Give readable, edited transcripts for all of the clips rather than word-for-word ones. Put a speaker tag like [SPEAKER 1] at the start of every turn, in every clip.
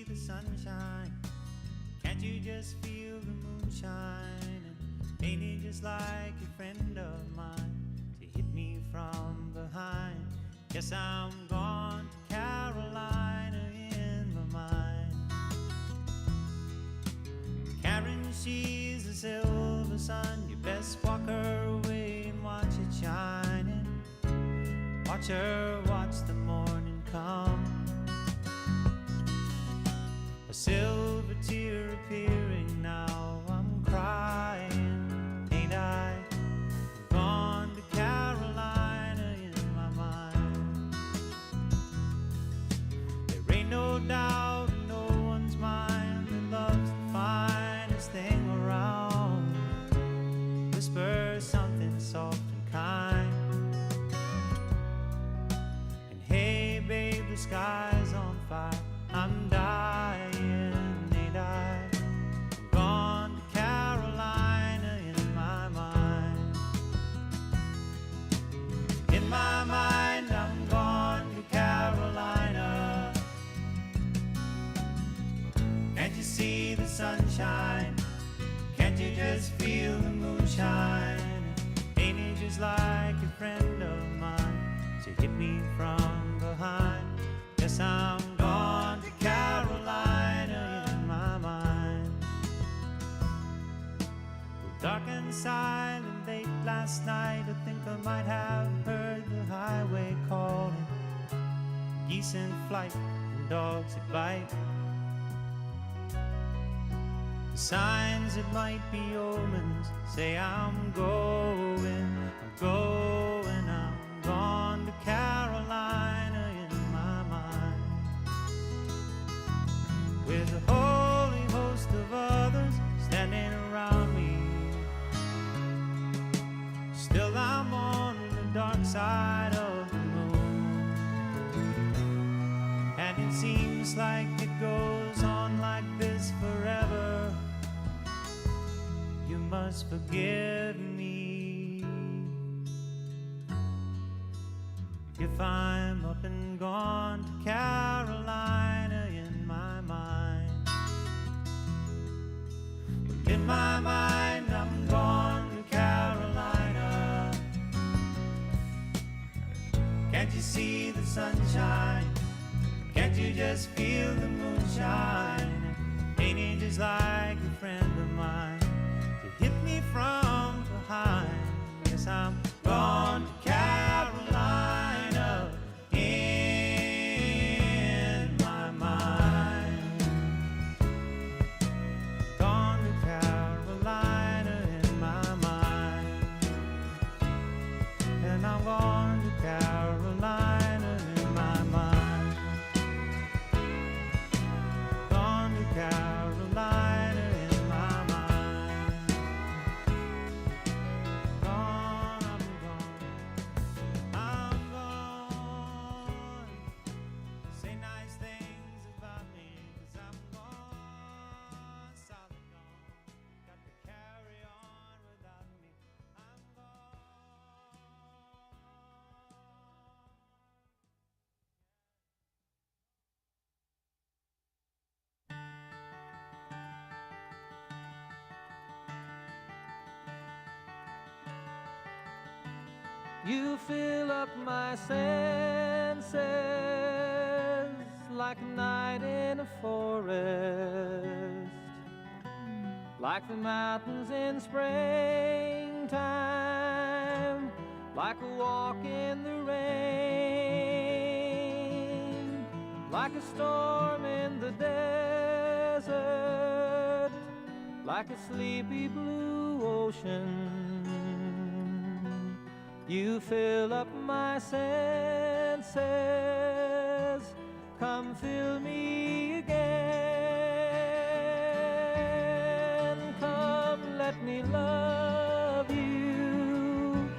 [SPEAKER 1] the sunshine? Can't you just feel the moonshine? And ain't it just like a friend of mine to hit me from behind? Guess I'm gone to Carolina in my mind. Karen, she's a silver sun. You best walk her away and watch it shining. Watch her watch the morning come. A silver tear appearing now. I'm crying, ain't I? I'm gone to Carolina in my mind. There ain't no doubt in no one's mind that love's the finest thing around. Whisper something soft and kind. And hey babe, the sky's on fire. I'm dying, ain't I? I'm gone to Carolina in my mind. In my mind, I'm gone to Carolina. Can't you see the sunshine? Can't you just feel the moonshine? Ain't it just like a friend of mine to hit me from behind? Yes, I'm gone to Carolina in my mind. Dark and silent late last night, I think I might have heard the highway calling. Geese in flight and dogs that bite. The signs that might be omens say I'm going, I'm going, I'm gone to Carolina in my mind. With a holy host of others standing around me, still I'm on the dark side of the moon. And it seems like it goes on like this forever. You must forgive me if I'm up and gone to Carolina in my mind. In my mind, I'm gone to Carolina. Can't you see the sunshine? Can't you just feel the moonshine? Ain't it just like a friend of mine to hit me from behind? Yes, I'm gone to Carolina in my mind. Gone to Carolina in my mind. And I'm gone to Carolina in my mind. Gone to Carolina in my mind. Gone, I'm gone. Say nice things about me, 'cause I'm gone, solid gone. Got to carry on without me. I'm gone.
[SPEAKER 2] You fill up my senses like a night in a forest, like the mountains in springtime, like a walk in the rain, like a storm in the desert, like a sleepy blue ocean. You fill up my senses, come fill me again. Come, let me love you,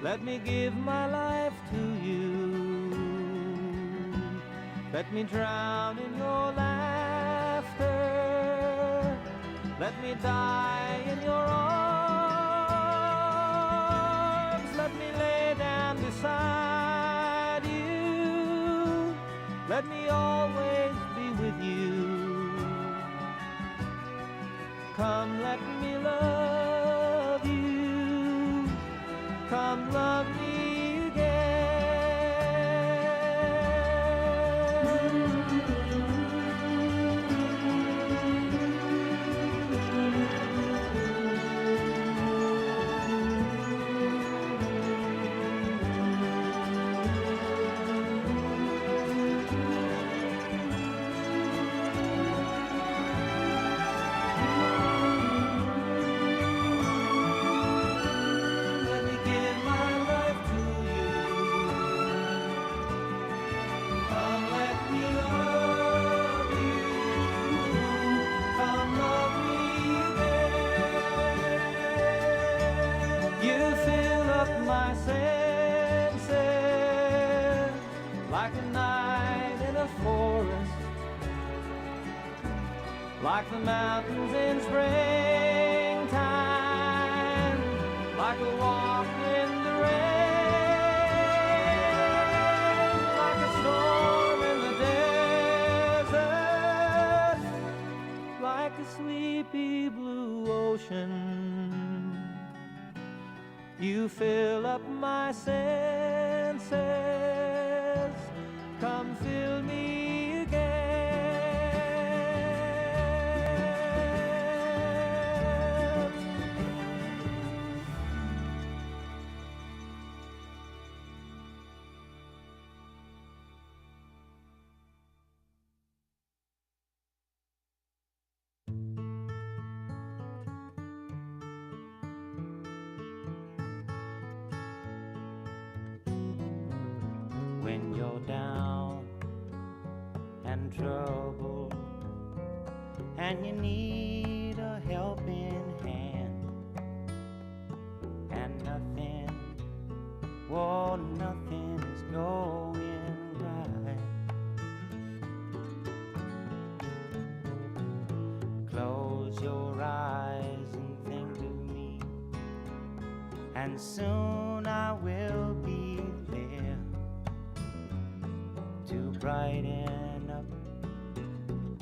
[SPEAKER 2] let me give my life to you. Let me drown in your laughter, let me die in your arms, let me lay down beside you, let me always be with you. like the mountains in springtime, like a walk in the rain, like a storm in the desert, like a sleepy blue ocean. You fill up my senses, come fill me again. When you're down and troubled and you need a helping hand, and nothing, whoa, nothing is going right. Close your eyes and think of me, and soon I will be there to brighten up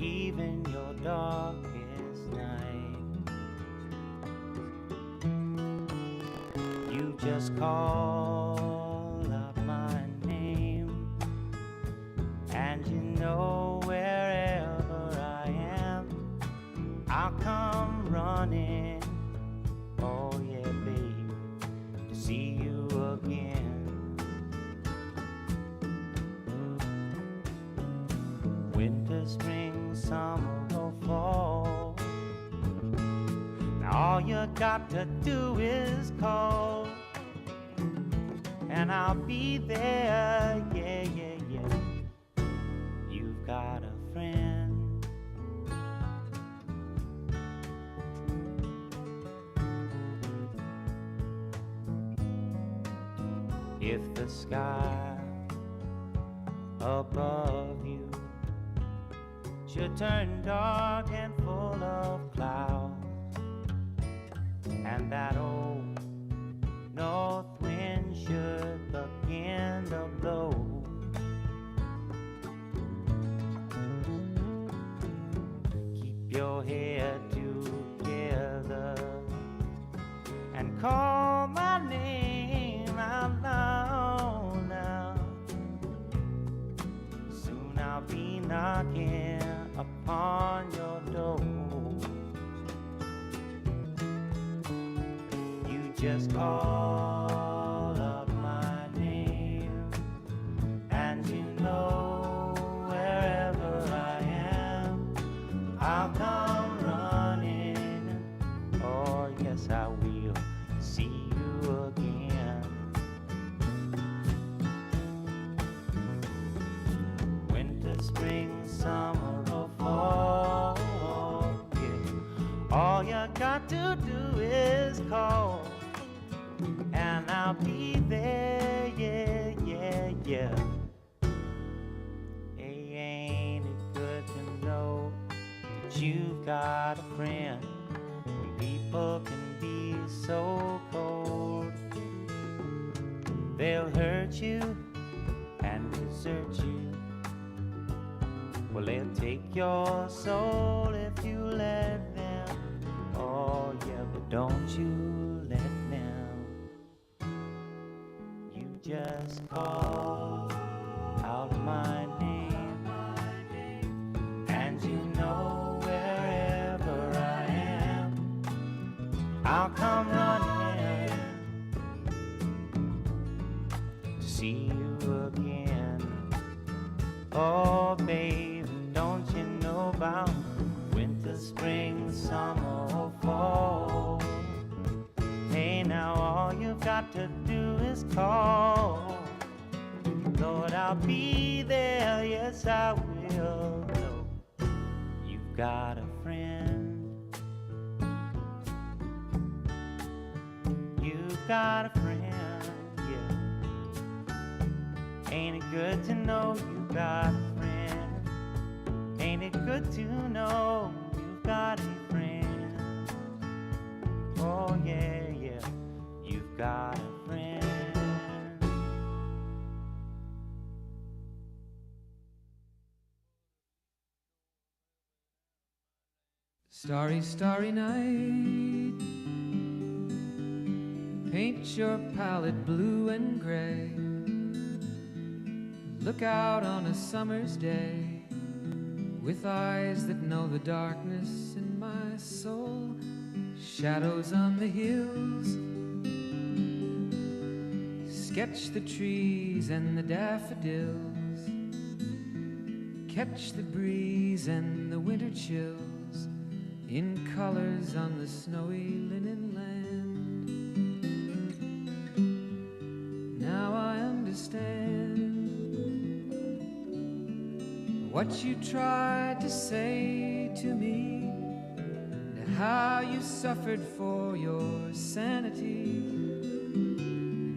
[SPEAKER 2] even your darkest night. You just call out my name, and you know wherever I am, I'll come running, oh yeah, babe, to see you again. Winter, spring, summer, or fall, now all you got to do is call, and I'll be there, yeah, yeah, yeah. You've got a friend. If the sky above you should turn dark and full of clouds, and that old north wind should begin to blow, keep your head together and call my name out loud now. Soon I'll be knocking upon your door. You just call up my name, and you know wherever I am, I'll come running. Oh yes, I will see you again. Winter, spring, summer, or fall, yeah. All you got to do is call, and I'll be there, yeah, yeah, yeah. Hey, ain't it good to know that you've got a friend? People can be so cold, they'll hurt you and desert you. Well, they'll take your soul if you let them. Oh yeah, but don't you let them. You just call out my name, and you know wherever I am, I'll come running to see you again. Oh baby, don't you know about winter, spring, summer, or fall? Hey, now all you've got to do is call. Lord, I'll be there, yes I will know you've got a friend. You've got a friend, yeah. Ain't it good to know you've got a friend? Ain't it good to know you've got a friend. Oh yeah, yeah, you've got a friend.
[SPEAKER 3] Starry, starry night, paint your palette blue and gray. Look out on a summer's day with eyes that know the darkness in my soul. Shadows on the hills, sketch the trees and the daffodils, catch the breeze and the winter chills in colors on the snowy linen land. Now I understand what you tried to say to me, and how you suffered for your sanity,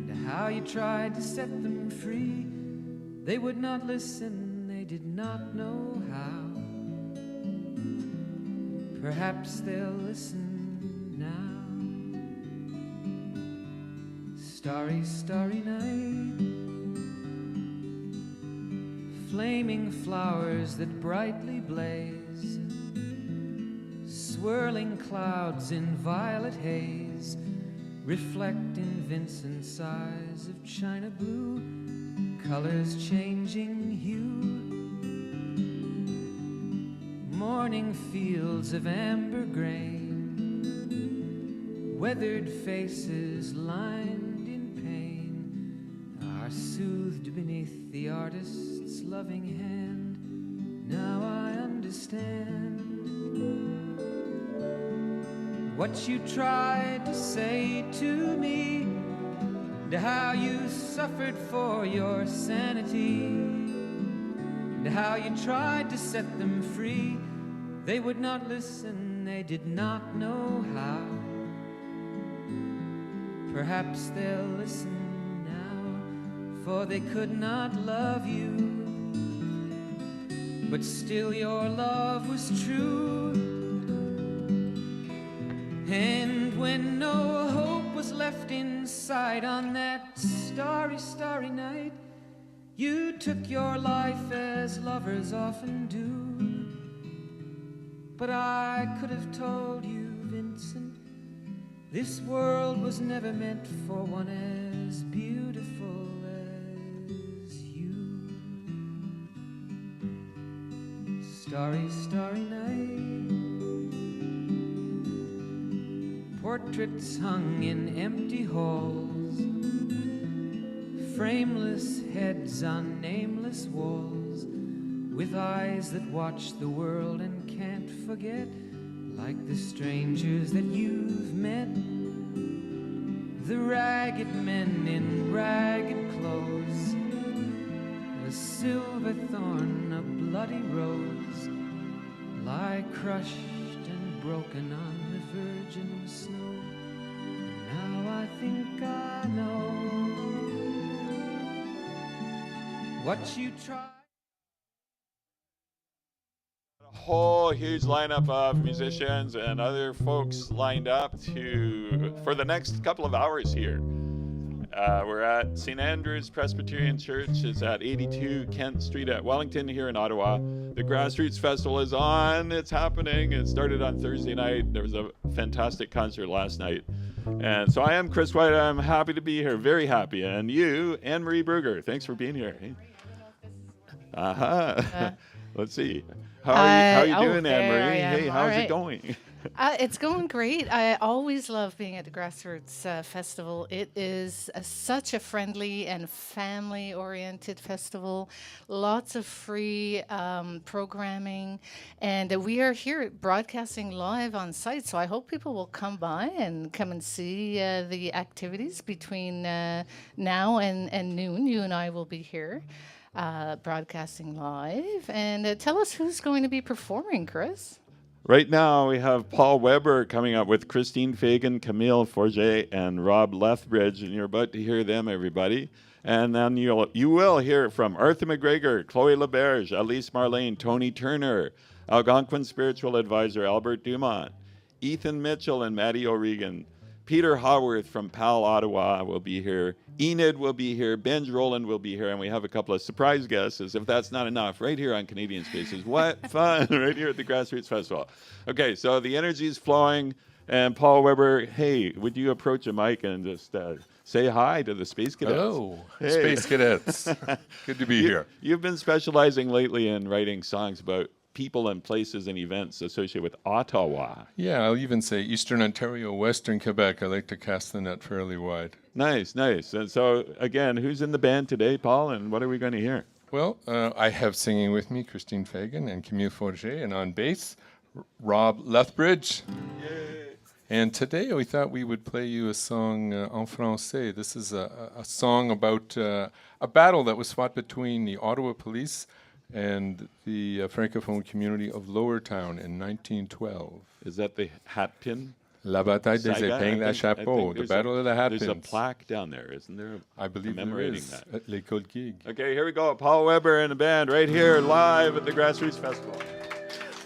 [SPEAKER 3] and how you tried to set them free. They would not listen, they did not know how. Perhaps they'll listen now. Starry, starry night, flaming flowers that brightly blaze, swirling clouds in violet haze, reflect in Vincent's eyes of china blue, colors changing hue. Morning fields of amber grain, weathered faces lined in pain, are soothed beneath the artist's loving hand. Now I understand what you tried to say to me, and how you suffered for your sanity, and how you tried to set them free. They would not listen, they did not know how. Perhaps they'll listen now, for they could not love you, but still your love was true. And when no hope was left inside on that starry, starry night, you took your life as lovers often do. But I could have told you, Vincent, this world was never meant for one as beautiful as you. Starry, starry night, portraits hung in empty halls, frameless heads on nameless walls, with eyes that watch the world and can't forget, like the strangers that you've met, the ragged men in ragged clothes, a silver thorn, a bloody rose, lie crushed and broken on the virgin snow. Now I think I know what you tried.
[SPEAKER 4] A whole huge lineup of musicians and other folks lined up for the next couple of hours here. We're at St. Andrew's Presbyterian Church. It's at 82 Kent Street at Wellington here in Ottawa. The Grassroots Festival is on. It's happening. It started on Thursday night. There was a fantastic concert last night. And so I am Chris White. I'm happy to be here, very happy. And you, Anne-Marie Berger, thanks for being here. Let's see. How are you doing, Anne-Marie? Hey, how's it going?
[SPEAKER 5] It's going great. I always love being at the Grassroots Festival. It is such a friendly and family-oriented festival. Lots of free programming. And we are here broadcasting live on site. So I hope people will come by and come and see the activities between now and noon. You and I will be here broadcasting live. And tell us who's going to be performing, Chris.
[SPEAKER 4] Right now, we have Paul Weber coming up with Christine Fagan, Camille Forget, and Rob Lethbridge, and you're about to hear them, everybody. And then you will hear from Arthur McGregor, Chloe LaBarge, Elise Marlene, Tony Turner, Algonquin spiritual advisor Albert Dumont, Ethan Mitchell and Maddie O'Regan, Peter Haworth from PAL Ottawa will be here, Enid will be here, Benj Roland will be here, and we have a couple of surprise guests, as if that's not enough, right here on Canadian Spaces. What fun, right here at the Grassroots Festival. Okay, so the energy is flowing, and Paul Weber, hey, would you approach a mic and just say hi to the Space Cadets?
[SPEAKER 6] Hello,
[SPEAKER 4] Hey.
[SPEAKER 6] Space Cadets. Good to be here.
[SPEAKER 4] You've been specializing lately in writing songs about people and places and events associated with Ottawa.
[SPEAKER 6] Yeah, I'll even say Eastern Ontario, Western Quebec. I like to cast the net fairly wide.
[SPEAKER 4] Nice, nice. And so, again, who's in the band today, Paul, and what are we going to hear?
[SPEAKER 6] Well, I have singing with me Christine Fagan and Camille Forget, and on bass, Rob Lethbridge. Yay. And today we thought we would play you a song en français. This is a song about a battle that was fought between the Ottawa police and the francophone community of Lower Town in 1912.
[SPEAKER 4] Is that the hat pin?
[SPEAKER 6] La bataille des
[SPEAKER 4] Saga?
[SPEAKER 6] épingles à chapeau, the battle of the hat
[SPEAKER 4] There's a
[SPEAKER 6] pins.
[SPEAKER 4] plaque down there, isn't there?
[SPEAKER 6] I believe there
[SPEAKER 4] commemorating
[SPEAKER 6] is
[SPEAKER 4] that.
[SPEAKER 6] at l'École Gig.
[SPEAKER 4] Okay, here we go. Paul Weber and the band right here live at the Grassroots Festival.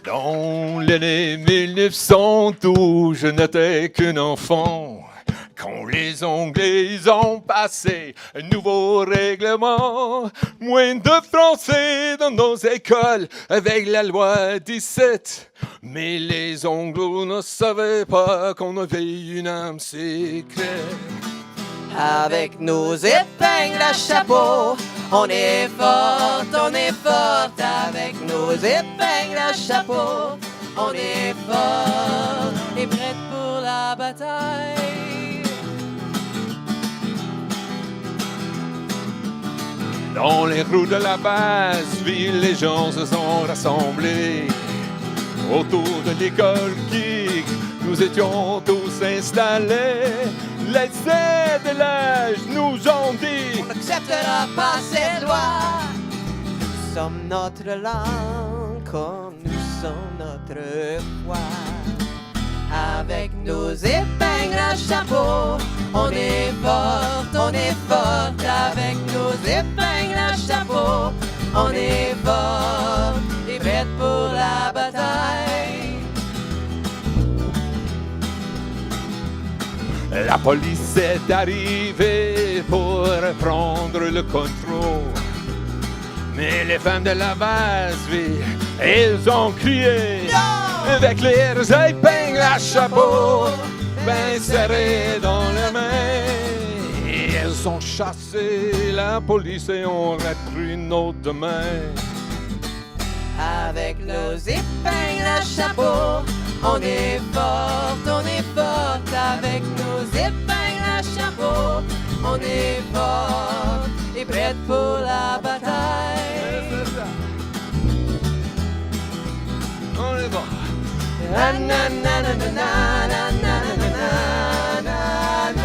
[SPEAKER 6] Dans l'année 1912, je n'étais qu'un enfant. Quand les Anglais ont passé un nouveau règlement, moins de français dans nos écoles avec la loi 17. Mais les Anglo ne savaient pas qu'on avait une âme secrète.
[SPEAKER 7] Avec nos épingles à chapeau, on est forte, avec nos épingles à chapeau, on est fort et prête pour la bataille.
[SPEAKER 6] Dans les rues de la basse ville, les gens se sont rassemblés autour de l'école Gig. Nous étions tous installés. Les aides de l'âge nous ont dit:
[SPEAKER 7] On n'acceptera pas ces lois. Nous sommes notre langue comme nous sommes notre foi. Avec nos épingles à chapeau, on est forte, avec nos épingles à chapeau, on est forte et prête pour la bataille.
[SPEAKER 6] La police est arrivée pour prendre le contrôle. Mais les femmes de la basse ville, elles ont crié avec leurs épingles à chapeau, ben serrées dans les mains. Et elles ont chassé la police et ont repris nos mains.
[SPEAKER 7] Avec nos épingles à chapeau, on est forte, avec nos épingles à chapeau, on est forte et prête pour la bataille.
[SPEAKER 6] On est bon.
[SPEAKER 7] Na na na na na na na na na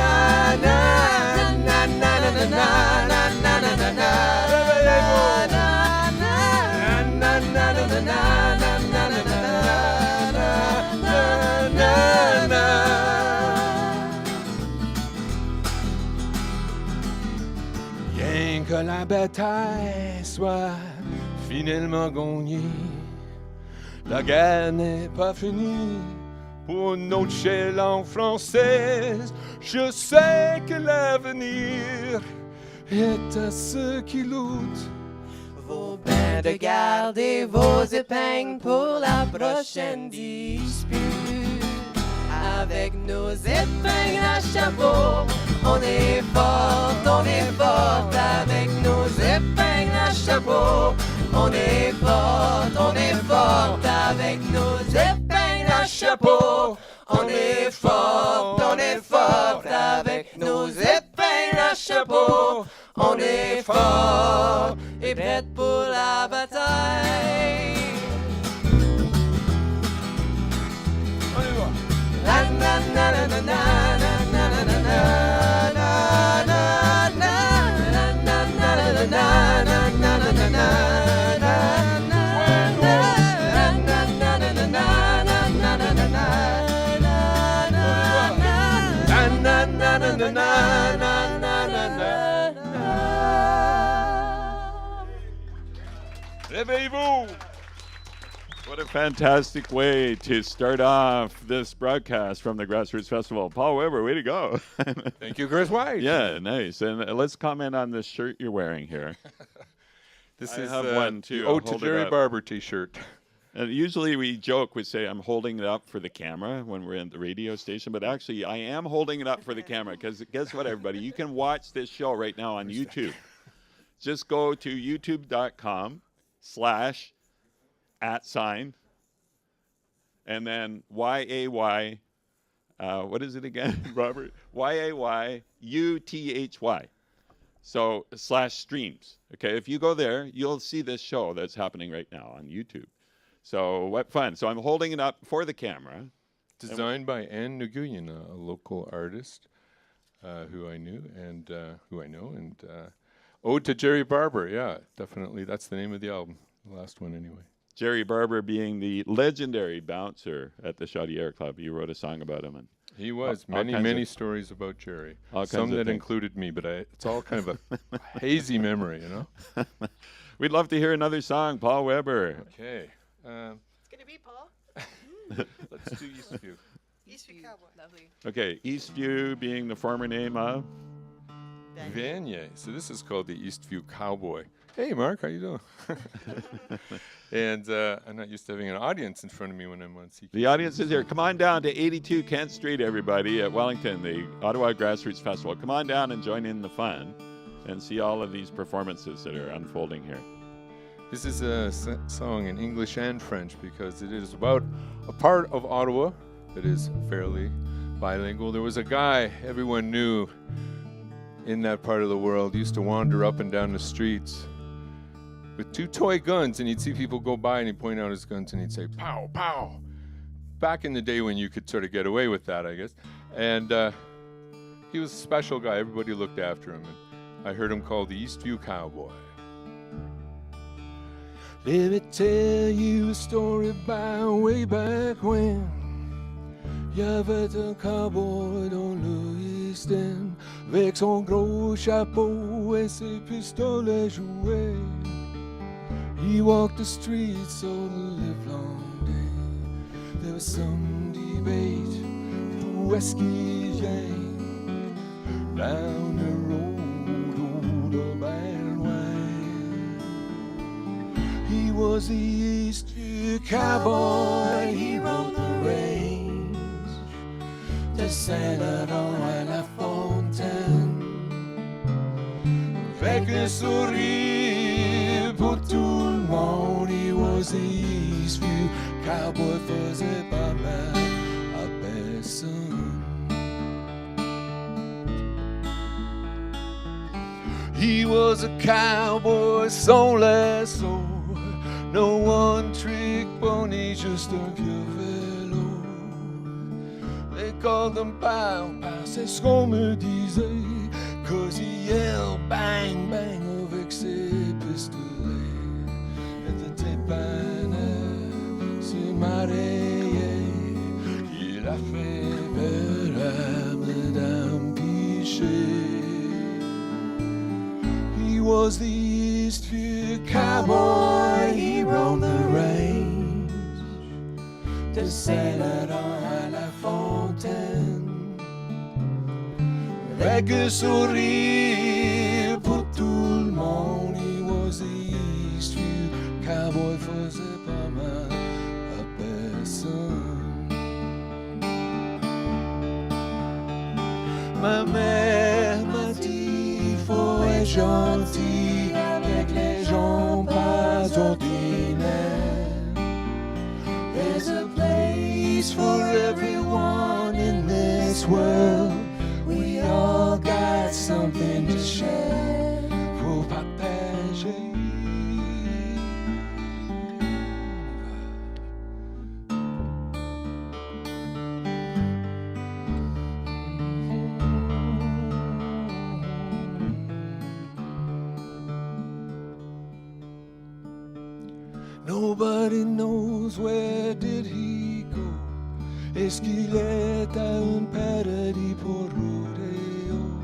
[SPEAKER 6] Bien que la bataille soit finalement gagnée, la guerre n'est pas finie pour notre chère langue française. Je sais que l'avenir est à ceux qui luttent.
[SPEAKER 7] Vos bains de garde et vos épingles pour la prochaine dispute. Avec nos épingles à chapeau, on est forte, avec nos épingles à chapeau. On est forte, avec nos épingles à chapeau. On est forte, avec nos épingles à chapeau. On est fort et prête pour la bataille.
[SPEAKER 6] On y va.
[SPEAKER 7] Na na na na na na na na na na na na na na na.
[SPEAKER 6] Réveillez-vous!
[SPEAKER 4] What a fantastic way to start off this broadcast from the Grassroots Festival. Paul Weber, way to go.
[SPEAKER 6] Thank you, Chris White.
[SPEAKER 4] Yeah, nice. And let's comment on this shirt you're wearing here.
[SPEAKER 6] This
[SPEAKER 4] I
[SPEAKER 6] is
[SPEAKER 4] have one, too.
[SPEAKER 6] the
[SPEAKER 4] I'll
[SPEAKER 6] Ode to
[SPEAKER 4] hold it
[SPEAKER 6] Jerry
[SPEAKER 4] up.
[SPEAKER 6] Barber t-shirt.
[SPEAKER 4] And usually we joke, we say I'm holding it up for the camera when we're in the radio station, but actually I am holding it up for the camera because guess what, everybody? You can watch this show right now on YouTube. Just go to youtube.com/@ and then YAY, what is it again, Robert? YAYUTHY. So /streams. Okay, if you go there, you'll see this show that's happening right now on YouTube. So what fun. So I'm holding it up for the camera.
[SPEAKER 6] Designed by Anne Nguyen, a local artist who I knew and who I know. And Ode to Jerry Barber, yeah, definitely. That's the name of the album, the last one anyway.
[SPEAKER 4] Jerry Barber being the legendary bouncer at the Chaudière Club. You wrote a song about him. And
[SPEAKER 6] He was. Many stories about Jerry. Some that included me, but it's all kind of a hazy memory, you know?
[SPEAKER 4] We'd love to hear another song, Paul Weber.
[SPEAKER 6] Okay.
[SPEAKER 7] It's gonna be Paul.
[SPEAKER 6] Let's do Eastview.
[SPEAKER 7] Eastview Cowboy. Lovely.
[SPEAKER 4] Okay, Eastview being the former name of?
[SPEAKER 6] Vanier. So this is called the Eastview Cowboy. Hey, Mark, how you doing? And I'm not used to having an audience in front of me when I'm on CQ.
[SPEAKER 4] The audience is here. Come on down to 82 Kent Street, everybody, at Wellington, the Ottawa Grassroots Festival. Come on down and join in the fun and see all of these performances that are unfolding here.
[SPEAKER 6] This is a song in English and French because it is about a part of Ottawa that is fairly bilingual. There was a guy everyone knew in that part of the world. He used to wander up and down the streets with 2 toy guns, and he'd see people go by and he'd point out his guns and he'd say, pow, pow. Back in the day when you could sort of get away with that, I guess. And he was a special guy. Everybody looked after him. And I heard him called the Eastview Cowboy. Let me tell you a story about way back when. Il y avait un cowboy dans le East End, avec son gros chapeau et ses pistolets joués. He walked the streets all the livelong day. There was some debate, who whiskey Jane, down the road, old and wide. He was the Eastview Cowboy, he rode the range de Saint-Laurent à La Fontaine, avec le sourire pour tout le monde. He was the Eastview Cowboy, faisait pas mal à personne. He was a cowboy sans lasso, no one trick pony, just un vieux vélo. They called him pow, pow, c'est ce qu'on me disait, cause he yelled bang, bang avec ses pistolets. Et de dépanner, se marier, il a fait peur à Madame Pichet. He was the Eastview Cowboy, he roamed the range de Saint-Laurent à La Fontaine, avec un sourire pour tout le monde. He was the Eastview Cowboy, faisait pas mal à personne. Ma mère m'a dit, faut être gentil avec les gens pas ordinaires. There's a place for everyone in this world. We all got something to share. Faut partager. Nobody knows where did he go. Est-ce qu'il est à un paradis pour rodeo?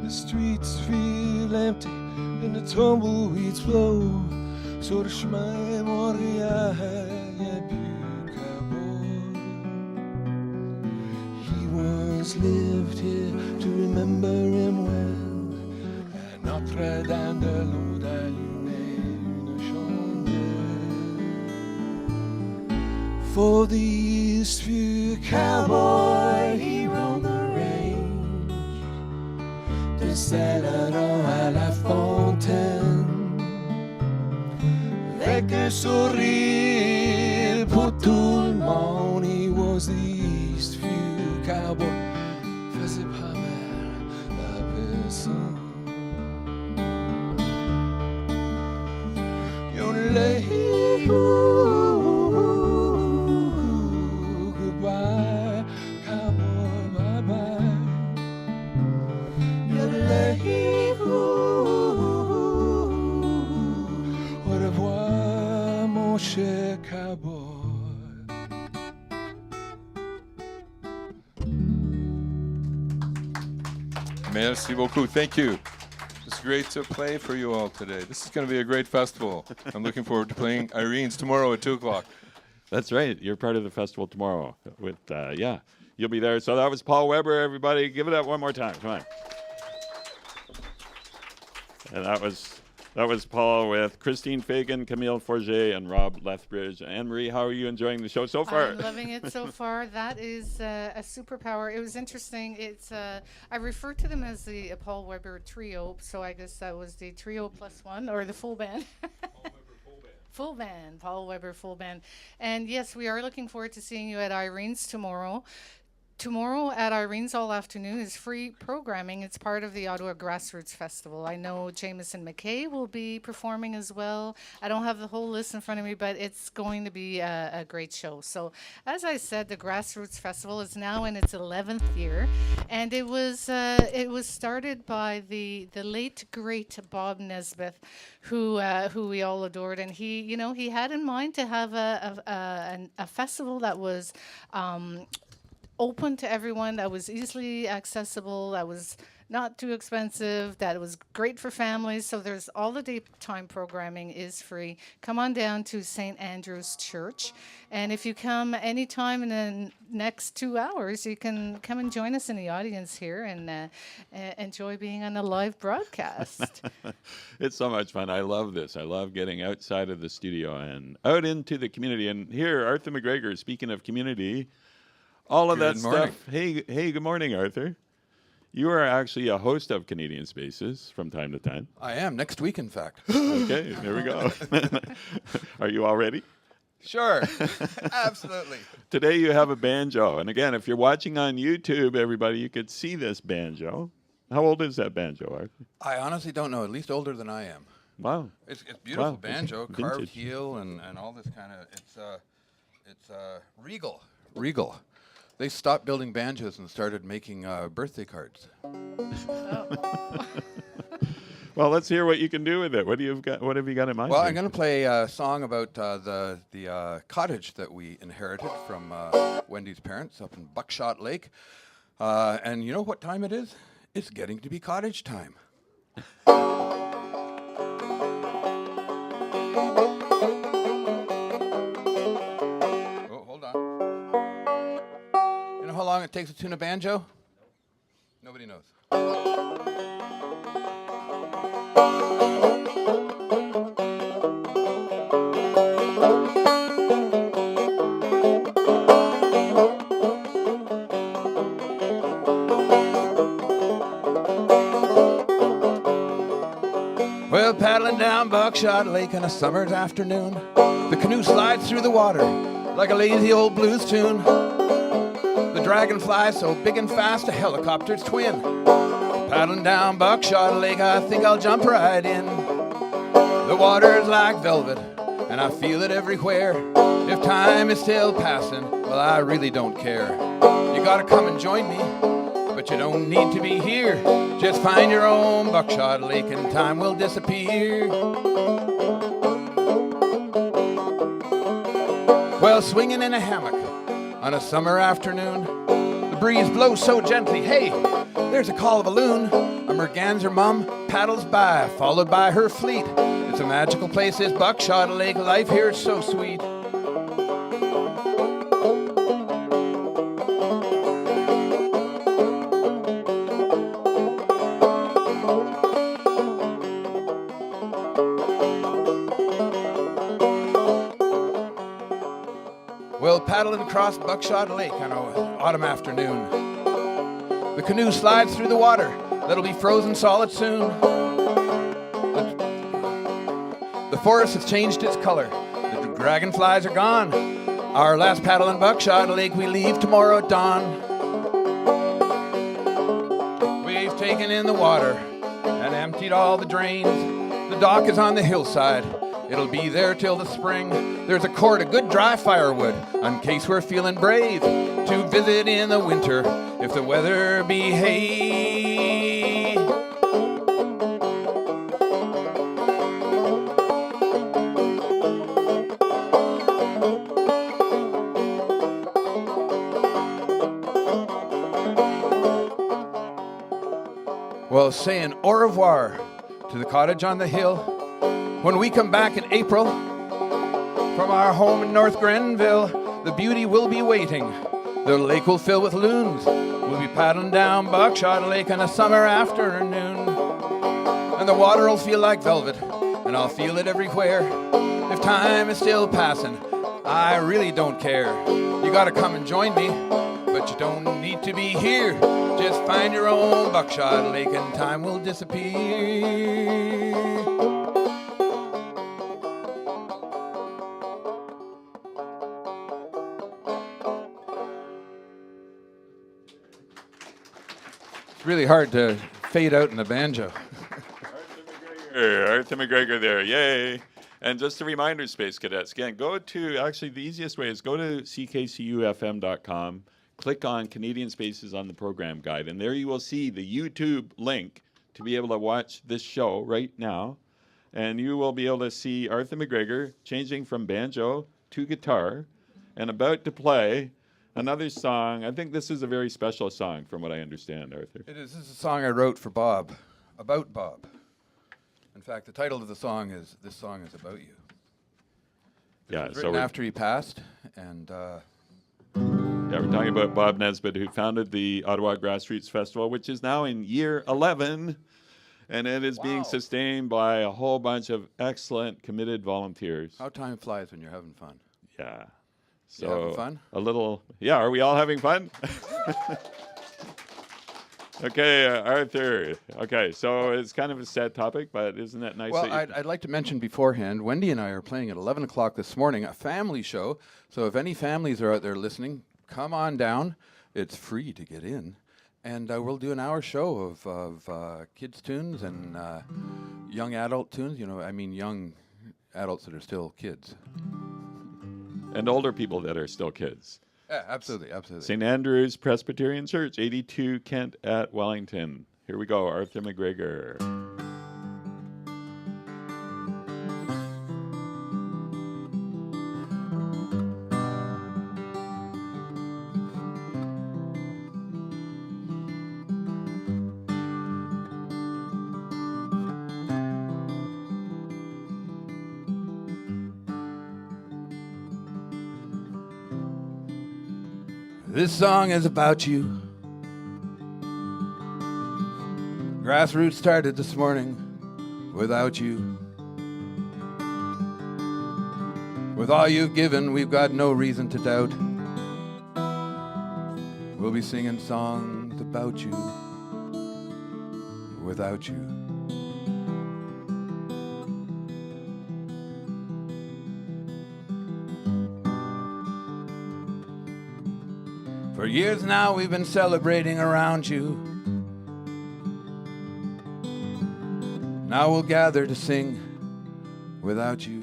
[SPEAKER 6] The streets feel empty and the tumbleweeds flow. sur chemin Montréal, y a plus qu'à bord. He once lived here, to remember him well. À Notre-Dame de l'eau d'allumer une chandelle. For the Eastview Cowboy, he roamed the range, de Saint-Laurent à La Fontaine. Avec un sourire pour tout le monde, he was the Eastview Cowboy. Faisait pas mal à personne. Goodbye, cowboy, bye bye. Au revoir, mon cher cowboy. Merci beaucoup. Thank you. It's great to play for you all today. This is going to be a great festival. I'm looking forward to playing Irene's tomorrow at 2 o'clock.
[SPEAKER 4] That's right. You're part of the festival tomorrow. With yeah, you'll be there. So that was Paul Weber. Everybody, give it up one more time. Come on. And that was Paul with Christine Fagan, Camille Forget, and Rob Lethbridge. Anne-Marie, how are you enjoying the show so far?
[SPEAKER 5] I'm loving it so far. That is a superpower. It was interesting. It's I refer to them as the Paul Weber Trio, so I guess that was the Trio plus one, or the full band. Full band, Paul Weber full band. And yes, we are looking forward to seeing you at Irene's tomorrow. Tomorrow at Irene's all afternoon is free programming. It's part of the Ottawa Grassroots Festival. I know Jameson McKay will be performing as well. I don't have the whole list in front of me, but it's going to be a great show. So, as I said, the Grassroots Festival is now in its 11th year, and it was started by the late great Bob Nesbitt, who we all adored, and he had in mind to have a festival that was open to everyone, that was easily accessible, that was not too expensive, that was great for families. So there's all the daytime programming is free. Come on down to St. Andrew's Church. And if you come anytime in the next 2 hours, you can come and join us in the audience here and enjoy being on a live broadcast.
[SPEAKER 4] It's so much fun. I love this. I love getting outside of the studio and out into the community. And here, Arthur McGregor, speaking of community, all of that stuff. Hey, good morning, Arthur. You are actually a host of Canadian Spaces from time to time.
[SPEAKER 8] I am, next week, in fact.
[SPEAKER 4] Okay, there we go. Are you all ready?
[SPEAKER 8] Sure, absolutely.
[SPEAKER 4] Today you have a banjo. And again, if you're watching on YouTube, everybody, you could see this banjo. How old is that banjo, Arthur?
[SPEAKER 8] I honestly don't know, at least older than I am.
[SPEAKER 4] Wow.
[SPEAKER 8] It's beautiful
[SPEAKER 4] Wow.
[SPEAKER 8] banjo,
[SPEAKER 4] Vintage.
[SPEAKER 8] carved heel and all this kind of, it's regal. They stopped building banjos and started making birthday cards.
[SPEAKER 4] Well, let's hear what you can do with it. What have you got in mind?
[SPEAKER 8] Well,
[SPEAKER 4] here?
[SPEAKER 8] I'm going to play a song about the cottage that we inherited from Wendy's parents up in Buckshot Lake. And you know what time it is? It's getting to be cottage time. How long it takes to tune a banjo? Nobody knows. Well, paddling down Buckshot Lake on a summer's afternoon, the canoe slides through the water like a lazy old blues tune. The dragonfly so big and fast, a helicopter's twin. Paddling down Buckshot Lake, I think I'll jump right in. The water's like velvet, and I feel it everywhere. If time is still passing, well, I really don't care. You gotta come and join me, but you don't need to be here. Just find your own Buckshot Lake and time will disappear. Well, swinging in a hammock on a summer afternoon, the breeze blows so gently, hey, there's a call of a loon, a merganser mum, paddles by, followed by her fleet. It's a magical place, this Buckshot Lake. Life here is so sweet. Well, paddling across Buckshot Lake on an autumn afternoon. The canoe slides through the water. That'll be frozen solid soon. The forest has changed its color. The dragonflies are gone. Our last paddle in Buckshot Lake, we leave tomorrow at dawn. We've taken in the water and emptied all the drains. The dock is on the hillside. It'll be there till the spring. There's a cord of good dry firewood in case we're feeling brave to visit in the winter if the weather behave. Well, saying au revoir to the cottage on the hill. When we come back in April from our home in North Grenville, the beauty will be waiting. The lake will fill with loons. We'll be paddling down Buckshot Lake on a summer afternoon. And the water will feel like velvet, and I'll feel it everywhere. If time is still passing, I really don't care. You gotta come and join me, but you don't need to be here. Just find your own Buckshot Lake and time will disappear. Really hard to fade out in the banjo.
[SPEAKER 4] Arthur McGregor there, yay. And just a reminder, Space Cadets, again, go to, actually the easiest way is go to ckcufm.com, click on Canadian Spaces on the program guide, and there you will see the YouTube link to be able to watch this show right now. And you will be able to see Arthur McGregor changing from banjo to guitar and about to play another song. I think this is a very special song from what I understand, Arthur.
[SPEAKER 8] It is. This is a song I wrote for Bob, about Bob. In fact, the title of the song is "This Song Is About You."
[SPEAKER 4] Yeah,
[SPEAKER 8] It was written after he passed, and
[SPEAKER 4] yeah, we're talking about Bob Nesbitt, who founded the Ottawa Grassroots Festival, which is now in year 11, and it is being sustained by a whole bunch of excellent, committed volunteers.
[SPEAKER 8] how time flies when you're having fun.
[SPEAKER 4] Yeah.
[SPEAKER 8] You having fun?
[SPEAKER 4] A little, yeah, are we all having fun? Okay, Arthur. Okay, so it's kind of a sad topic, but isn't that nice?
[SPEAKER 8] Well,
[SPEAKER 4] that
[SPEAKER 8] I'd like to mention beforehand, Wendy and I are playing at 11 o'clock this morning, a family show. So if any families are out there listening, come on down. It's free to get in. And we'll do an hour show of kids' tunes and young adult tunes. You know, I mean young adults that are still kids.
[SPEAKER 4] and older people that are still kids.
[SPEAKER 8] Yeah, absolutely, absolutely.
[SPEAKER 4] St. Andrew's Presbyterian Church, 82 Kent at Wellington. Here we go, Arthur McGregor.
[SPEAKER 8] This song is about you. Grassroots started this morning without you. With all you've given, we've got no reason to doubt. We'll be singing songs about you without you. For years now we've been celebrating around you. Now we'll gather to sing without you.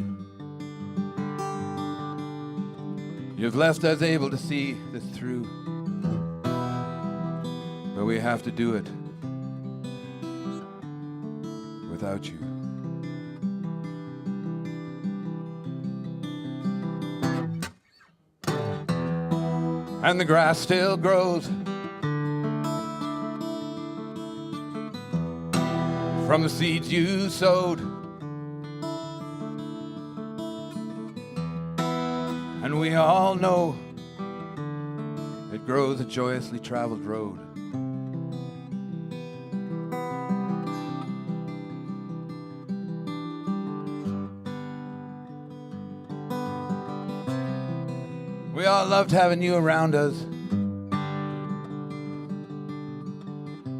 [SPEAKER 8] You've left us able to see this through, but we have to do it without you. And the grass still grows from from the seeds you sowed. And we all know it grows a joyously traveled road. We all loved having you around us.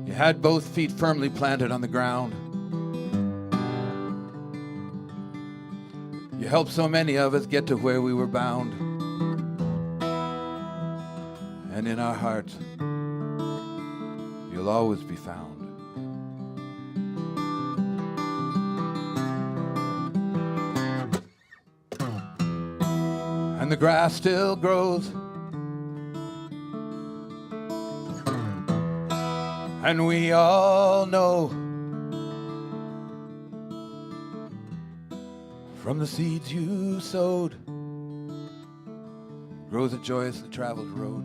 [SPEAKER 8] You had both feet firmly planted on the ground. You helped so many of us get to where we were bound. And in our hearts, you'll always be found. And the grass still grows. And we all know from the seeds you sowed grows a joyously traveled road.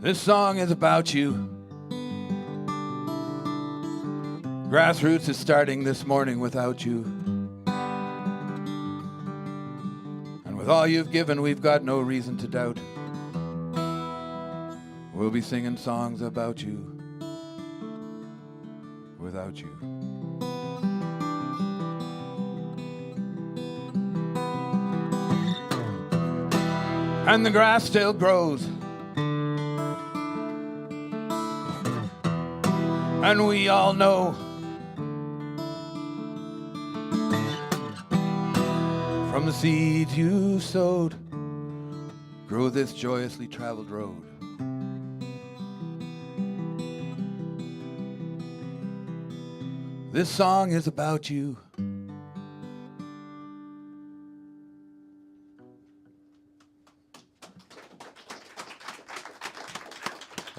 [SPEAKER 8] This song is about you. Grassroots is starting this morning without you. And with all you've given, we've got no reason to doubt. We'll be singing songs about you without you. And the grass still grows. And we all know from the seeds you sowed grow this joyously traveled road. This song is about you.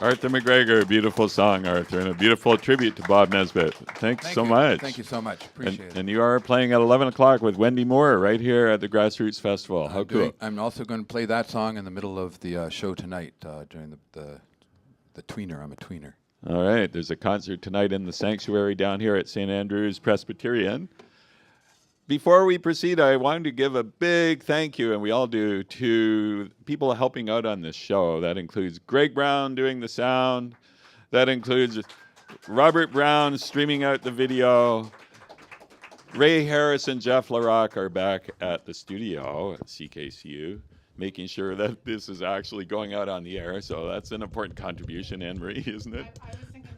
[SPEAKER 4] Arthur McGregor, beautiful song, Arthur, and a beautiful tribute to Bob Nesbitt. Thanks so much.
[SPEAKER 8] Thank you so much. Appreciate it.
[SPEAKER 4] And you are playing at 11 o'clock with Wendy Moore right here at the Grassroots Festival. How cool.
[SPEAKER 8] I'm also going to play that song in the middle of the show tonight during the tweener. I'm a tweener.
[SPEAKER 4] All right. There's a concert tonight in the sanctuary down here at St. Andrew's Presbyterian. Before we proceed, I wanted to give a big thank you, and we all do, to people helping out on this show. That includes Greg Brown doing the sound. That includes Robert Brown streaming out the video. Ray Harris and Jeff LaRock are back at the studio at CKCU, making sure that this is actually going out on the air. So that's an important contribution, Anne-Marie, isn't it?
[SPEAKER 5] I was thinking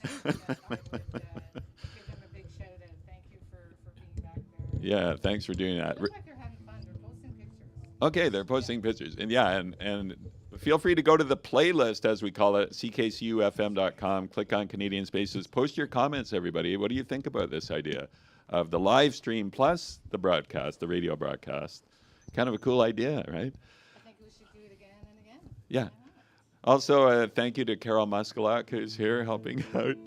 [SPEAKER 5] the same thing. I would give them a big shout out. Thank you for being back there.
[SPEAKER 4] Yeah, thanks for doing that.
[SPEAKER 5] Looks like they're having fun. They're posting pictures.
[SPEAKER 4] Okay, they're posting pictures. And yeah, and feel free to go to the playlist, as we call it, ckcufm.com, click on Canadian Spaces. Post your comments, everybody. What do you think about this idea of the live stream plus the broadcast, the radio broadcast? Kind of a cool idea, right?
[SPEAKER 5] I think we should do it again and again.
[SPEAKER 4] Yeah. Also, thank you to Carol Muscalak, who's here helping out,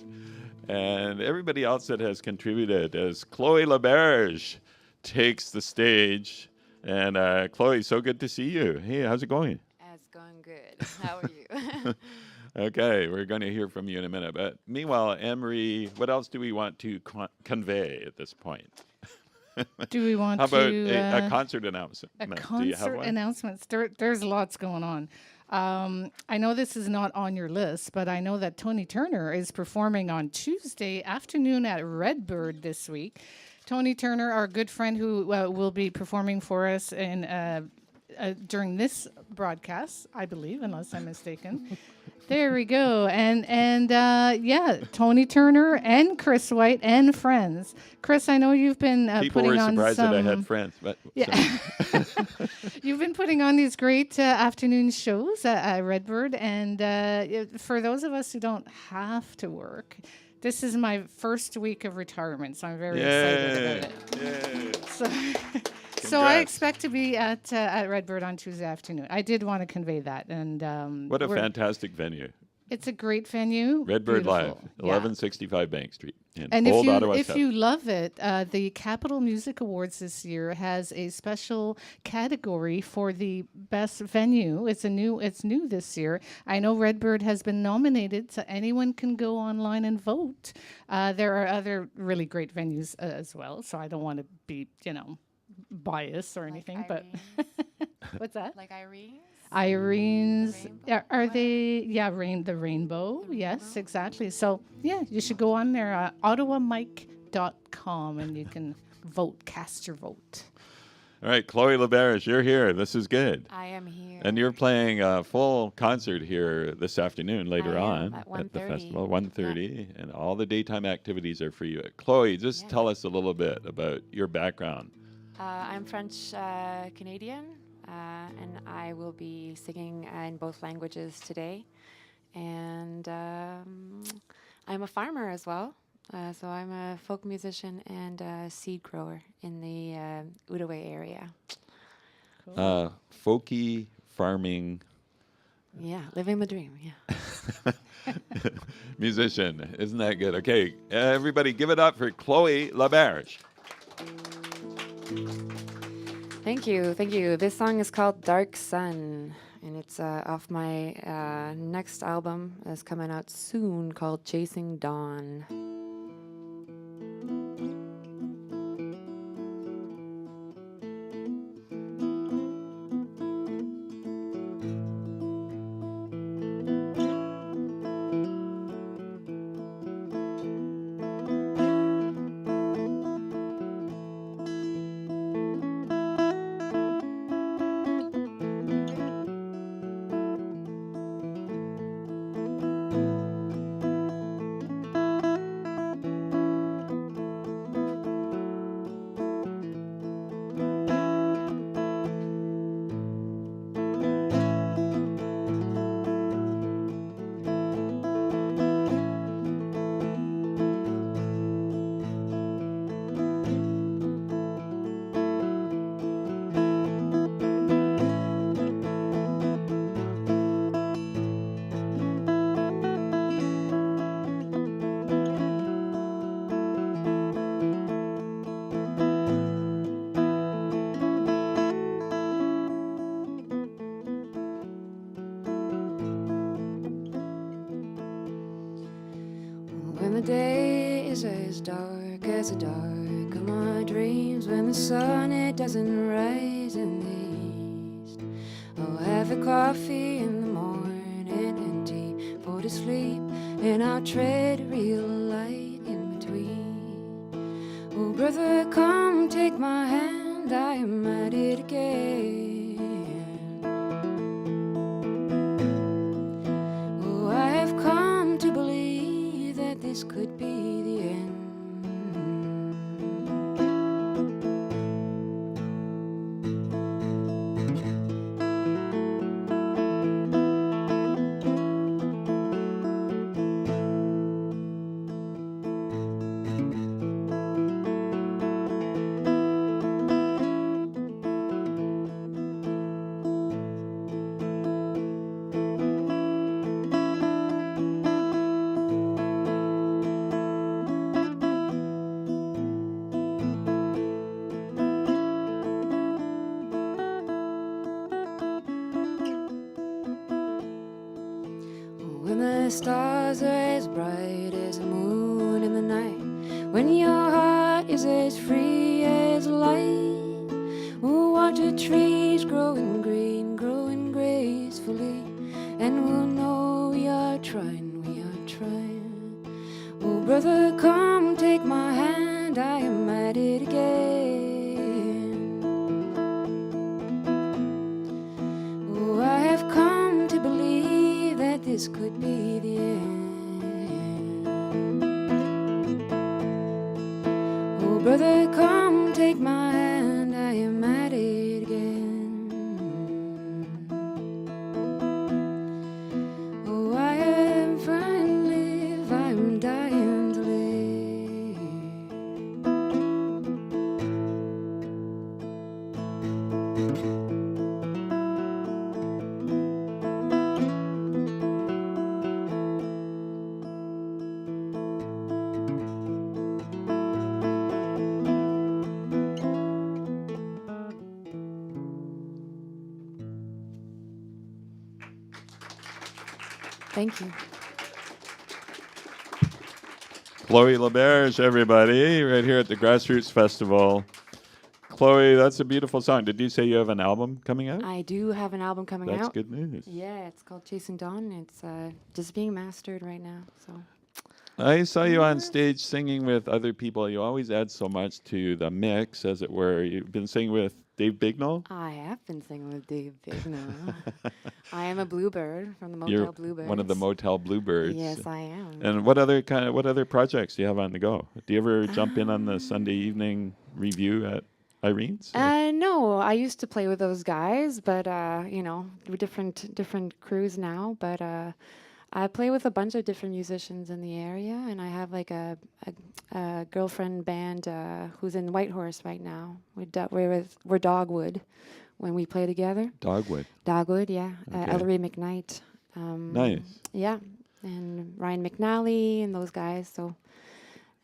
[SPEAKER 4] and everybody else that has contributed as Chloe LaBarge takes the stage. And Chloe, so good to see you. Hey, how's it going?
[SPEAKER 9] It's going good. How are you?
[SPEAKER 4] Okay, we're going to hear from you in a minute. But meanwhile, Anne-Marie, what else do we want to convey at this point?
[SPEAKER 5] Do we want
[SPEAKER 4] How about
[SPEAKER 5] to
[SPEAKER 4] a concert announcement?
[SPEAKER 5] a
[SPEAKER 4] Do you have
[SPEAKER 5] concert
[SPEAKER 4] one?
[SPEAKER 5] announcements? There's lots going on. I know this is not on your list, but I know that Tony Turner is performing on Tuesday afternoon at Redbird this week. Tony Turner, our good friend who will be performing for us in during this broadcast, I believe, unless I'm mistaken. There we go. And yeah, Tony Turner and Chris White and friends. Chris, I know you've been
[SPEAKER 4] People
[SPEAKER 5] putting
[SPEAKER 4] were
[SPEAKER 5] on
[SPEAKER 4] surprised
[SPEAKER 5] some...
[SPEAKER 4] that I had friends. But
[SPEAKER 5] Yeah. You've been putting on these great afternoon shows at Redbird. And for those of us who don't have to work, this is my first week of retirement, so I'm very excited about it. So I expect to be at Redbird on Tuesday afternoon. I did want to convey that. And
[SPEAKER 4] what a fantastic venue.
[SPEAKER 5] It's a great venue.
[SPEAKER 4] Redbird Live,
[SPEAKER 5] Beautiful.
[SPEAKER 4] 1165 Bank Street in
[SPEAKER 5] And
[SPEAKER 4] Old
[SPEAKER 5] if
[SPEAKER 4] Ottawa
[SPEAKER 5] you
[SPEAKER 4] South.
[SPEAKER 5] love it, the Capital Music Awards this year has a special category for the best venue. It's new this year. I know Redbird has been nominated, so anyone can go online and vote. There are other really great venues as well, so I don't want to be, biased or anything, but what's that?
[SPEAKER 9] Like Irene?
[SPEAKER 5] Irene's,
[SPEAKER 9] The
[SPEAKER 5] are they, the Rainbow, yes, exactly. So, you should go on there, ottawamike.com, and you can cast your vote.
[SPEAKER 4] All right, Chloe LaBarge, you're here. This is good.
[SPEAKER 9] I am here.
[SPEAKER 4] And you're playing a full concert here this afternoon later on
[SPEAKER 9] at
[SPEAKER 4] the
[SPEAKER 9] 1:30.
[SPEAKER 4] festival, 1:30, and all the daytime activities are for you. Chloe, just tell us a little bit about your background.
[SPEAKER 9] I'm French Canadian, and I will be singing in both languages today. And I'm a farmer as well. So I'm a folk musician and a seed grower in the Ottawa area.
[SPEAKER 4] Folky farming
[SPEAKER 9] Yeah, living the dream, yeah.
[SPEAKER 4] musician. Isn't that good? Okay, everybody give it up for Chloe LaBarge.
[SPEAKER 9] Thank you, thank you. This song is called Dark Sun, and it's off my next album that's coming out soon called Chasing Dawn. When the day is as dark as the dark of my dreams, when the sun it doesn't rise in the east, I'll have a coffee in the morning and tea for to sleep, and I'll tread real light in between. Oh brother, come take my hand, I am at it again. Oh, I have come to believe that this could be the end. When the stars are as bright as the moon in the night, when your heart is as free as light, we'll watch the trees growing green, growing gracefully, and we'll know we are trying, we are trying. Oh brother, come take my hand, I am at it again. Oh, I have come to believe that this could be the end. Oh brother, come take my hand, I am at it again. Oh, I am trying to live, I'm dying to live. Thank you.
[SPEAKER 4] Chloe LaBarge, everybody, right here at the Grassroots Festival. Chloe, that's a beautiful song. Did you say you have an album coming out?
[SPEAKER 9] I do have an album coming out.
[SPEAKER 4] That's good news.
[SPEAKER 9] Yeah, it's called Chasing Dawn. It's just being mastered right now. So
[SPEAKER 4] I saw you on stage singing with other people. You always add so much to the mix, as it were. You've been singing with Dave Bignell?
[SPEAKER 9] I have been singing with Dave Bignell. I am a bluebird from the Motel
[SPEAKER 4] You're
[SPEAKER 9] Bluebirds.
[SPEAKER 4] one of the Motel Bluebirds.
[SPEAKER 9] Yes, I am.
[SPEAKER 4] And what other projects do you have on the go? Do you ever jump in on the Sunday evening review at Irene's?
[SPEAKER 9] No, I used to play with those guys, but we're different crews now. But I play with a bunch of different musicians in the area, and I have like a girlfriend band who's in Whitehorse right now. We're Dogwood when we play together. Dogwood, yeah.
[SPEAKER 4] Okay.
[SPEAKER 9] Ellery McKnight.
[SPEAKER 4] Nice.
[SPEAKER 9] Yeah, and Ryan McNally and those guys. So.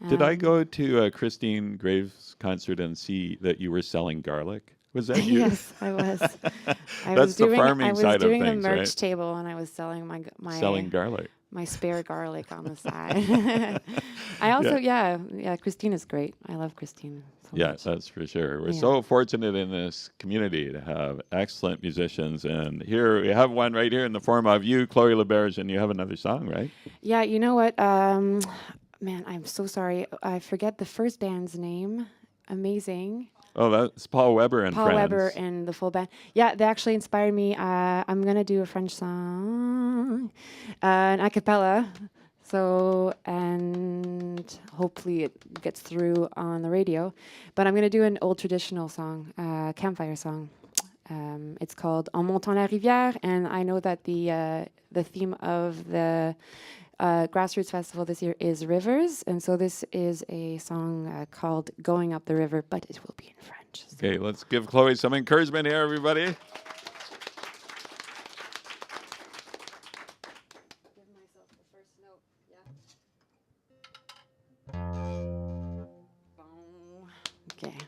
[SPEAKER 4] Did I go to Christine Graves' concert and see that you were selling garlic? Was that you?
[SPEAKER 9] Yes, I was.
[SPEAKER 4] That's the farming side of things, right?
[SPEAKER 9] I was doing a merch table, and I was selling my
[SPEAKER 4] selling garlic.
[SPEAKER 9] My spare garlic on the side. I also, yeah, Christine is great. I love Christine so much.
[SPEAKER 4] That's for sure. We're so fortunate in this community to have excellent musicians, and here we have one right here in the form of you, Chloe LaBarge, and you have another song, right?
[SPEAKER 9] Yeah, you know what? Man, I'm so sorry. I forget the first band's name. Amazing.
[SPEAKER 4] Oh, that's Paul Weber and
[SPEAKER 9] Paul
[SPEAKER 4] friends.
[SPEAKER 9] Weber and the full band. Yeah, they actually inspired me. I'm going to do a French song, an a cappella. So, and hopefully it gets through on the radio. But I'm going to do an old traditional song, campfire song. It's called En montant la rivière. And I know that the theme of the Grassroots Festival this year is rivers, and so this is a song called Going Up the River, but it will be in French. So.
[SPEAKER 4] Okay, let's give Chloe some encouragement here, everybody.
[SPEAKER 9] Give myself the first note, yeah. Okay.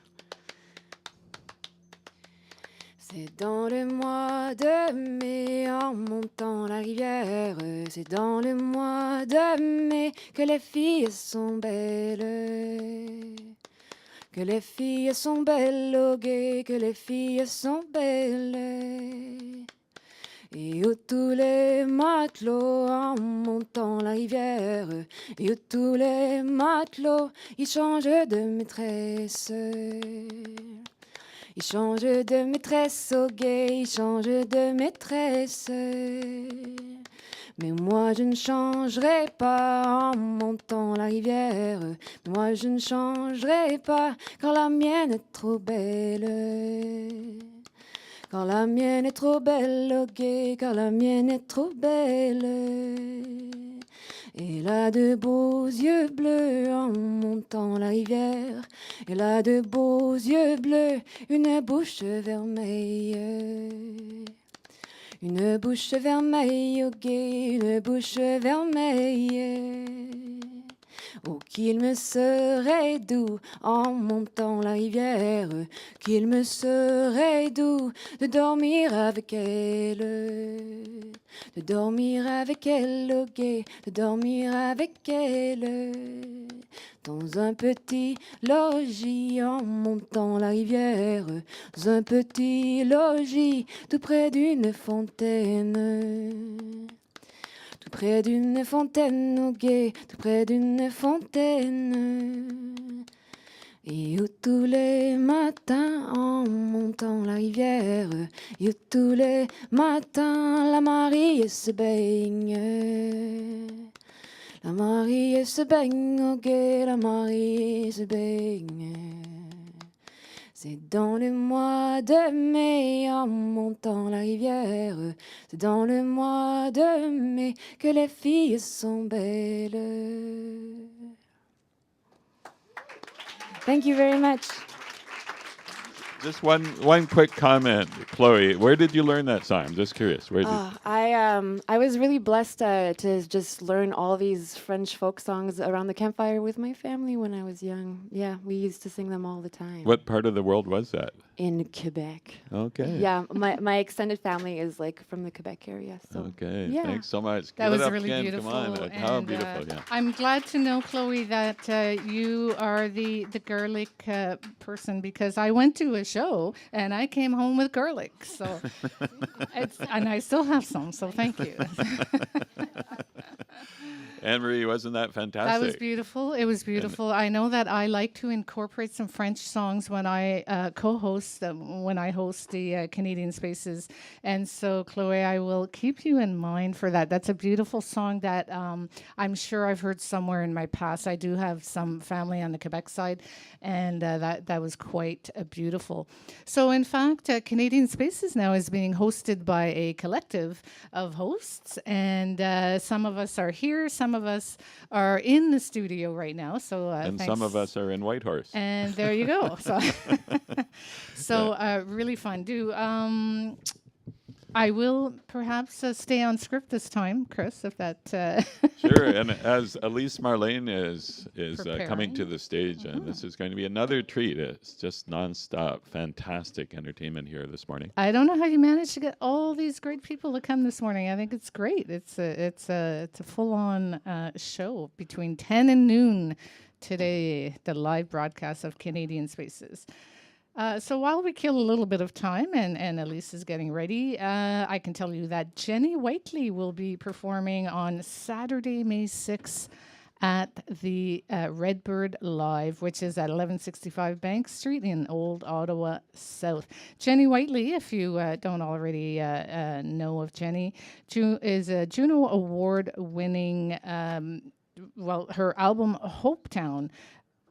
[SPEAKER 9] C'est dans le mois de mai, en montant la rivière, c'est dans le mois de mai que les filles sont belles. Que les filles sont belles, au guet, que les filles sont belles. Et où tous les matelots, en montant la rivière, et où tous les matelots, ils changent de maîtresse. Il change de maîtresse au guet, il change de maîtresse. Mais moi je ne changerai pas en montant la rivière. Moi je ne changerai pas car la mienne est trop belle. Car la mienne est trop belle au guet, car la mienne est trop belle. Elle a de beaux yeux bleus en montant la rivière. Elle a de beaux yeux bleus, une bouche vermeille. Une bouche vermeille, au guet, une bouche vermeille. Oh, qu'il me serait doux en montant la rivière, qu'il me serait doux de dormir avec elle. De dormir avec elle, au guet, de dormir avec elle. Dans un petit logis en montant la rivière, dans un petit logis tout près d'une fontaine. Tout près d'une fontaine, au guet, tout près d'une fontaine. Et où tous les matins, en montant la rivière, et où tous les matins, la mariée se baigne. La mariée se baigne, au guet, la mariée se baigne. C'est dans le mois de mai, en montant la rivière, c'est dans le mois de mai que les filles sont belles. Thank you very much.
[SPEAKER 4] Just one quick comment. Chloe, where did you learn that song? I'm just curious. Where did?
[SPEAKER 9] I was really blessed to just learn all these French folk songs around the campfire with my family when I was young. Yeah, we used to sing them all the time.
[SPEAKER 4] What part of the world was that?
[SPEAKER 9] In Quebec.
[SPEAKER 4] Okay.
[SPEAKER 9] Yeah, my extended family is like from the Quebec area. So
[SPEAKER 4] Okay.
[SPEAKER 9] yeah.
[SPEAKER 4] Thanks so much.
[SPEAKER 5] That
[SPEAKER 4] Give
[SPEAKER 5] was
[SPEAKER 4] it up
[SPEAKER 5] really
[SPEAKER 4] again.
[SPEAKER 5] beautiful.
[SPEAKER 4] Come on. How
[SPEAKER 5] and,
[SPEAKER 4] beautiful. Yeah.
[SPEAKER 5] I'm glad to know, Chloe, that you are the garlic person, because I went to a show and I came home with garlic. So, and I still have some. So thank you.
[SPEAKER 4] Anne-Marie, wasn't that fantastic?
[SPEAKER 5] That was beautiful. It was beautiful. I know that I like to incorporate some French songs when I co-host, when I host the Canadian Spaces. And so, Chloe, I will keep you in mind for that. That's a beautiful song that I'm sure I've heard somewhere in my past. I do have some family on the Quebec side, and that was quite beautiful. So, in fact, Canadian Spaces now is being hosted by a collective of hosts, and some of us are here, some of us are in the studio right now. So,
[SPEAKER 4] and
[SPEAKER 5] thanks.
[SPEAKER 4] some of us are in Whitehorse.
[SPEAKER 5] And there you go. So, really fun. I will perhaps stay on script this time, Chris, if that.
[SPEAKER 4] Sure. And as Elise Marlene is coming to
[SPEAKER 5] Preparing.
[SPEAKER 4] the stage, and this is going to be another treat. It's just nonstop, fantastic entertainment here this morning.
[SPEAKER 5] I don't know how you managed to get all these great people to come this morning. I think it's great. It's a full-on show between 10 and noon today, the live broadcast of Canadian Spaces. So while we kill a little bit of time and Elise is getting ready, I can tell you that Jenny Whiteley will be performing on Saturday, May 6th at the Redbird Live, which is at 1165 Bank Street in Old Ottawa South. Jenny Whiteley, if you don't already know of Jenny, is a Juno Award-winning, her album Hopetown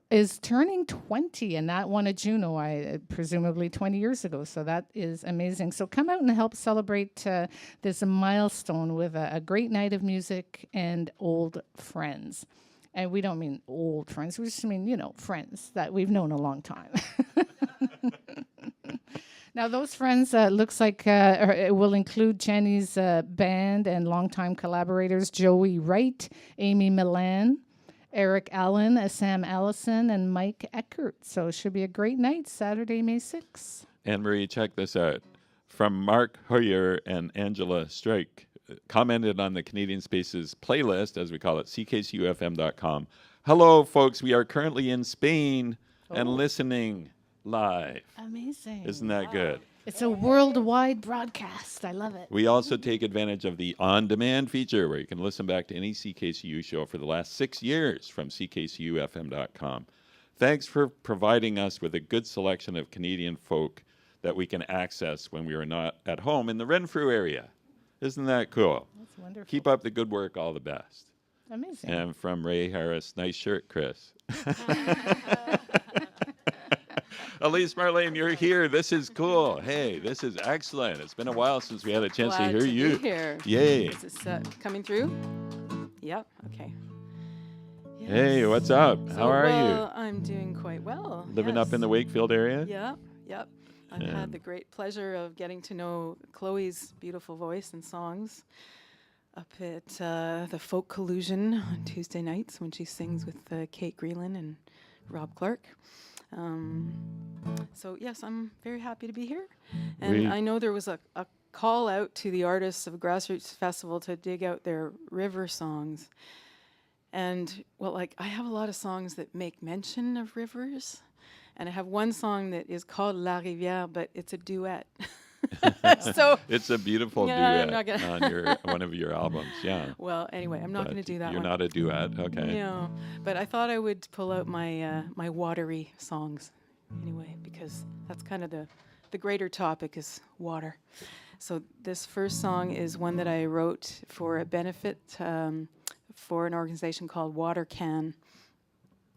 [SPEAKER 5] is turning 20, and that won a Juno, presumably 20 years ago. So that is amazing. So come out and help celebrate this milestone with a great night of music and old friends. And we don't mean old friends. We just mean, friends that we've known a long time. Now, those friends looks like it will include Jenny's band and longtime collaborators, Joey Wright, Amy Milan, Eric Allen, Sam Allison, and Mike Eckert. So it should be a great night, Saturday, May 6th.
[SPEAKER 4] Anne-Marie, check this out. From Mark Hoyer and Angela Strike, commented on the Canadian Spaces playlist, as we call it, ckcufm.com. Hello, folks. We are currently in Spain and listening live.
[SPEAKER 5] Amazing.
[SPEAKER 4] Isn't that good?
[SPEAKER 5] It's a worldwide broadcast. I love it.
[SPEAKER 4] We also take advantage of the on-demand feature where you can listen back to any CKCU show for the last 6 years from ckcufm.com. Thanks for providing us with a good selection of Canadian folk that we can access when we are not at home in the Renfrew area. Isn't that cool?
[SPEAKER 5] That's wonderful.
[SPEAKER 4] Keep up the good work, all the best.
[SPEAKER 5] Amazing.
[SPEAKER 4] And from Ray Harris, nice shirt, Chris. Elise Marlene, you're here. This is cool. Hey, this is excellent. It's been a while since we had a chance
[SPEAKER 10] Glad
[SPEAKER 4] to hear you.
[SPEAKER 10] Be here.
[SPEAKER 4] Yay.
[SPEAKER 10] Is this coming through? Yep. Okay.
[SPEAKER 4] Hey, what's up? How are
[SPEAKER 10] Well, I'm doing quite well.
[SPEAKER 4] you? Living up in the Wakefield area?
[SPEAKER 10] Yep. I've had the great pleasure of getting to know Chloe's beautiful voice and songs up at the Folk Collusion on Tuesday nights when she sings with Kate Greeland and Rob Clark. So yes, I'm very happy to be here. And I know there was a call out to the artists of Grassroots Festival to dig out their river songs. And I have a lot of songs that make mention of rivers. And I have one song that is called La Rivière, but it's a duet. So
[SPEAKER 4] it's a beautiful
[SPEAKER 10] I'm
[SPEAKER 4] duet
[SPEAKER 10] not gonna
[SPEAKER 4] on one of your albums, yeah.
[SPEAKER 10] Well, anyway, I'm not going to do that
[SPEAKER 4] You're
[SPEAKER 10] one.
[SPEAKER 4] not a duet, okay.
[SPEAKER 10] No, but I thought I would pull out my my watery songs anyway, because that's kind of the greater topic is water. So this first song is one that I wrote for a benefit for an organization called Water Can,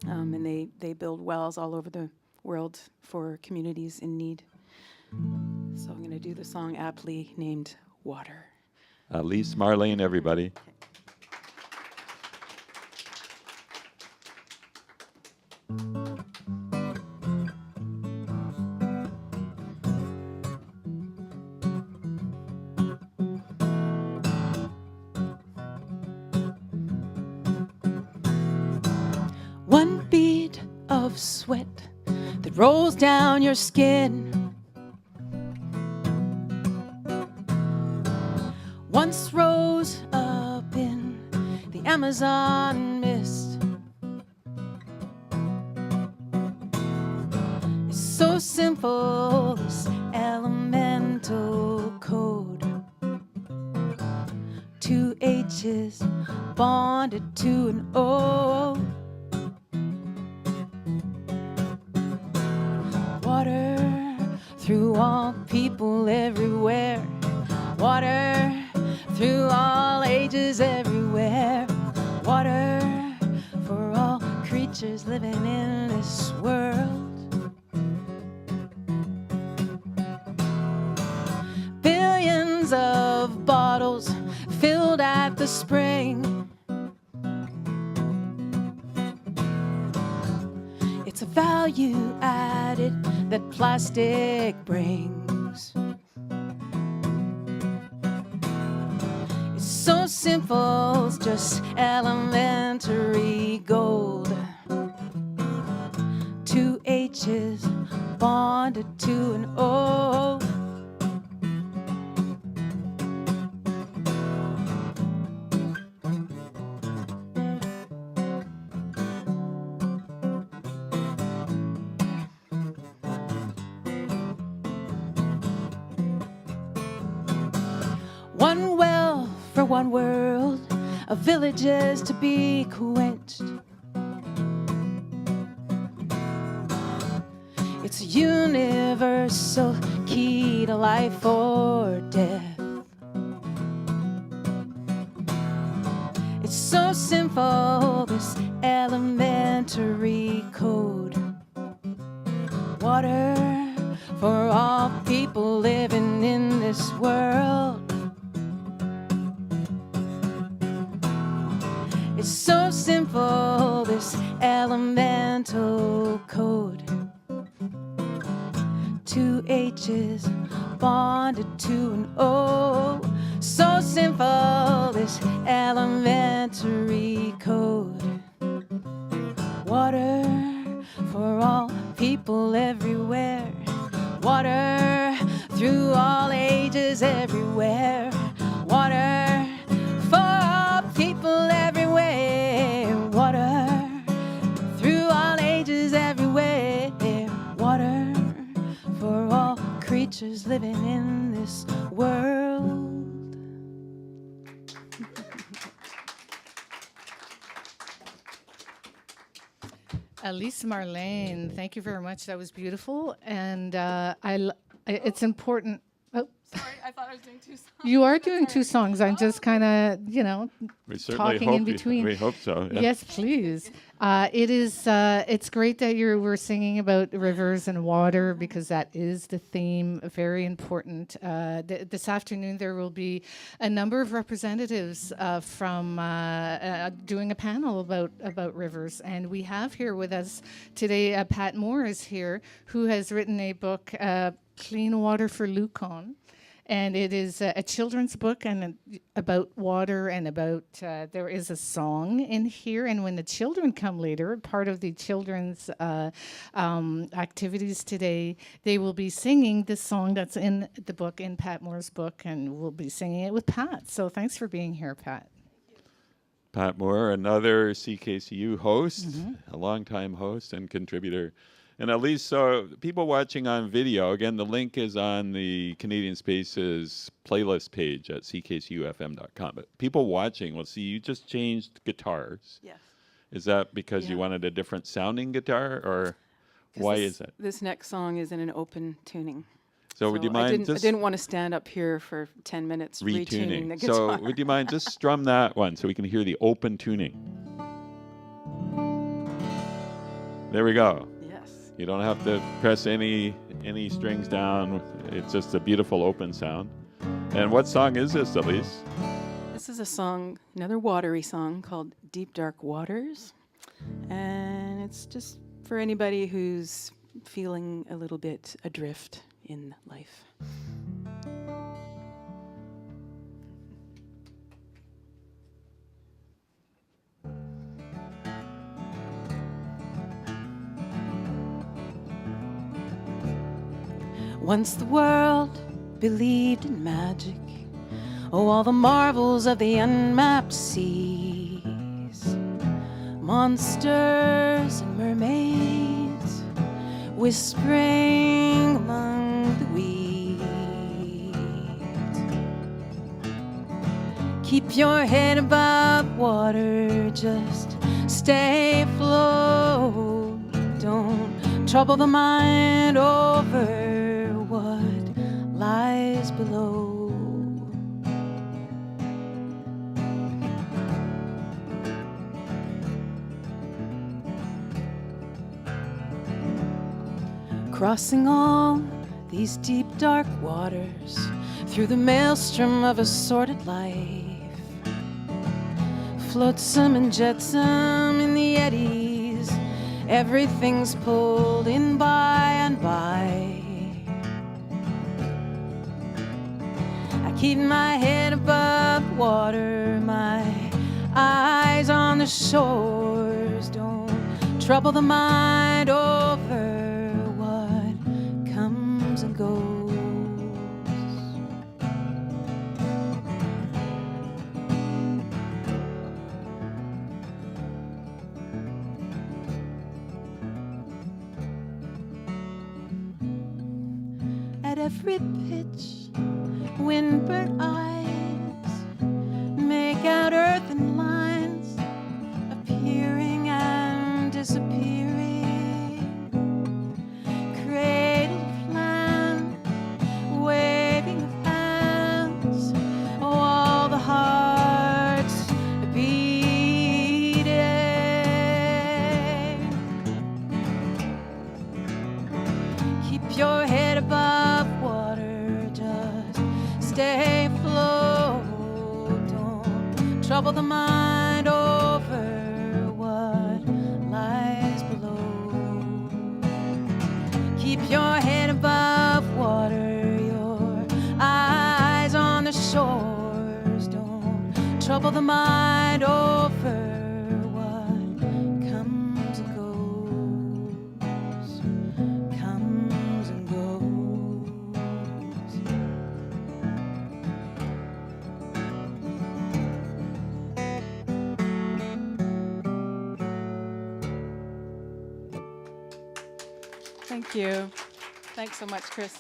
[SPEAKER 10] and they build wells all over the world for communities in need. So I'm going to do the song aptly named Water.
[SPEAKER 4] Elise Marlene, everybody.
[SPEAKER 10] of sweat that rolls down your skin. Once rose up in the Amazon mist. It's so simple, this elemental code. 2 H's bonded to an O. Water through all people everywhere. Water through all ages everywhere. Water for all creatures living in this world. Billions of bottles filled at the spring. It's a value added that plastic brings. It's so simple, it's just elementary gold. 2 H's bonded to an O. One well for one world, a village is to be quenched. It's a universal key to life or death. It's so simple, this elementary code. Water for all people living in this world. It's so simple, this elemental code. 2 H's bonded to an O. So simple, this elementary code. Water for all people everywhere. Water through all ages everywhere. Water for all people everywhere. Water through all ages everywhere. Water for all creatures living in this world.
[SPEAKER 5] Elise Marlene, thank you very much. That was beautiful, and it's important. Oh,
[SPEAKER 10] Sorry, I thought I was doing 2 songs.
[SPEAKER 5] you are doing 2 songs. I'm just kind of,
[SPEAKER 4] We certainly
[SPEAKER 5] talking
[SPEAKER 4] hope
[SPEAKER 5] in between.
[SPEAKER 4] we hope so. Yeah.
[SPEAKER 5] Yes, please. It's great that you were singing about rivers and water because that is the theme. Very important. This afternoon there will be a number of representatives from doing a panel about rivers, and we have here with us today Pat Moore is here, who has written a book, Clean Water for Lukon. And it is a children's book and about water and about, there is a song in here. And when the children come later, part of the children's activities today, they will be singing this song that's in the book, in Pat Moore's book, and we'll be singing it with Pat. So thanks for being here, Pat.
[SPEAKER 4] Pat Moore, another CKCU host, a longtime host and contributor. And at least, so people watching on video, again, the link is on the Canadian Spaces playlist page at ckcufm.com. But people watching will see you just changed guitars.
[SPEAKER 10] Yes.
[SPEAKER 4] Is that because you wanted a different sounding guitar, or why is it?
[SPEAKER 10] This next song is in an open tuning.
[SPEAKER 4] So would you mind
[SPEAKER 10] I didn't want to stand up here for 10 minutes retuning the guitar.
[SPEAKER 4] So would you mind just strum that one so we can hear the open tuning? There we go. You don't have to press any strings down. It's just a beautiful open sound. And what song is this, Elise?
[SPEAKER 10] This is a song, another watery song called Deep Dark Waters. And it's just for anybody who's feeling a little bit adrift in life. Once the world believed in magic. Oh, all the marvels of the unmapped seas. Monsters and mermaids whispering among the weeds. Keep your head above water, just stay afloat. Don't trouble the mind over what lies below. Crossing all these deep dark waters, through the maelstrom of a sordid life, flotsam and jetsam in the eddies, everything's pulled in by and by. I keep my head above water, my eyes on the shores. Don't trouble the mind over what comes and goes. At every pitch, windburnt eyes make out earthen lines, appearing and disappearing. Cradle of land, waving of hands, oh, all the hearts beating. Keep your head above water, just stay afloat. Don't trouble the mind over what lies below. Keep your head above water, your eyes on the shores. Don't trouble the mind over what comes and goes, comes and goes. Thank you. Thanks so much, Chris.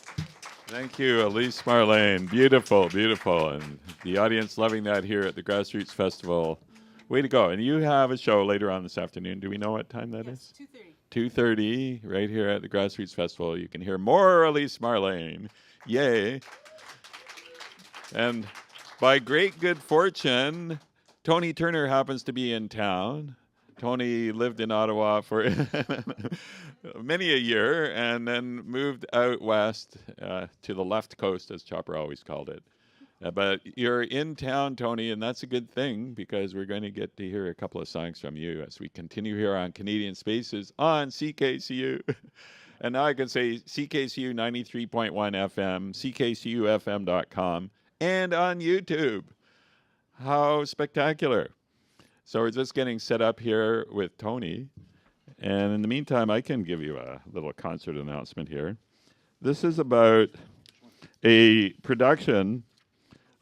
[SPEAKER 4] Thank you, Elise Marlene. Beautiful, beautiful. And the audience loving that here at the Grassroots Festival. Way to go. And you have a show later on this afternoon. Do we know what time that is? 2:30. 2:30, right here at the Grassroots Festival. You can hear more Elise Marlene. Yay. And by great good fortune, Tony Turner happens to be in town. Tony lived in Ottawa for many a year and then moved out west to the left coast, as Chopper always called it. But you're in town, Tony, and that's a good thing because we're going to get to hear a couple of songs from you as we continue here on Canadian Spaces on CKCU. And now I can say CKCU 93.1 FM, ckcufm.com, and on YouTube. How spectacular. So we're just getting set up here with Tony. And in the meantime, I can give you a little concert announcement here. This is about a production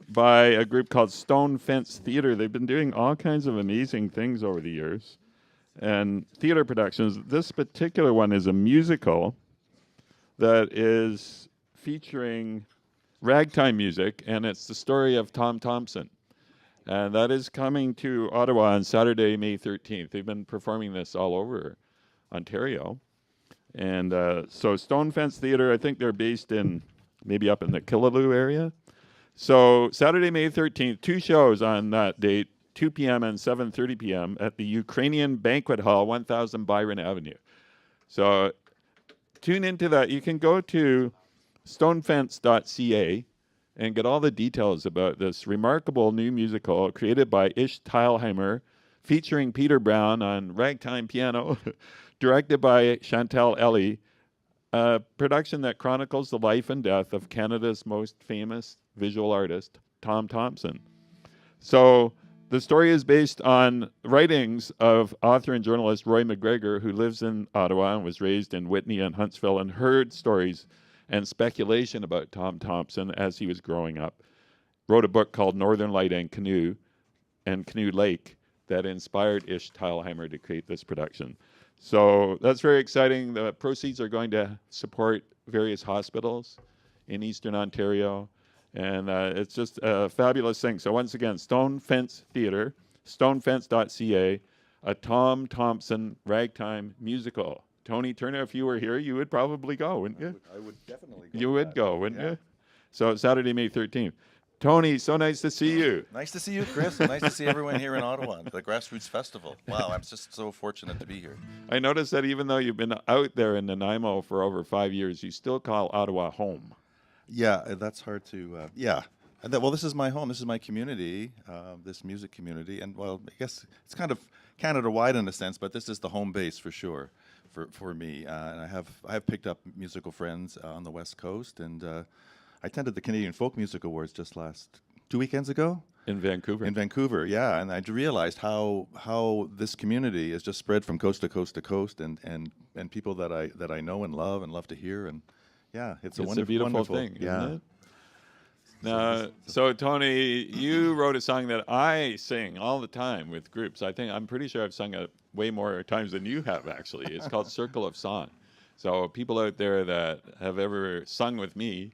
[SPEAKER 4] by a group called Stone Fence Theatre. They've been doing all kinds of amazing things over the years. And theater productions, this particular one is a musical that is featuring ragtime music, and it's the story of Tom Thompson. And that is coming to Ottawa on Saturday, May 13th. They've been performing this all over Ontario. And so Stone Fence Theatre, I think they're based in, maybe up in the Killaloe area. So Saturday, May 13th, 2 shows on that date, 2 p.m. and 7:30 p.m. at the Ukrainian Banquet Hall, 1000 Byron Avenue. So tune into that. You can go to stonefence.ca and get all the details about this remarkable new musical created by Ish Teilheimer, featuring Peter Brown on ragtime piano, directed by Chantal Ellie, a production that chronicles the life and death of Canada's most famous visual artist, Tom Thompson. So the story is based on writings of author and journalist Roy McGregor, who lives in Ottawa and was raised in Whitney and Huntsville and heard stories and speculation about Tom Thompson as he was growing up. Wrote a book called Northern Light and Canoe Lake that inspired Ish Teilheimer to create this production. So that's very exciting. The proceeds are going to support various hospitals in Eastern Ontario, and it's just a fabulous thing. So once again, Stone Fence Theatre, stonefence.ca, a Tom Thompson ragtime musical. Tony Turner, if you were here, you would probably go, wouldn't you?
[SPEAKER 11] I would definitely go.
[SPEAKER 4] You would go, wouldn't you? So Saturday, May 13th. Tony, so nice to see you.
[SPEAKER 11] Nice to see you, Chris. Nice to see everyone here in Ottawa, the Grassroots Festival. Wow, I'm just so fortunate to be here.
[SPEAKER 4] I noticed that even though you've been out there in Nanaimo for over 5 years, you still call Ottawa home.
[SPEAKER 11] Yeah, that's hard to, well, this is my home. This is my community, this music community. And, well, I guess it's kind of Canada-wide in a sense, but this is the home base for sure for me. And I have picked up musical friends on the West Coast, and I attended the Canadian Folk Music Awards just 2 weekends ago.
[SPEAKER 4] In Vancouver.
[SPEAKER 11] In Vancouver, yeah. And I realized how this community is just spread from coast to coast to coast, and people that I know and love to hear. And yeah, it's a
[SPEAKER 4] beautiful thing, isn't it? Now, so Tony, you wrote a song that I sing all the time with groups. I'm pretty sure I've sung it way more times than you have, actually. It's called Circle of Song. So people out there that have ever sung with me,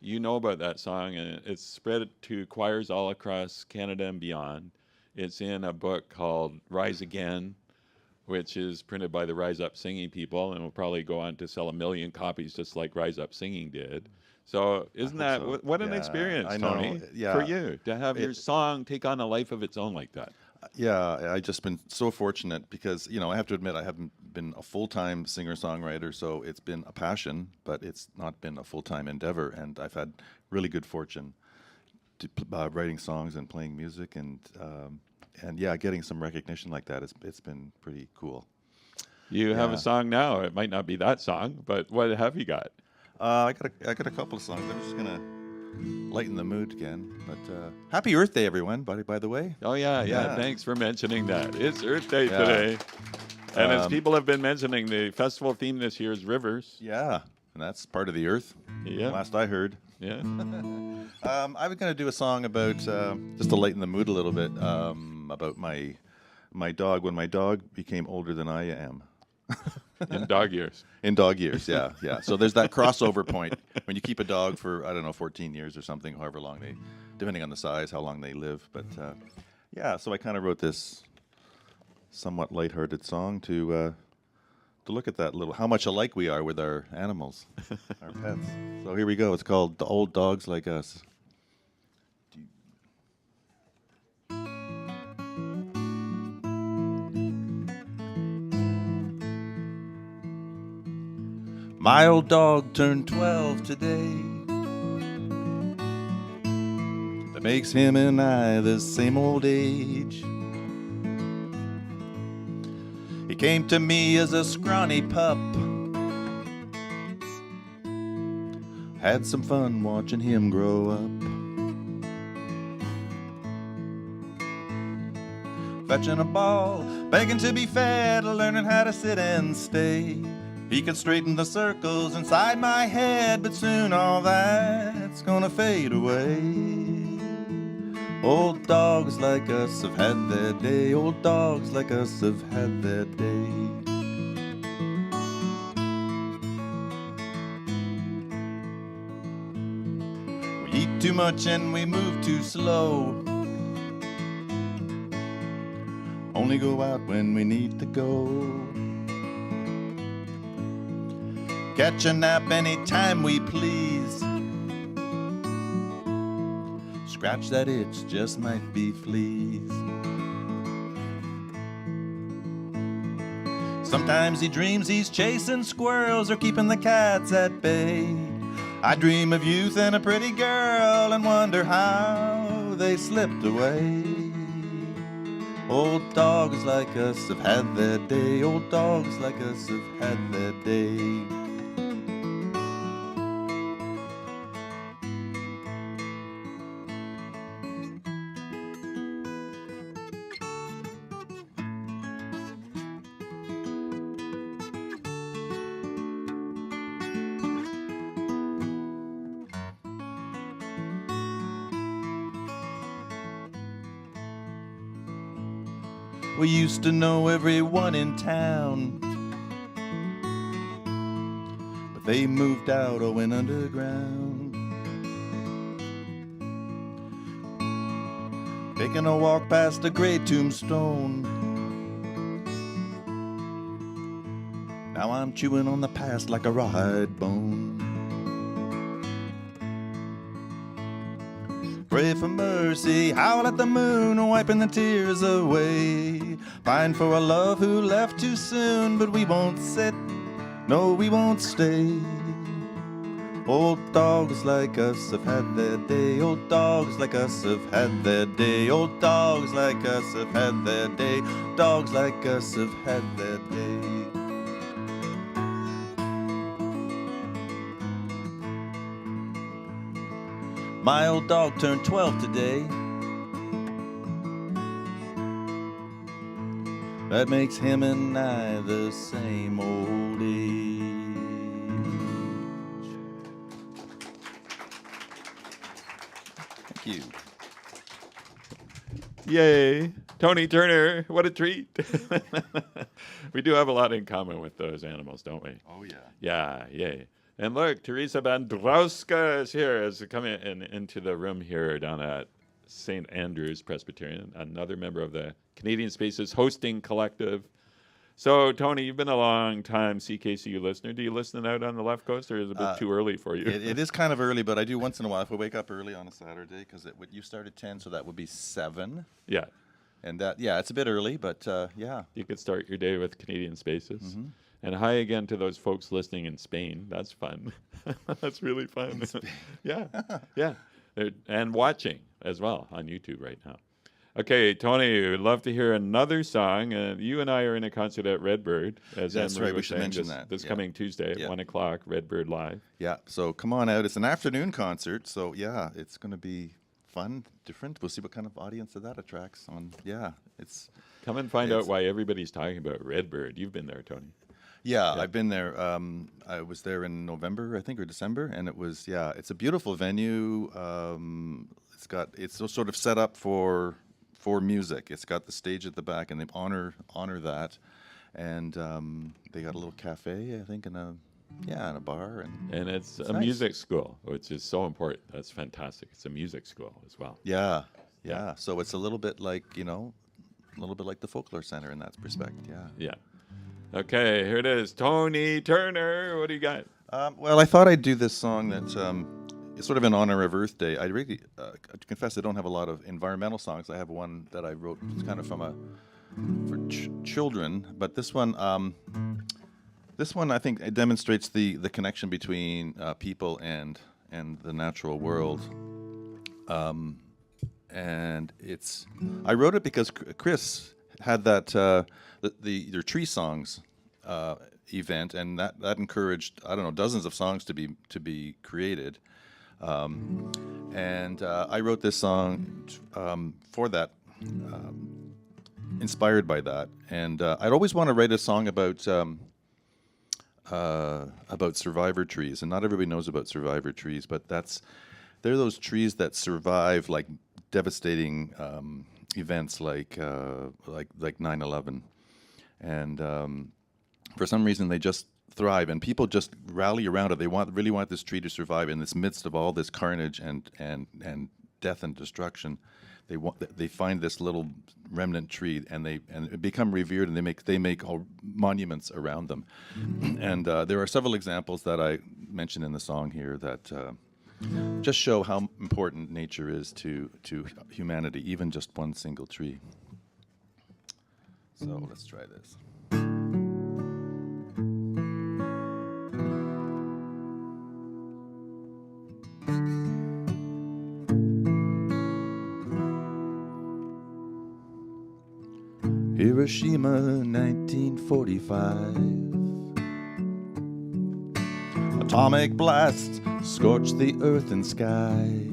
[SPEAKER 4] you know about that song, and it's spread to choirs all across Canada and beyond. It's in a book called Rise Again, which is printed by the Rise Up Singing people, and will probably go on to sell 1 million copies just like Rise Up Singing did. So isn't that,
[SPEAKER 11] so.
[SPEAKER 4] What an experience, Tony, for you, to have your song take on a life of its own like that.
[SPEAKER 11] Yeah, I've just been so fortunate because, I have to admit I haven't been a full-time singer-songwriter, so it's been a passion, but it's not been a full-time endeavor, and I've had really good fortune to writing songs and playing music, and getting some recognition like that, it's been pretty cool.
[SPEAKER 4] You have a song now. It might not be that song, but what have you got?
[SPEAKER 11] I got a couple of songs. I'm just gonna lighten the mood again. But happy Earth Day, everyone! By the way.
[SPEAKER 4] Oh yeah. Thanks for mentioning that. It's Earth Day today, and as people have been mentioning, the festival theme this year is rivers.
[SPEAKER 11] Yeah, and that's part of the Earth.
[SPEAKER 4] Yeah.
[SPEAKER 11] Last I heard.
[SPEAKER 4] Yeah.
[SPEAKER 11] I was gonna do a song about just to lighten the mood a little bit about my dog when my dog became older than I am.
[SPEAKER 4] In dog years.
[SPEAKER 11] In dog years, yeah. So there's that crossover point when you keep a dog for, 14 years or something, however long depending on the size, how long they live. But so I kind of wrote this somewhat lighthearted song to look at that how much alike we are with our animals, our pets. So here we go. It's called The Old Dogs Like Us. My old dog turned 12 today. That makes him and I the same old age. He came to me as a scrawny pup. Had some fun watching him grow up. Fetching a ball, begging to be fed, learning how to sit and stay. He could straighten the circles inside my head, but soon all that's gonna fade away. Old dogs like us have had their day. Old dogs like us have had their day. We eat too much and we move too slow. Only go out when we need to go. Catch a nap anytime we please. Scratch that itch, just might be fleas. Sometimes he dreams he's chasing squirrels or keeping the cats at bay. I dream of youth and a pretty girl and wonder how they slipped away. Old dogs like us have had their day. Old dogs like us have had their day. We used to know everyone in town, but they moved out or went underground. Taking a walk past a gray tombstone, now I'm chewing on the past like a rawhide bone. Pray for mercy, howl at the moon, wiping the tears away. Pine for a love who left too soon, but we won't sit, no, we won't stay. Old dogs like us have had their day. Old dogs like us have had their day. Old dogs like us have had their day. Dogs like us have had their day. My old dog turned 12 today. That makes him and I the same old age. Thank you.
[SPEAKER 4] Yay. Tony Turner, what a treat. We do have a lot in common with those animals, don't we?
[SPEAKER 11] Oh, yeah.
[SPEAKER 4] Yeah, yay. And look, Teresa Bandrowska is here, as coming into the room here down at St. Andrew's Presbyterian, another member of the Canadian Spaces Hosting Collective. So, Tony, you've been a long time CKCU listener. Do you listen out on the left coast, or is it a bit too early for you?
[SPEAKER 11] It is kind of early, but I do once in a while. If I wake up early on a Saturday, because you start at 10, so that would be 7.
[SPEAKER 4] Yeah.
[SPEAKER 11] And that, yeah, it's a bit early, but yeah.
[SPEAKER 4] You could start your day with Canadian Spaces.
[SPEAKER 11] Mm-hmm.
[SPEAKER 4] And hi again to those folks listening in Spain. That's fun. That's really fun. Yeah, yeah. And watching as well on YouTube right now. Okay, Tony, we'd love to hear another song. You and I are in a concert at Redbird. As
[SPEAKER 11] That's
[SPEAKER 4] Anne-Marie
[SPEAKER 11] right, we
[SPEAKER 4] was
[SPEAKER 11] should
[SPEAKER 4] saying,
[SPEAKER 11] mention that.
[SPEAKER 4] This
[SPEAKER 11] Yeah.
[SPEAKER 4] coming Tuesday at 1 o'clock, Redbird Live.
[SPEAKER 11] Yeah, so come on out. It's an afternoon concert, so yeah, it's going to be fun, different. We'll see what kind of audience that attracts. It's
[SPEAKER 4] Come and find out why everybody's talking about Redbird. You've been there, Tony.
[SPEAKER 11] Yeah, I've been there. I was there in November, I think, or December, and it was, it's a beautiful venue. It's sort of set up for music. It's got the stage at the back, and they honor that, and they got a little cafe, I think, and a bar, and
[SPEAKER 4] it's a
[SPEAKER 11] nice.
[SPEAKER 4] music school, which is so important. That's fantastic. It's a music school as well.
[SPEAKER 11] Yeah. So it's a little bit like the Folklore Center in that respect.
[SPEAKER 4] Yeah. Okay, here it is. Tony Turner, what do you got?
[SPEAKER 11] Well, I thought I'd do this song that is sort of in honor of Earth Day. I really confess I don't have a lot of environmental songs. I have one that I wrote kind of for children, but this one I think it demonstrates the connection between people and the natural world. And I wrote it because Chris had that their tree songs event, and that encouraged dozens of songs to be created, and I wrote this song for that, inspired by that, and I'd always want to write a song about survivor trees, and not everybody knows about survivor trees, but they're those trees that survive like devastating events like 9/11. And for some reason, they just thrive, and people just rally around it. They really want this tree to survive in this midst of all this carnage and death and destruction. They find this little remnant tree, and they become revered, and they make all monuments around them. And there are several examples that I mention in the song here that just show how important nature is to humanity, even just one single tree. So let's try this. Hiroshima, 1945. Atomic blast scorched the earth and sky.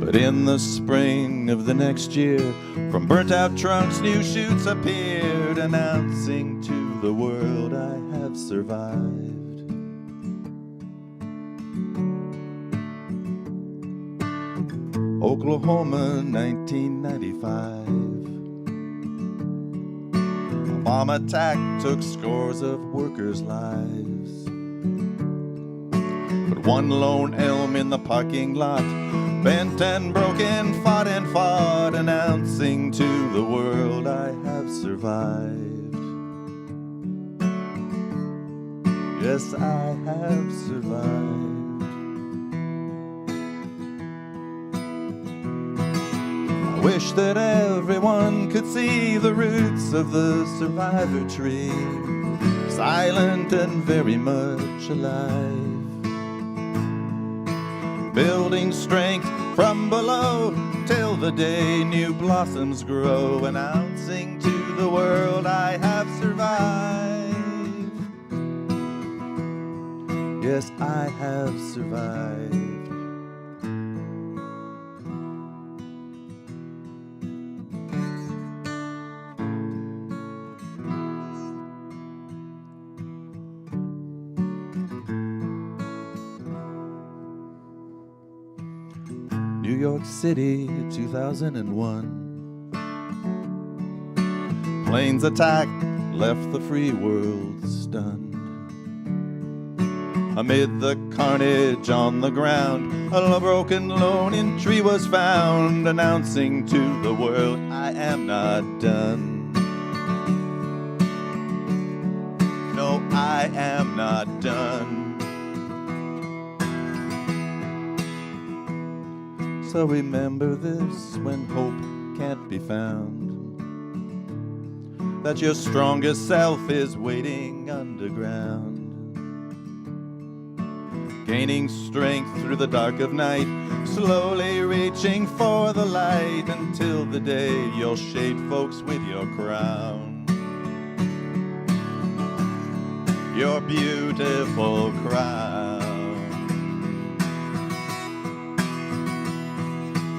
[SPEAKER 11] But in the spring of the next year, from burnt-out trunks, new shoots appeared, announcing to the world, I have survived. Oklahoma, 1995. bomb attack took scores of workers' lives. But one lone elm in the parking lot, bent and broken, fought and fought, announcing to the world, I have survived. Yes, I have survived. I wish that everyone could see the roots of the survivor tree, silent and very much alive, building strength from below till the day new blossoms grow, announcing to the world, I have survived. Yes, I have survived. New York City, 2001. Planes attacked, left the free world stunned. Amid the carnage on the ground, a broken loning tree was found, announcing to the world, I am not done. No, I am not done. So remember this when hope can't be found, that your strongest self is waiting underground, gaining strength through the dark of night, slowly reaching for the light, until the day you'll shade folks with your crown, your beautiful crown.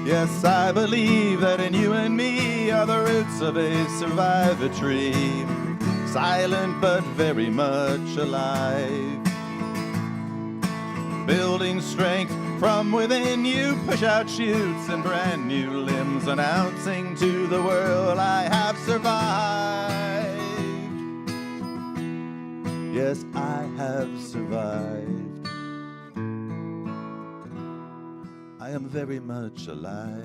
[SPEAKER 11] Yes, I believe that in you and me are the roots of a survivor tree, silent but very much alive, building strength from within you, push out shoots and brand new limbs, announcing to the world, I have survived. Yes, I have survived. I am very much alive.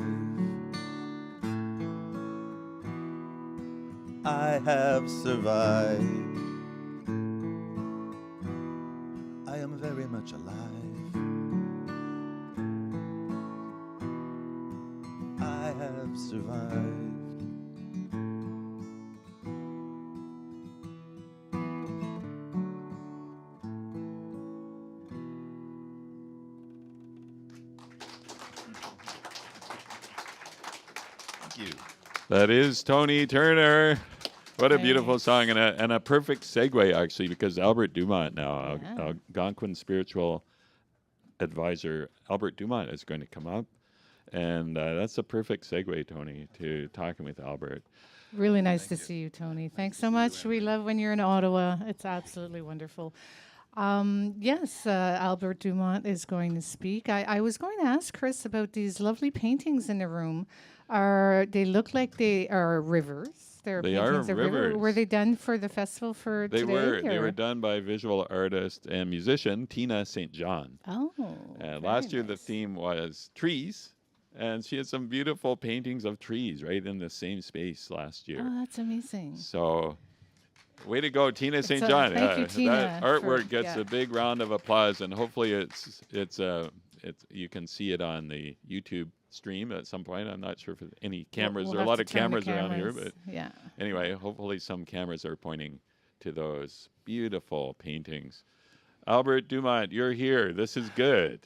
[SPEAKER 11] I have survived. I am very much alive. I have survived. Thank you.
[SPEAKER 4] That is Tony Turner. What a beautiful song, and a perfect segue, actually, because Albert Dumont now, Algonquin spiritual advisor Albert Dumont is going to come up. And that's a perfect segue, Tony, to talking with Albert.
[SPEAKER 5] Really nice to see you, Tony. Thanks so much. We love when you're in Ottawa. It's absolutely wonderful. Yes, Albert Dumont is going to speak. I was going to ask Chris about these lovely paintings in the room. They look like they are rivers.
[SPEAKER 4] They are
[SPEAKER 5] paintings of
[SPEAKER 4] rivers.
[SPEAKER 5] Were they done for the festival for
[SPEAKER 4] They
[SPEAKER 5] today?
[SPEAKER 4] were. They
[SPEAKER 5] or-
[SPEAKER 4] were done by visual artist and musician Tina St. John.
[SPEAKER 5] Oh.
[SPEAKER 4] Last year the theme was trees, and she had some beautiful paintings of trees right in the same space last year.
[SPEAKER 5] Oh, that's amazing.
[SPEAKER 4] So, way to go, Tina St.
[SPEAKER 5] So
[SPEAKER 4] John.
[SPEAKER 5] thank you, Tina,
[SPEAKER 4] that artwork
[SPEAKER 5] for-
[SPEAKER 4] gets
[SPEAKER 5] yeah.
[SPEAKER 4] a big round of applause, and hopefully it's you can see it on the YouTube stream at some point. I'm not sure if any cameras.
[SPEAKER 5] We'll
[SPEAKER 4] there are a
[SPEAKER 5] have
[SPEAKER 4] lot
[SPEAKER 5] to
[SPEAKER 4] of
[SPEAKER 5] turn the
[SPEAKER 4] cameras around here,
[SPEAKER 5] cameras,
[SPEAKER 4] but
[SPEAKER 5] yeah.
[SPEAKER 4] Anyway, hopefully some cameras are pointing to those beautiful paintings. Albert Dumont, you're here. This is good.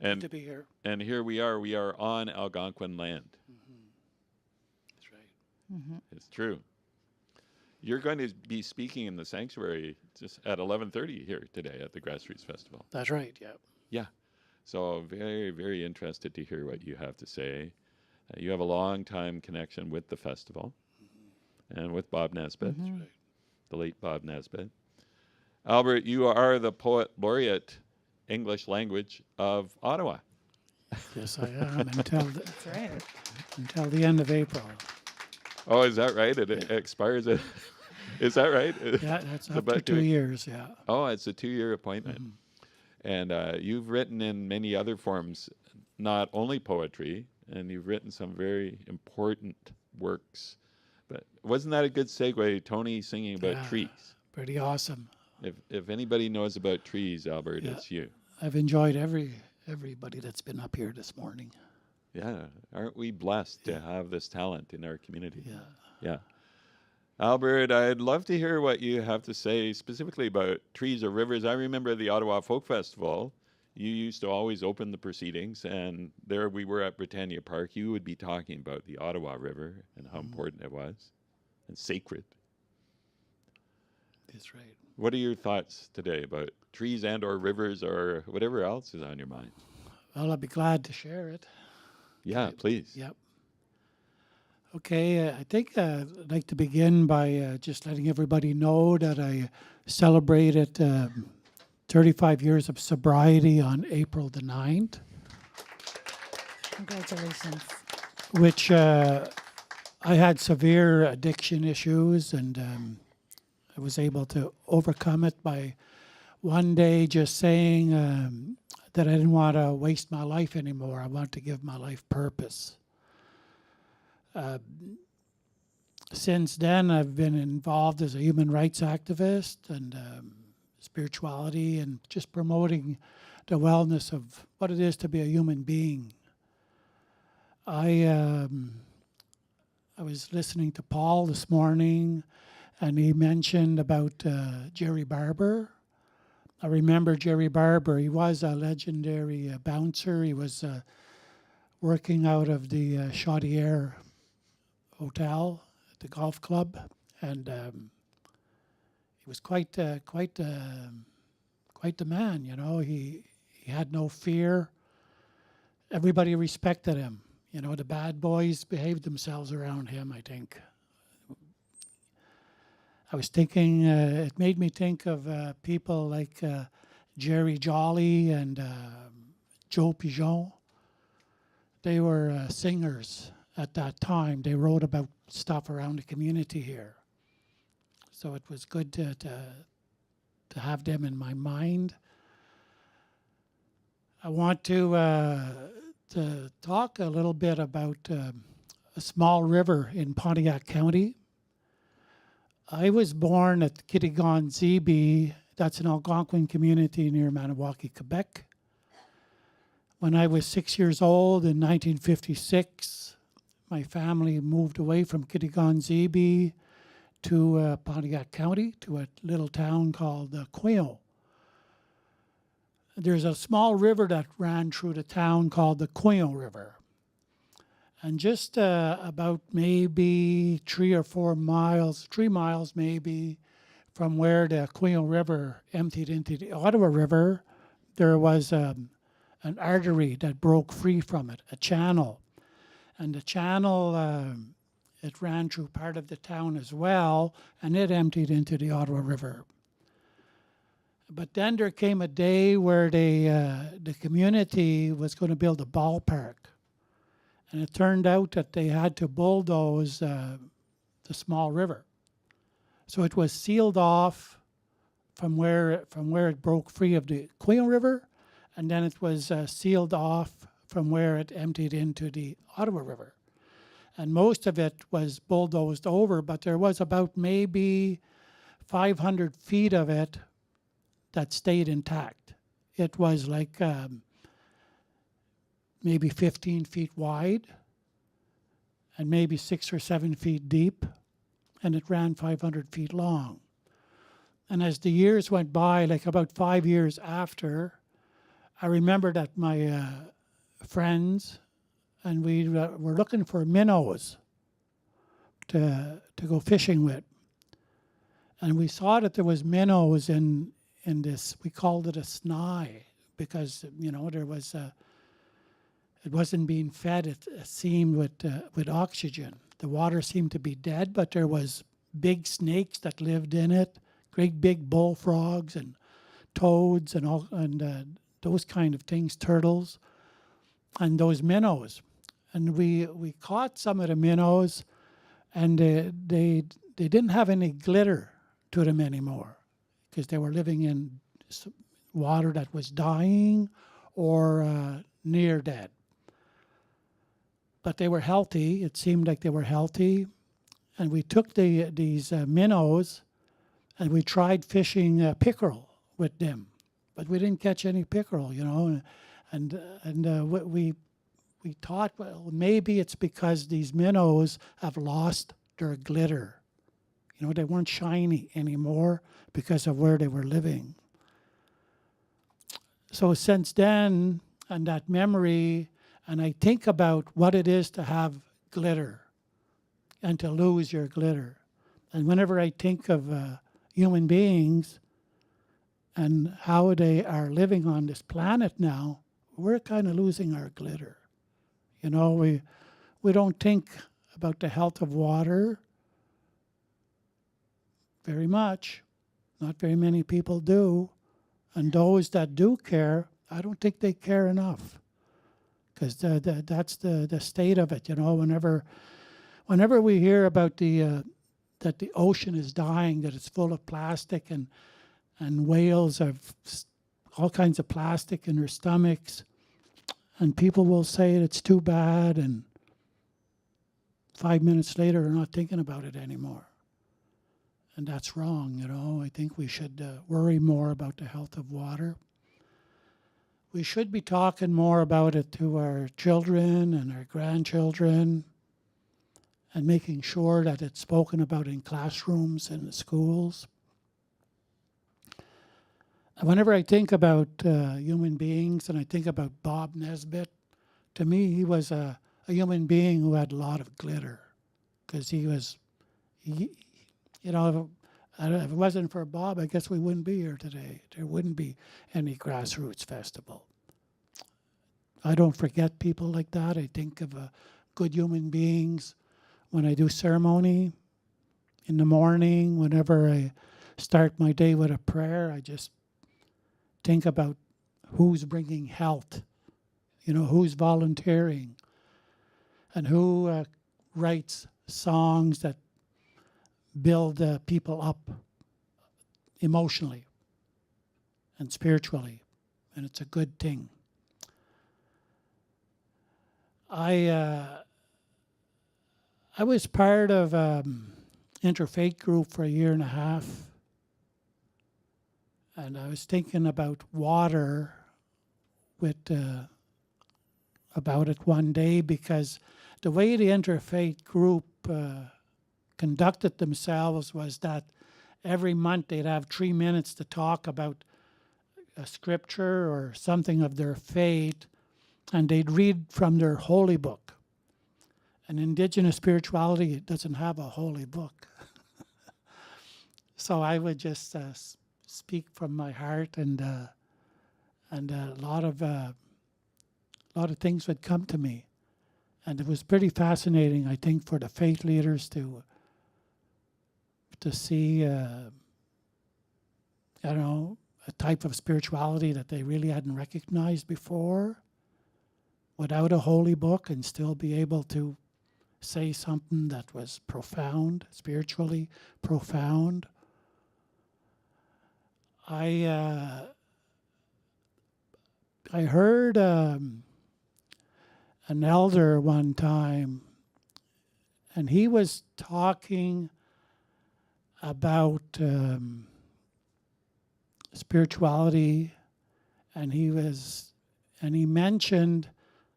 [SPEAKER 4] And
[SPEAKER 12] to be here.
[SPEAKER 4] And here we are. We are on Algonquin land.
[SPEAKER 12] That's right.
[SPEAKER 4] It's true. You're going to be speaking in the sanctuary just at 11:30 here today at the Grassroots Festival.
[SPEAKER 12] That's right. Yeah.
[SPEAKER 4] Yeah. So very, very interested to hear what you have to say. You have a long time connection with the festival and with Bob Nesbitt,
[SPEAKER 12] That's right.
[SPEAKER 4] the late Bob Nesbitt. Albert, you are the poet laureate English language of Ottawa.
[SPEAKER 12] Yes, I am until
[SPEAKER 5] That's right.
[SPEAKER 12] until the end of April.
[SPEAKER 4] Oh, is that right? It expires at Is that right?
[SPEAKER 12] Yeah, that's
[SPEAKER 4] It's
[SPEAKER 12] up to
[SPEAKER 4] about
[SPEAKER 12] 2 years, yeah.
[SPEAKER 4] Oh, it's a 2-year appointment. And you've written in many other forms, not only poetry, and you've written some very important works. But wasn't that a good segue, Tony singing about
[SPEAKER 12] Yeah,
[SPEAKER 4] trees?
[SPEAKER 12] Pretty awesome.
[SPEAKER 4] If anybody knows about trees, Albert,
[SPEAKER 12] Yeah.
[SPEAKER 4] it's you.
[SPEAKER 12] I've enjoyed everybody that's been up here this morning.
[SPEAKER 4] Yeah, aren't we blessed to have this talent in our community?
[SPEAKER 12] Yeah.
[SPEAKER 4] Yeah. Albert, I'd love to hear what you have to say specifically about trees or rivers. I remember the Ottawa Folk Festival. You used to always open the proceedings, and there we were at Britannia Park. You would be talking about the Ottawa River and how important it was and sacred.
[SPEAKER 12] That's right.
[SPEAKER 4] What are your thoughts today about trees and or rivers or whatever else is on your mind?
[SPEAKER 12] Well, I'd be glad to share it.
[SPEAKER 4] Yeah, please.
[SPEAKER 12] Yep. Okay, I think I'd like to begin by just letting everybody know that I celebrated 35 years of sobriety on April the 9th.
[SPEAKER 5] Congratulations.
[SPEAKER 12] Which I had severe addiction issues, and I was able to overcome it by one day just saying that I didn't want to waste my life anymore. I want to give my life purpose. Since then, I've been involved as a human rights activist and spirituality and just promoting the wellness of what it is to be a human being. I was listening to Paul this morning, and he mentioned about Jerry Barber. I remember Jerry Barber. He was a legendary bouncer. He was working out of the Chaudière Hotel at the golf club, and he was quite the man. You know, he had no fear. Everybody respected him. You know, the bad boys behaved themselves around him, I think. I was thinking, it made me think of people like Jerry Jolly and Joe Pigeon. They were singers at that time. They wrote about stuff around the community here. So it was good to have them in my mind. I want to talk a little bit about a small river in Pontiac County. I was born at Kittigon-Zibi. That's an Algonquin community near Maniwaki, Quebec. When I was 6 years old in 1956, my family moved away from Kittigon-Zibi to Pontiac County, to a little town called Quail. There's a small river that ran through the town called the Quail River. And just about maybe 3 miles maybe, from where the Quail River emptied into the Ottawa River, there was an artery that broke free from it, a channel. And the channel, it ran through part of the town as well, and it emptied into the Ottawa River. But then there came a day where the community was going to build a ballpark. And it turned out that they had to bulldoze the small river. So it was sealed off from where it broke free of the Quail River, and then it was sealed off from where it emptied into the Ottawa River. And most of it was bulldozed over, but there was about maybe 500 feet of it that stayed intact. It was like maybe 15 feet wide and maybe 6 or 7 feet deep, and it ran 500 feet long. And as the years went by, like about 5 years after, I remember that my friends and we were looking for minnows to go fishing with. And we saw that there was minnows in this, we called it a snai, because, you know, there was it wasn't being fed, it seemed, with oxygen. The water seemed to be dead, but there was big snakes that lived in it, great big bullfrogs and toads and those kind of things, turtles, and those minnows. And we caught some of the minnows, and they they didn't have any glitter to them anymore because they were living in water that was dying or near dead. But they were healthy. It seemed like they were healthy. And we took these minnows and we tried fishing pickerel with them. But we didn't catch any pickerel, you know. And we thought, well, maybe it's because these minnows have lost their glitter. You know, they weren't shiny anymore because of where they were living. So since then, and that memory, and I think about what it is to have glitter and to lose your glitter. And whenever I think of human beings and how they are living on this planet now, we're kind of losing our glitter. You know, we don't think about the health of water very much. Not very many people do. And those that do care, I don't think they care enough. Because that's the state of it, you know. Whenever we hear about that the ocean is dying, that it's full of plastic and whales have all kinds of plastic in their stomachs, and people will say it's too bad, and 5 minutes later they're not thinking about it anymore. And that's wrong, you know. I think we should worry more about the health of water. We should be talking more about it to our children and our grandchildren and making sure that it's spoken about in classrooms and the schools. And whenever I think about human beings and I think about Bob Nesbitt, to me he was a human being who had a lot of glitter because he, you know, if it wasn't for Bob, I guess we wouldn't be here today. There wouldn't be any Grassroots Festival. I don't forget people like that. I think of good human beings when I do ceremony in the morning. Whenever I start my day with a prayer, I just think about who's bringing health, you know, who's volunteering, and who writes songs that build people up emotionally and spiritually, and it's a good thing. I was part of interfaith group for a year and a half, and I was thinking about water about it one day, because the way the interfaith group conducted themselves was that every month they'd have 3 minutes to talk about a scripture or something of their faith, and they'd read from their holy book. And Indigenous spirituality doesn't have a holy book. So I would just speak from my heart, and a lot of things would come to me. And it was pretty fascinating, I think, for the faith leaders to see, I don't know, a type of spirituality that they really hadn't recognized before, without a holy book, and still be able to say something that was profound, spiritually profound. I heard an elder one time, and he was talking about spirituality, and he mentioned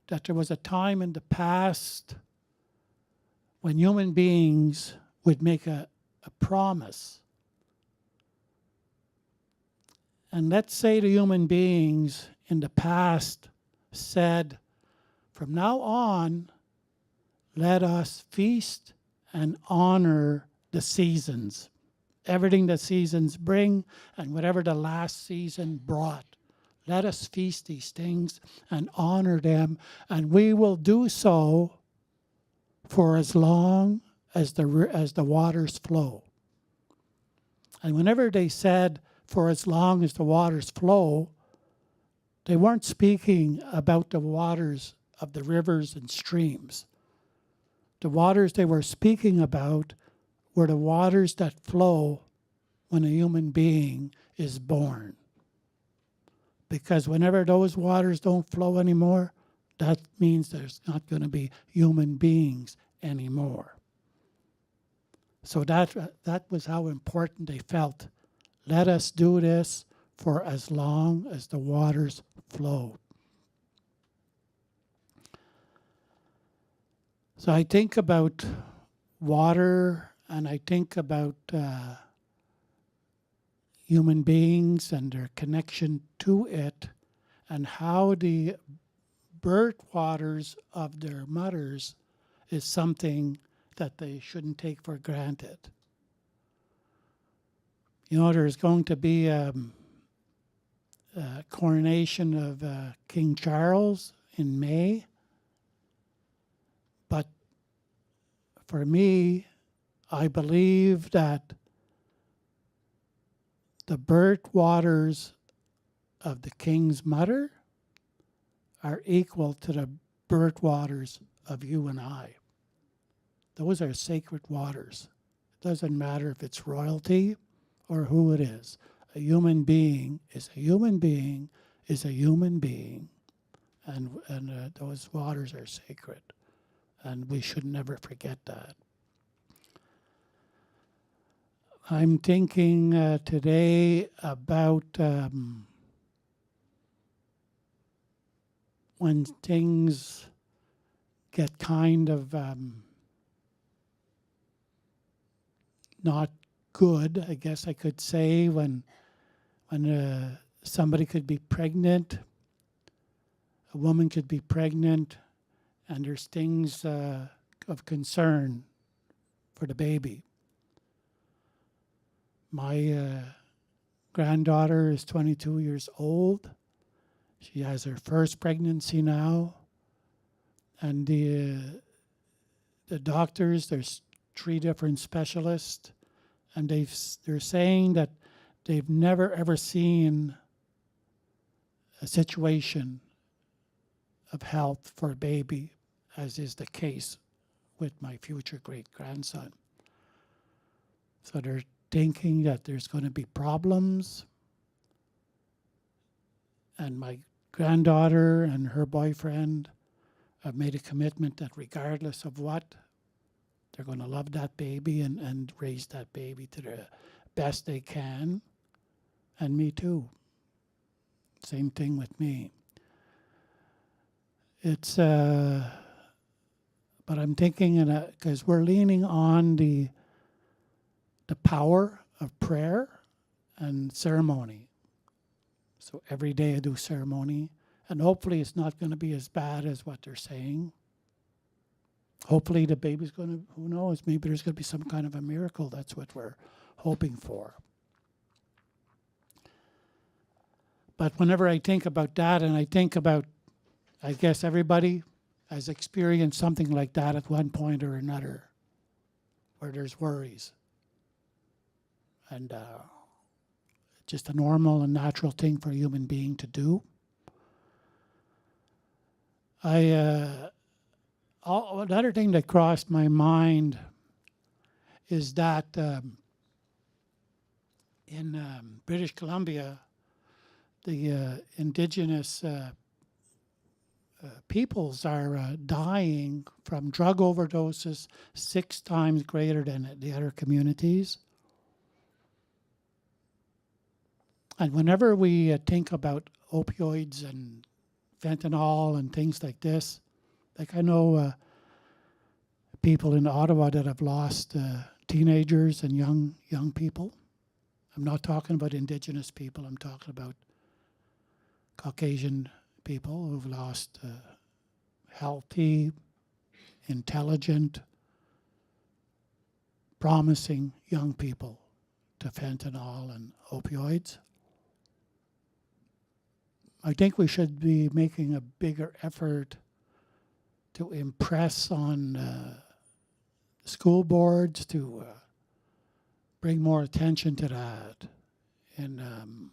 [SPEAKER 12] that there was a time in the past when human beings would make a promise. And let's say the human beings in the past said, from now on, let us feast and honor the seasons. Everything the seasons bring and whatever the last season brought. Let us feast these things and honor them, and we will do so for as long as the waters flow. And whenever they said, for as long as the waters flow, they weren't speaking about the waters of the rivers and streams. The waters they were speaking about were the waters that flow when a human being is born. Because whenever those waters don't flow anymore, that means there's not going to be human beings anymore. So that was how important they felt. Let us do this for as long as the waters flow. So I think about water, and I think about human beings and their connection to it, and how the birth waters of their mothers is something that they shouldn't take for granted. You know, there's going to be a coronation of King Charles in May. But for me, I believe that the birth waters of the king's mother are equal to the birth waters of you and I. Those are sacred waters. It doesn't matter if it's royalty or who it is. A human being is a human being is a human being, and those waters are sacred, and we should never forget that. I'm thinking today about when things get kind of not good, I guess I could say, when somebody could be pregnant, a woman could be pregnant, and there's things of concern for the baby. My granddaughter is 22 years old. She has her first pregnancy now. And the doctors, there's 3 different specialists, and they're saying that they've never ever seen a situation of health for a baby, as is the case with my future great-grandson. So they're thinking that there's going to be problems, and my granddaughter and her boyfriend have made a commitment that regardless of what, they're going to love that baby and raise that baby to the best they can. And me too. Same thing with me. It's, but I'm thinking, because we're leaning on the power of prayer and ceremony. So every day I do ceremony, and hopefully it's not going to be as bad as what they're saying. Hopefully the baby's going to, who knows, maybe there's going to be some kind of a miracle. That's what we're hoping for. But whenever I think about that, and I think about, I guess everybody has experienced something like that at one point or another, where there's worries. And just a normal and natural thing for a human being to do. Another thing that crossed my mind is that in British Columbia, the indigenous peoples are dying from drug overdoses 6 times greater than the other communities. And whenever we think about opioids and fentanyl and things like this, like I know people in Ottawa that have lost teenagers and young people. I'm not talking about indigenous people. I'm talking about Caucasian people who've lost healthy, intelligent, promising young people to fentanyl and opioids. I think we should be making a bigger effort to impress on school boards to bring more attention to that in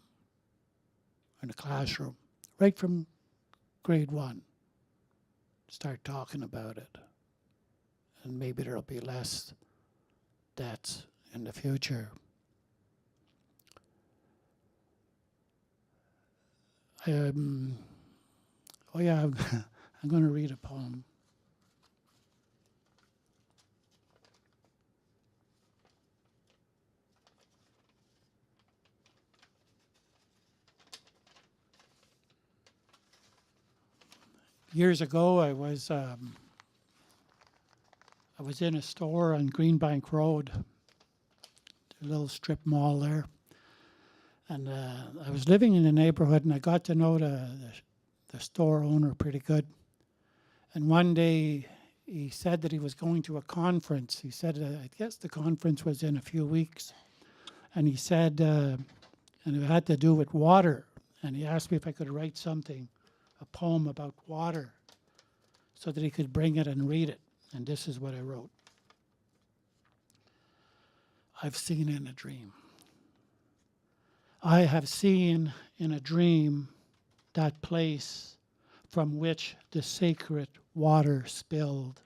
[SPEAKER 12] the classroom, right from grade 1. Start talking about it, and maybe there'll be less deaths in the future. Oh yeah, I'm going to read a poem. Years ago, I was in a store on Greenbank Road, a little strip mall there, and I was living in the neighborhood, and I got to know the store owner pretty good. And one day, he said that he was going to a conference. He said, I guess the conference was in a few weeks, and he said, and it had to do with water, and he asked me if I could write something, a poem about water, so that he could bring it and read it. And this is what I wrote. I've seen in a dream. I have seen in a dream that place from which the sacred water spilled,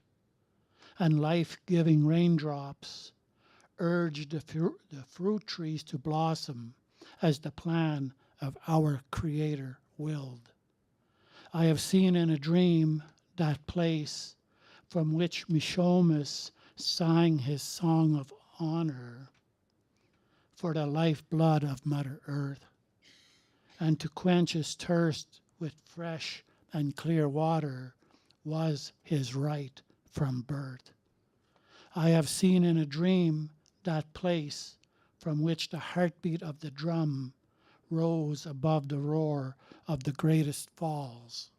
[SPEAKER 12] and life-giving raindrops urged the fruit trees to blossom as the plan of our Creator willed. I have seen in a dream that place from which Mishomis sang his song of honor for the lifeblood of Mother Earth, and to quench his thirst with fresh and clear water was his right from birth. I have seen in a dream that place from which the heartbeat of the drum rose above the roar of the greatest falls,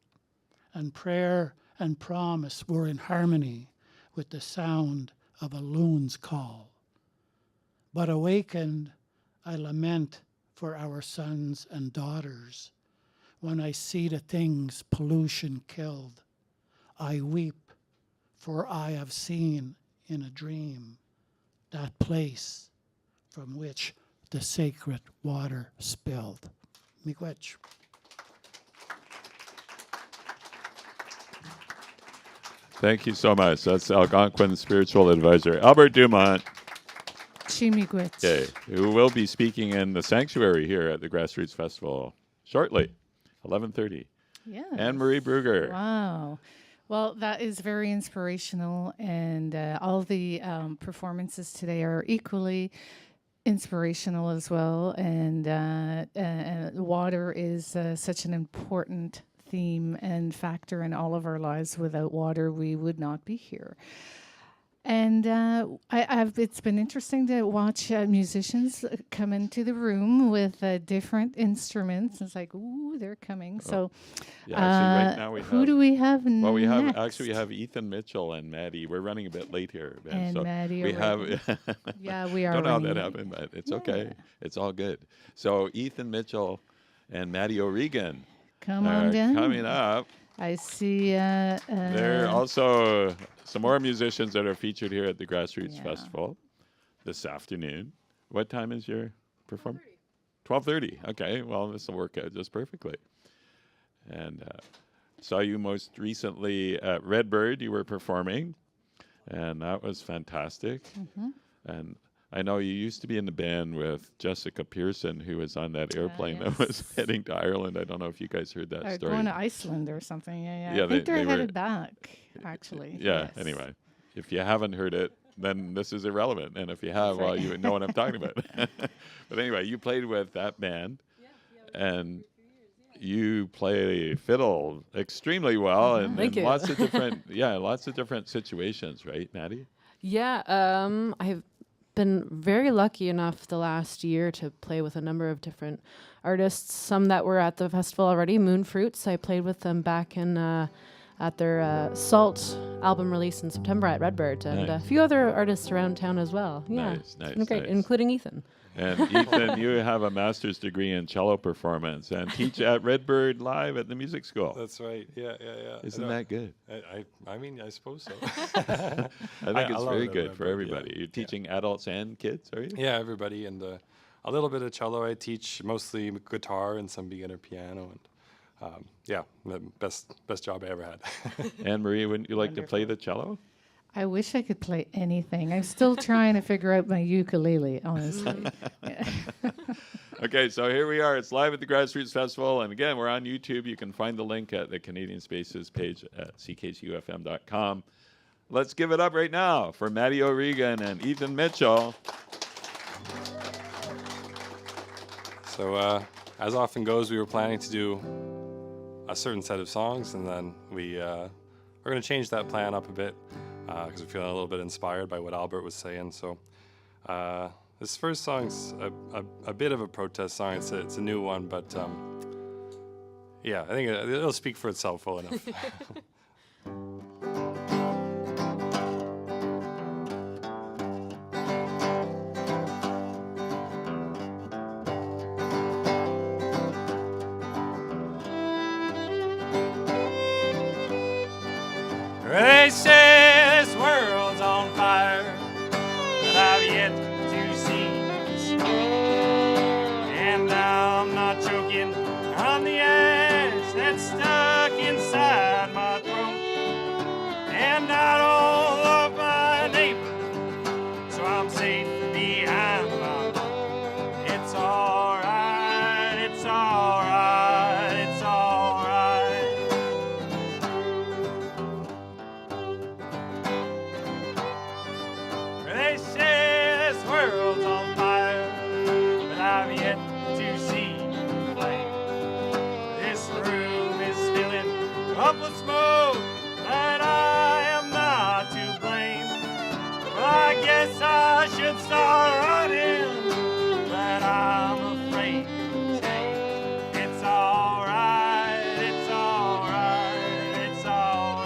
[SPEAKER 12] and prayer and promise were in harmony with the sound of a loon's call. But awakened, I lament for our sons and daughters. When I see the things pollution killed, I weep, for I have seen in a dream that place from which the sacred water spilled. Miigwech.
[SPEAKER 4] Thank you so much. That's Algonquin spiritual advisor Albert Dumont,
[SPEAKER 5] Miigwech.
[SPEAKER 4] who will be speaking in the sanctuary here at the Grassroots Festival shortly, 11:30.
[SPEAKER 5] Yeah.
[SPEAKER 4] Anne-Marie Brugger.
[SPEAKER 5] Wow. Well, that is very inspirational, and all the performances today are equally inspirational as well. And water is such an important theme and factor in all of our lives. Without water, we would not be here. And it's been interesting to watch musicians come into the room with different instruments. It's like, ooh, they're coming. So,
[SPEAKER 4] actually, right now
[SPEAKER 5] who do we have next?
[SPEAKER 4] Well, we have Ethan Mitchell and Maddie. We're running a bit late here, Ben.
[SPEAKER 5] And
[SPEAKER 4] so
[SPEAKER 5] Maddie,
[SPEAKER 4] we have.
[SPEAKER 5] Yeah, we are.
[SPEAKER 4] Don't know how
[SPEAKER 5] running
[SPEAKER 4] that happened, but it's okay.
[SPEAKER 5] Yeah.
[SPEAKER 4] It's all good. So Ethan Mitchell and Maddie O'Regan
[SPEAKER 5] Come on down.
[SPEAKER 4] coming up.
[SPEAKER 5] I see.
[SPEAKER 4] There are also some more musicians that are featured here at the Grassroots Festival this afternoon. What time is your performance? 12:30. Okay, well, this will work out just perfectly. And saw you most recently at Redbird. You were performing, and that was fantastic.
[SPEAKER 5] Mm-hmm.
[SPEAKER 4] And I know you used to be in the band with Jessica Pearson, who was on that airplane that was heading to Ireland. I don't know if you guys heard that story.
[SPEAKER 5] Going to Iceland or something. Yeah.
[SPEAKER 4] Yeah,
[SPEAKER 5] I think they're
[SPEAKER 4] they
[SPEAKER 5] headed
[SPEAKER 4] were,
[SPEAKER 5] back, actually.
[SPEAKER 4] Yeah,
[SPEAKER 5] Yes.
[SPEAKER 4] Anyway. If you haven't heard it, then this is irrelevant. And if you have, well, you know what I'm talking about. But anyway, you played with that band. And you play fiddle extremely well and
[SPEAKER 10] Thank you.
[SPEAKER 4] lots of different situations, right, Maddie?
[SPEAKER 13] Yeah, I've been very lucky enough the last year to play with a number of different artists. Some that were at the festival already, Moonfruits. I played with them back in at their Salt album release in September at Redbird, and a few other artists around town as well. Yeah,
[SPEAKER 4] Nice.
[SPEAKER 13] great, including Ethan.
[SPEAKER 4] And Ethan, you have a master's degree in cello performance and teach at Redbird Live at the music school.
[SPEAKER 14] That's right. Yeah.
[SPEAKER 4] Isn't that good?
[SPEAKER 14] I mean, I suppose so.
[SPEAKER 4] I think it's very good for everybody.
[SPEAKER 14] Yeah.
[SPEAKER 4] You're teaching adults and kids, are you?
[SPEAKER 14] Yeah, everybody, and a little bit of cello. I teach mostly guitar and some beginner piano, and the best job I ever had.
[SPEAKER 4] Anne-Marie, wouldn't you like to play the cello?
[SPEAKER 5] I wish I could play anything. I'm still trying to figure out my ukulele, honestly.
[SPEAKER 4] Okay, so here we are. It's live at the Grassroots Festival. And again, we're on YouTube. You can find the link at the Canadian Spaces page at ckcufm.com. Let's give it up right now for Matty O'Regan and Ethan Mitchell.
[SPEAKER 14] So, as often goes, we were planning to do a certain set of songs, and then we're going to change that plan up a bit because we're feeling a little bit inspired by what Albert was saying. So, this first song's a bit of a protest song. It's a new one, but yeah, I think it'll speak for itself well enough.
[SPEAKER 1] They say this world's on fire, but I've yet to see the smoke. And I'm not choking on the ash that's stuck inside my throat. And I don't love my neighbor, so I'm safe behind my wall. It's alright, it's alright, it's alright. They say this world's on fire, but I've yet to see the flame. This room is filling up with smoke, but I am not to blame. Well, I guess I should start running, but I'm afraid to take. It's alright, it's alright, it's alright.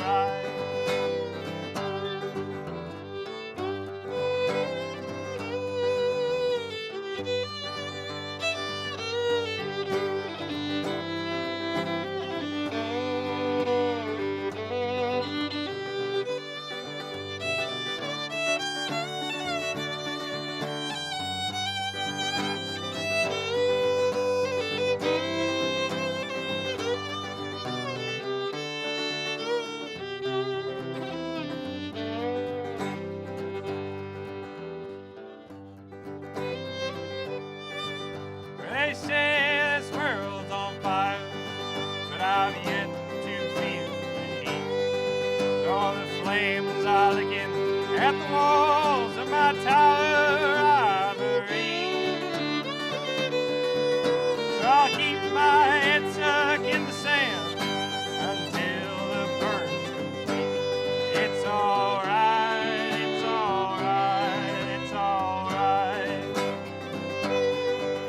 [SPEAKER 1] They say this world's on fire, but I've yet to feel the heat. All the flames are licking at the walls of my tower ivory. So I'll keep my head stuck in the sand until the burn's complete. It's alright, it's alright, it's alright.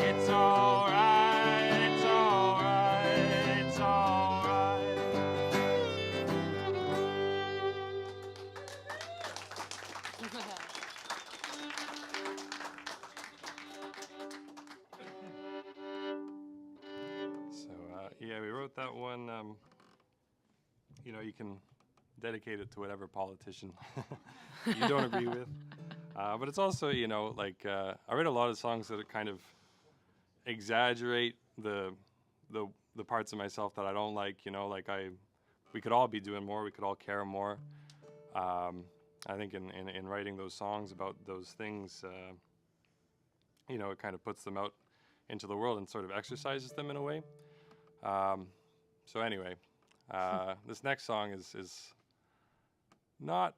[SPEAKER 1] It's alright, it's alright, it's alright.
[SPEAKER 14] So, yeah, we wrote that one. You know, you can dedicate it to whatever politician you don't agree with. But it's also, you know, like I write a lot of songs that kind of exaggerate the parts of myself that I don't like. You know, like we could all be doing more. We could all care more. I think in writing those songs about those things, you know, it kind of puts them out into the world and sort of exercises them in a way. So anyway, this next song is not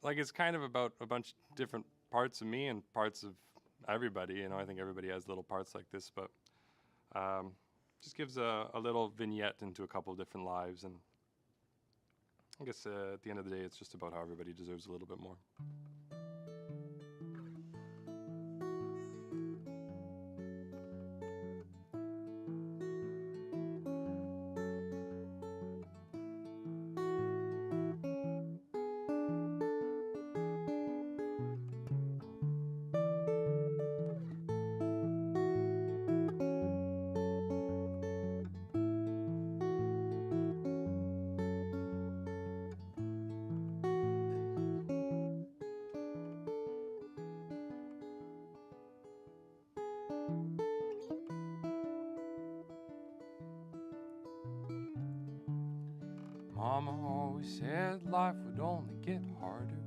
[SPEAKER 14] like, it's kind of about a bunch of different parts of me and parts of everybody. You know, I think everybody has little parts like this, but just gives a little vignette into a couple of different lives. And I guess at the end of the day, it's just about how everybody deserves a little bit more. Mama always said life would only get harder.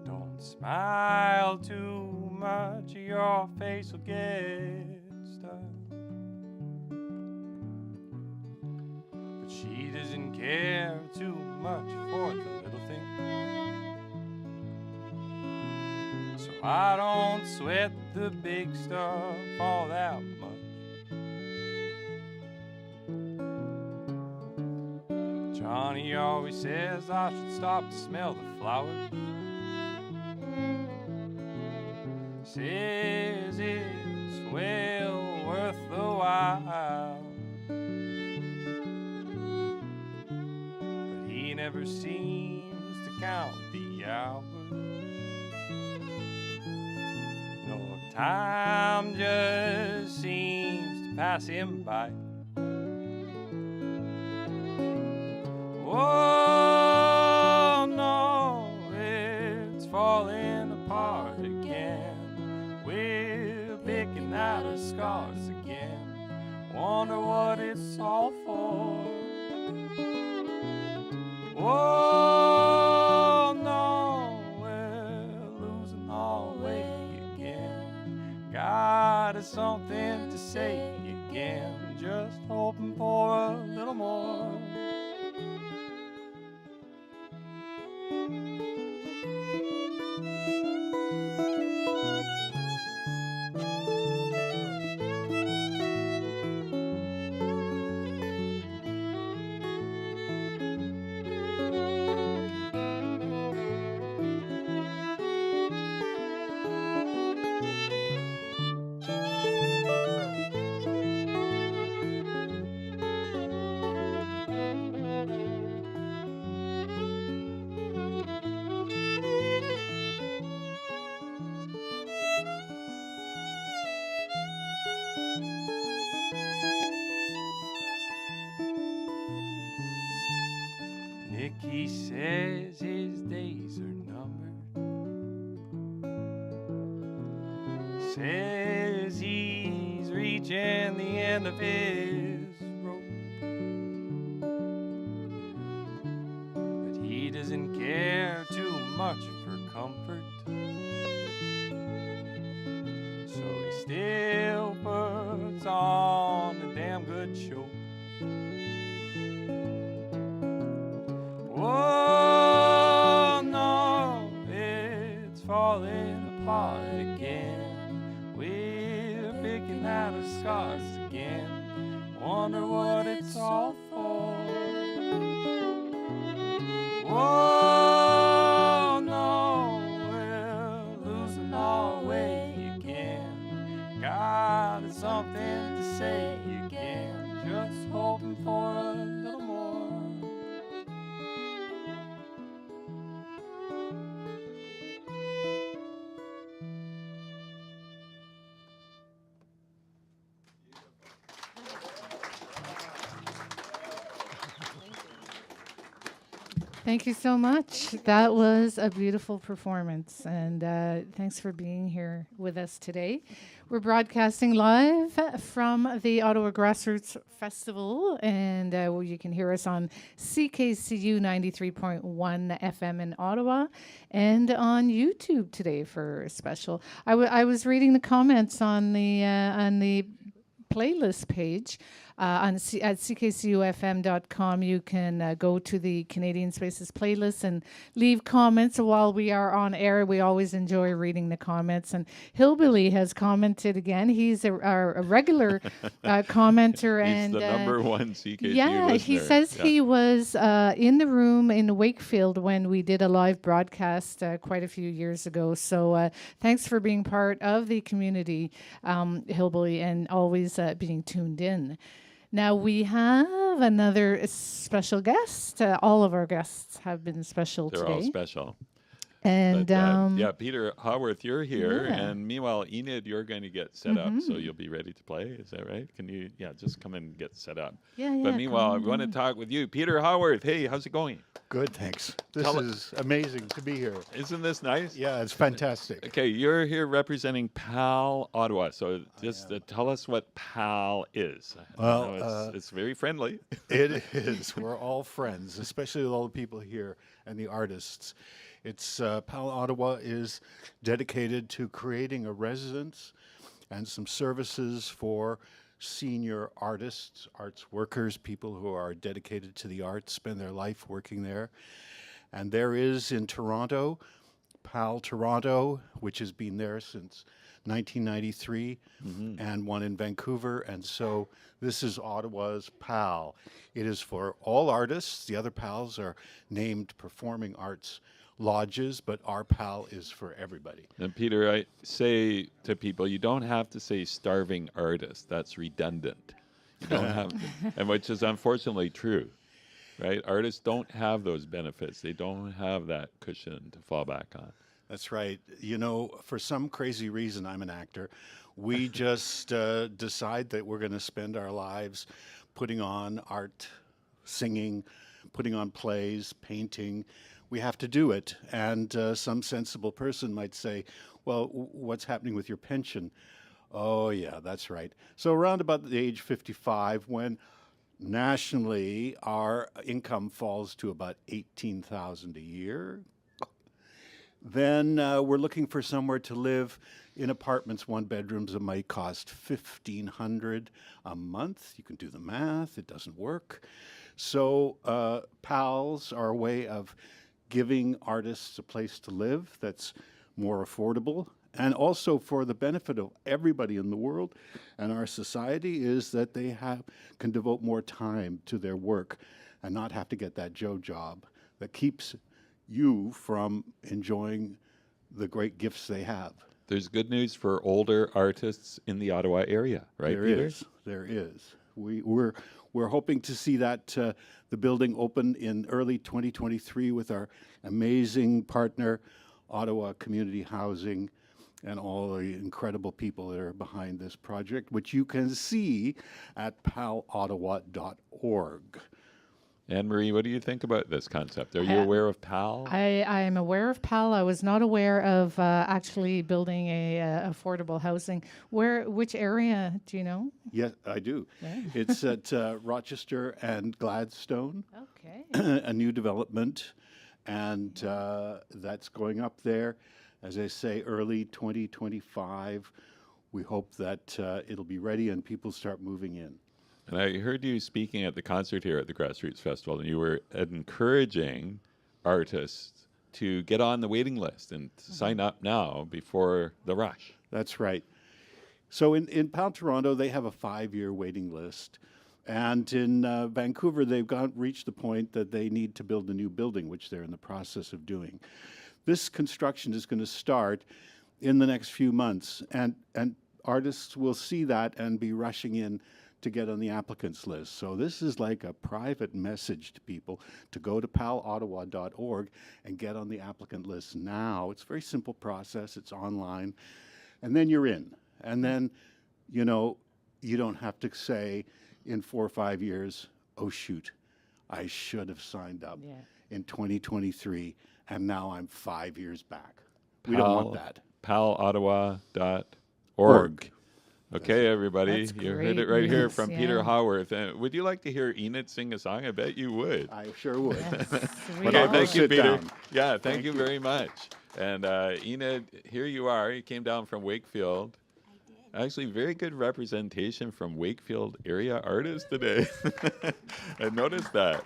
[SPEAKER 14] Don't smile too much, or your face will get stuck. But she doesn't care too much for the little things, so I don't sweat the big stuff all that much. Johnny always says I should stop to smell the flowers. Says it's well worth the while, but he never seems to count the hours. No, time just seems to pass him by. Oh no, it's falling apart again. We're picking out our scars again. Wonder what it's all for. Oh no, we're losing our way again. God has something to say again. Just hoping for a little more. Nicky says his days are numbered. Says he's reaching the end of his rope, but he doesn't care too much for comfort, so he still puts on a damn good show. Oh no, it's falling apart again. We're picking out our scars again. Wonder what it's all for. Oh no, we're losing our way again. God has something to say again. Just hoping for a little more.
[SPEAKER 5] Thank you so much. That was a beautiful performance, and thanks for being here with us today. We're broadcasting live from the Ottawa Grassroots Festival, and you can hear us on CKCU 93.1 FM in Ottawa and on YouTube today for a special. I was reading the comments on the playlist page. At ckcufm.com, you can go to the Canadian Spaces playlist and leave comments while we are on air. We always enjoy reading the comments. And Hillbilly has commented again. He's a regular commenter.
[SPEAKER 4] He's
[SPEAKER 5] and
[SPEAKER 4] the number one CKCU
[SPEAKER 5] yeah,
[SPEAKER 4] listener.
[SPEAKER 5] he says he was in the room in Wakefield when we did a live broadcast quite a few years ago. So thanks for being part of the community, Hillbilly, and always being tuned in. Now we have another special guest. All of our guests have been special
[SPEAKER 4] They're
[SPEAKER 5] today.
[SPEAKER 4] all special.
[SPEAKER 5] And
[SPEAKER 4] yeah, Peter Haworth, you're here,
[SPEAKER 5] yeah.
[SPEAKER 4] and meanwhile, Enid, you're going to get set up, so you'll be ready to play. Is that right? Can you, just come in and get set up.
[SPEAKER 5] Yeah,
[SPEAKER 4] But
[SPEAKER 5] come
[SPEAKER 4] meanwhile, I
[SPEAKER 5] on
[SPEAKER 4] want to
[SPEAKER 5] down.
[SPEAKER 4] talk with you, Peter Haworth. Hey, how's it going?
[SPEAKER 15] Good, thanks. This
[SPEAKER 4] Tell
[SPEAKER 15] is amazing to be here.
[SPEAKER 4] Isn't this nice?
[SPEAKER 15] Yeah, it's fantastic.
[SPEAKER 4] Okay, you're here representing PAL Ottawa, so just tell us what PAL is.
[SPEAKER 15] Well,
[SPEAKER 4] I know it's very friendly.
[SPEAKER 15] It is. We're all friends, especially with all the people here and the artists. It's PAL Ottawa is dedicated to creating a residence and some services for senior artists, arts workers, people who are dedicated to the arts, spend their life working there. And there is in Toronto, PAL Toronto, which has been there since 1993, and one in Vancouver. And so this is Ottawa's PAL. It is for all artists. The other PALs are named performing arts lodges, but our PAL is for everybody.
[SPEAKER 4] And Peter, I say to people, you don't have to say starving artist. That's redundant. You don't have to, and which is unfortunately true, right? Artists don't have those benefits. They don't have that cushion to fall back on.
[SPEAKER 15] That's right. You know, for some crazy reason, I'm an actor. We just decide that we're going to spend our lives putting on art, singing, putting on plays, painting. We have to do it. And some sensible person might say, well, what's happening with your pension? Oh, yeah, that's right. So around about the age 55, when nationally our income falls to about $18,000 a year, then we're looking for somewhere to live in apartments, one bedrooms that might cost $1,500 a month. You can do the math, it doesn't work. So PALs are a way of giving artists a place to live that's more affordable, and also for the benefit of everybody in the world and our society is that they can devote more time to their work and not have to get that job that keeps you from enjoying the great gifts they have.
[SPEAKER 4] There's good news for older artists in the Ottawa area, right, Peter?
[SPEAKER 15] There is. We're hoping to see that the building open in early 2023 with our amazing partner, Ottawa Community Housing, and all the incredible people that are behind this project, which you can see at palottawa.org.
[SPEAKER 4] Anne-Marie, what do you think about this concept? Are you aware of PAL?
[SPEAKER 5] I am aware of PAL. I was not aware of actually building a affordable housing. Which area do you know?
[SPEAKER 15] Yes, I do.
[SPEAKER 5] Yeah.
[SPEAKER 15] It's at Rochester and Gladstone.
[SPEAKER 5] Okay.
[SPEAKER 15] A new development, and that's going up there. As I say, early 2025. We hope that it'll be ready and people start moving in.
[SPEAKER 4] And I heard you speaking at the concert here at the Grassroots Festival, and you were encouraging artists to get on the waiting list and to sign up now before the rush.
[SPEAKER 15] That's right. So in PAL Toronto, they have a 5-year waiting list. And in Vancouver, they've reached the point that they need to build a new building, which they're in the process of doing. This construction is going to start in the next few months, and artists will see that and be rushing in to get on the applicants list. So this is like a private message to people to go to palottawa.org and get on the applicant list now. It's a very simple process. It's online. And then you're in. And then, you know, you don't have to say in 4 or 5 years, oh, shoot, I should have signed up in 2023, and now I'm 5 years back. We don't want that.
[SPEAKER 4] palottawa.org. Okay, everybody,
[SPEAKER 5] That's
[SPEAKER 4] you heard it right
[SPEAKER 5] great
[SPEAKER 4] here
[SPEAKER 5] news,
[SPEAKER 4] from Peter Haworth. Would you like to hear Enid sing a song? I bet you would.
[SPEAKER 15] I sure would.
[SPEAKER 4] Okay, thank you, Peter.
[SPEAKER 15] Down.
[SPEAKER 4] Yeah, thank you very much. And Enid, here you are. You came down from Wakefield. I did. Actually, very good representation from Wakefield area artists today. I noticed that.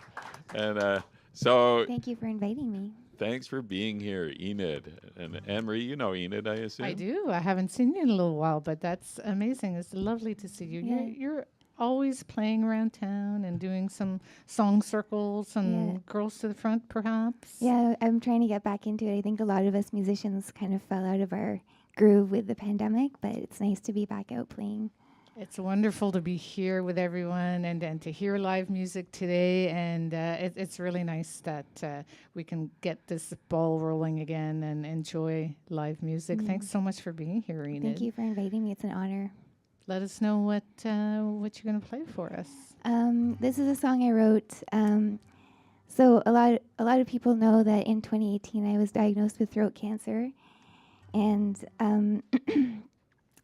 [SPEAKER 4] And so...
[SPEAKER 16] Thank you for inviting me.
[SPEAKER 4] Thanks for being here, Enid. And Anne-Marie, you know Enid, I assume?
[SPEAKER 5] I do. I haven't seen you in a little while, but that's amazing. It's lovely to see you.
[SPEAKER 16] Yeah.
[SPEAKER 5] You're always playing around town and doing some song circles and Girls to the Front, perhaps.
[SPEAKER 16] Yeah, I'm trying to get back into it. I think a lot of us musicians kind of fell out of our groove with the pandemic, but it's nice to be back out playing.
[SPEAKER 5] It's wonderful to be here with everyone and to hear live music today. And it's really nice that we can get this ball rolling again and enjoy live music. Thanks so much for being here, Enid.
[SPEAKER 16] Thank you for inviting me. It's an honor.
[SPEAKER 5] Let us know what you're going to play for us.
[SPEAKER 16] This is a song I wrote. So a lot of people know that in 2018 I was diagnosed with throat cancer, and when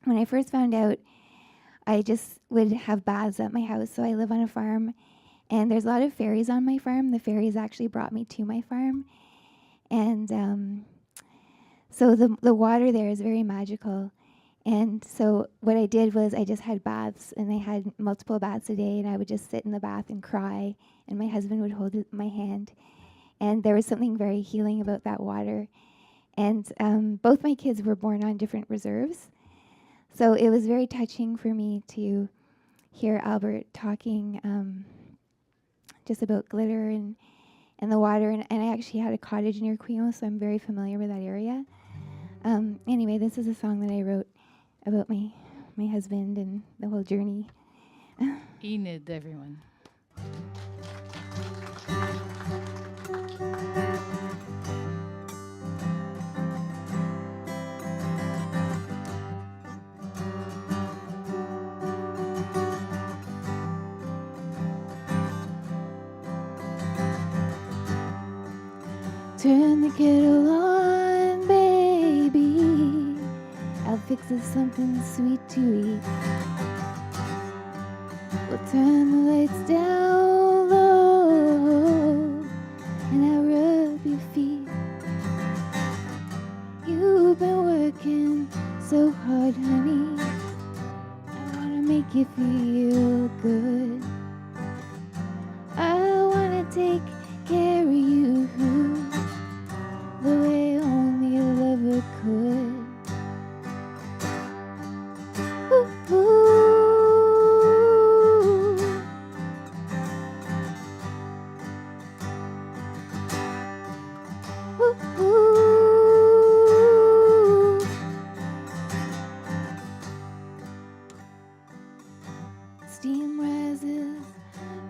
[SPEAKER 16] I first found out, I just would have baths at my house. So I live on a farm, and there's a lot of fairies on my farm. The fairies actually brought me to my farm, and so the water there is very magical. And so what I did was I just had baths, and I had multiple baths a day, and I would just sit in the bath and cry, and my husband would hold my hand. And there was something very healing about that water. And both my kids were born on different reserves. So it was very touching for me to hear Albert talking just about glitter and the water. And I actually had a cottage near Queen, so I'm very familiar with that area. Anyway, this is a song that I wrote about my husband and the whole journey.
[SPEAKER 5] Enid, everyone.
[SPEAKER 16] Turn the kettle on, baby. I'll fix us something sweet to eat. We'll turn the lights down low, and I'll rub your feet. You've been working so hard, honey. I wanna make you feel good. I wanna take care of you the way only a lover could. Ooh, ooh. Ooh, ooh. Steam rises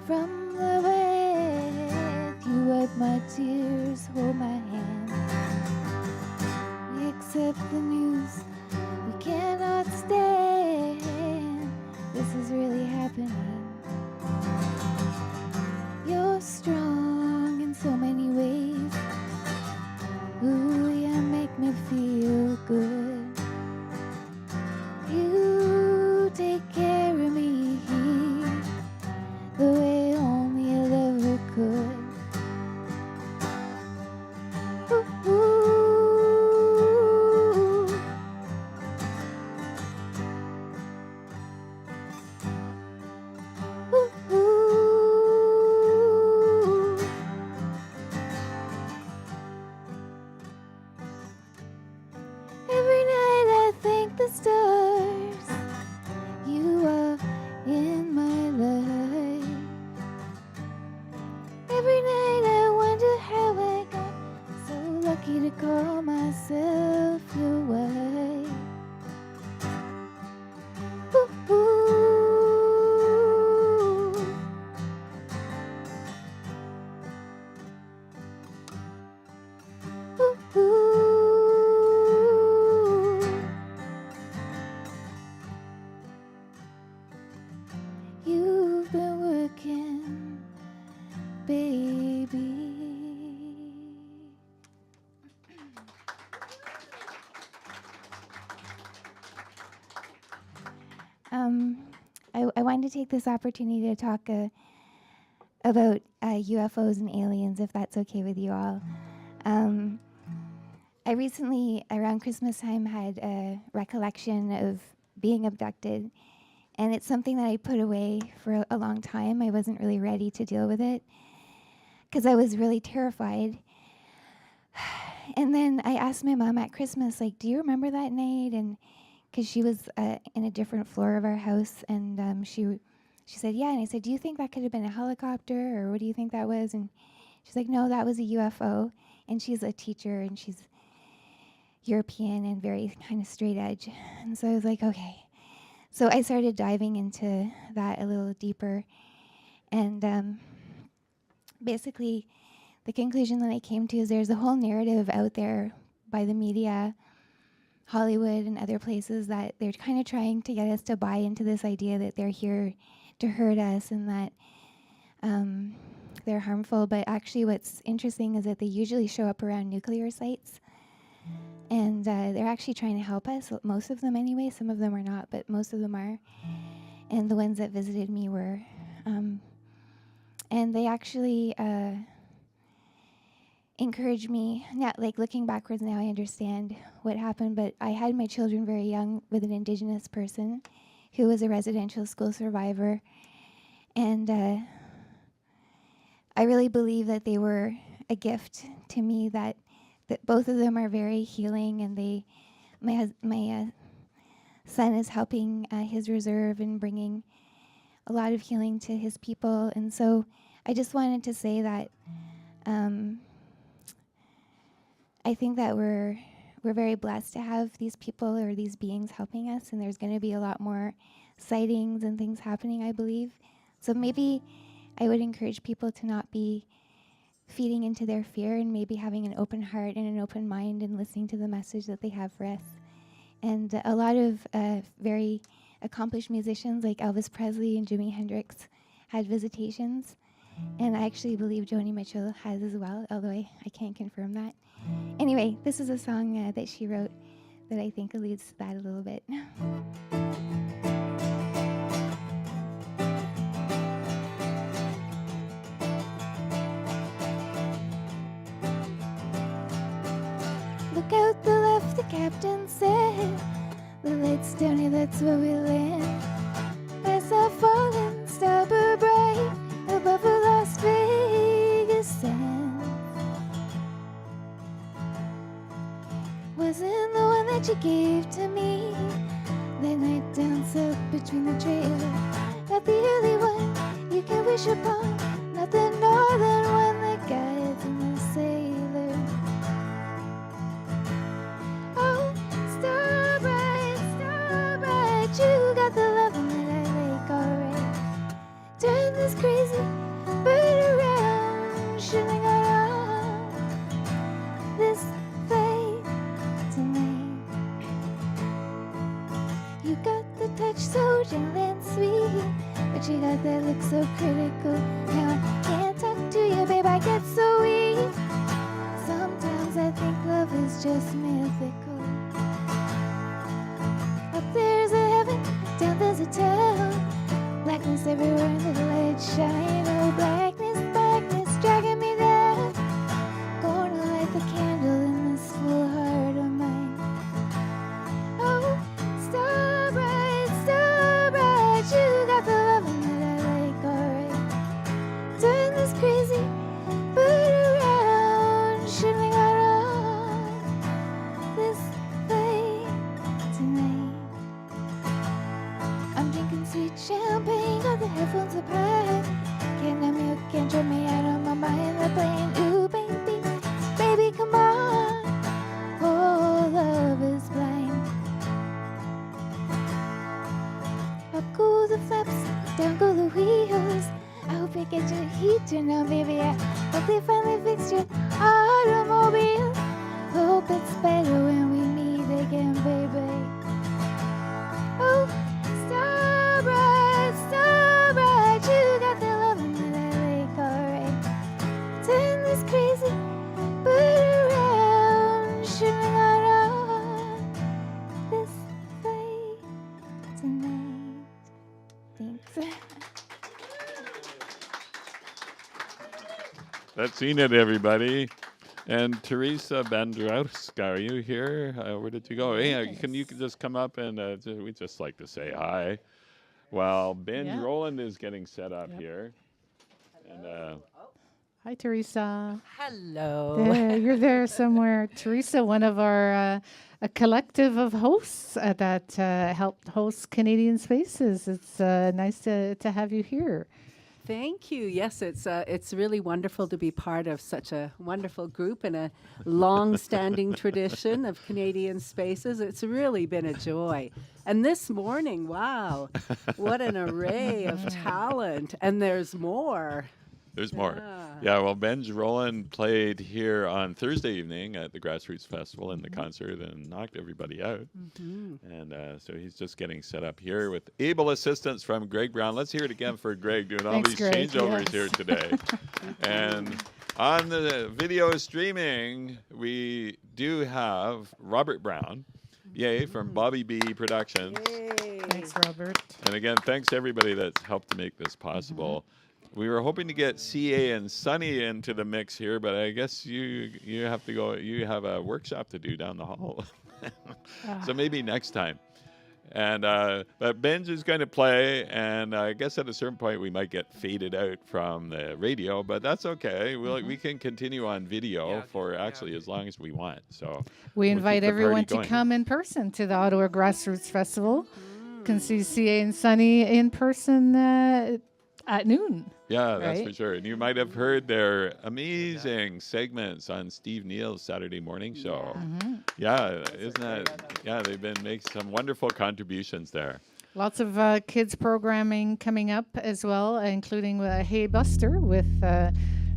[SPEAKER 16] from the wet. You wipe my tears, hold my hand. We accept the news we cannot stand. This is really happening. You're strong in so many ways. Ooh, you make me feel good. You take care of me the way only a lover could. Ooh, ooh. Ooh, ooh. Every night I thank the stars. You are in my life. Every night I wonder how I got so lucky to call myself your wife. Ooh, ooh. Ooh, ooh. You've been working, baby. I wanted to take this opportunity to talk about UFOs and aliens, if that's okay with you all. I recently, around Christmas time, had a recollection of being abducted, and it's something that I put away for a long time. I wasn't really ready to deal with it because I was really terrified. And then I asked my mom at Christmas, like, do you remember that night? And because she was in a different floor of our house, and she said, yeah. And I said, do you think that could have been a helicopter, or what do you think that was? And she's like, no, that was a UFO. And she's a teacher, and she's European and very kind of straight edge. And so I was like, okay. So I started diving into that a little deeper. And basically, the conclusion that I came to is there's a whole narrative out there by the media, Hollywood and other places, that they're kind of trying to get us to buy into this idea that they're here to hurt us and that they're harmful. But actually what's interesting is that they usually show up around nuclear sites. And they're actually trying to help us, most of them anyway. Some of them are not, but most of them are. And the ones that visited me were. And they actually encouraged me. Not like looking backwards now, I understand what happened, but I had my children very young with an Indigenous person who was a residential school survivor. And I really believe that they were a gift to me, that both of them are very healing, and my son is helping his reserve and bringing a lot of healing to his people. And so I just wanted to say that I think that we're very blessed to have these people or these beings helping us, and there's going to be a lot more sightings and things happening, I believe. So maybe I would encourage people to not be feeding into their fear, and maybe having an open heart and an open mind and listening to the message that they have for us. And a lot of very accomplished musicians like Elvis Presley and Jimi Hendrix had visitations, and I actually believe Joni Mitchell has as well, although I can't confirm that. Anyway, this is a song that she wrote that I think alludes to that a little bit. Look out the left, the captain said. The lights down here, that's where we land. As I fall and starboard bright above the Las Vegas sands. Wasn't the one that you gave to me that night down south between the trailer. Not the early one you can wish upon, not the northern one that guides in the sailor. Oh, star bright, you got the loving that I like, alright. Turn this crazy bird around, shooting around this fate tonight. You got the touch so gentle and sweet, but you got that look so critical. Now I can't talk to you, babe, I get so weak. Sometimes I think love is just mythical. Up there's a heaven, down there's a town. Blackness everywhere and the light shine. Oh, blackness, blackness, dragging me down. Gonna light the candle in this full heart of mine. Oh, star bright, you got the loving that I like, alright. Turn this crazy bird around, should we got on this way tonight? I'm drinking sweet champagne, got the headphones apart. Can't have me, can't drive me out of my mind. They're playing, ooh, baby, baby, come on. Oh, love is blind. Up go the flaps, down go the wheels. I hope you get your heat turned on, baby. I hope they finally fixed your automobile. Hope it's better when we meet again, baby. Oh, star bright, you got the loving that I like, alright. Turn this crazy bird around, shooting out on this way tonight. Thanks.
[SPEAKER 4] That's seen it, everybody. And Teresa Bandrowska, are you here? Where did you go? Hey, you can just come up and we just like to say hi. While Binge
[SPEAKER 5] Yeah.
[SPEAKER 4] Roland is getting set up here. And
[SPEAKER 5] Hi, Teresa.
[SPEAKER 17] Hello.
[SPEAKER 5] There, you're there somewhere. Teresa, one of our a collective of hosts that helped host Canadian Spaces. It's nice to have you here.
[SPEAKER 17] Thank you. Yes, it's really wonderful to be part of such a wonderful group and a long-standing tradition of Canadian Spaces. It's really been a joy. And this morning, wow, what an array of talent. And there's more.
[SPEAKER 4] There's more. Yeah, well, Benj Roland played here on Thursday evening at the Grassroots Festival in the concert and knocked everybody out. And so he's just getting set up here with able assistance from Greg Brown. Let's hear it again for Greg doing all these changeovers here today. And on the video streaming, we do have Robert Brown, from Bobby B Productions.
[SPEAKER 5] Thanks, Robert.
[SPEAKER 4] And again, thanks to everybody that's helped to make this possible. We were hoping to get CA and Sunny into the mix here, but I guess you have to go. You have a workshop to do down the hall, so maybe next time. And but Benj is going to play, and I guess at a certain point we might get faded out from the radio, but that's okay. We can continue on video for actually as long as we want. So
[SPEAKER 5] we invite everyone to
[SPEAKER 4] going.
[SPEAKER 5] come in person to the Ottawa Grassroots Festival. Can see CA and Sunny in person at noon.
[SPEAKER 4] Yeah, that's for sure. And you might have heard their amazing segments on Steve Neal's Saturday morning show. Isn't that? Yeah, they've been making some wonderful contributions there.
[SPEAKER 5] Lots of kids programming coming up as well, including Hey Buster with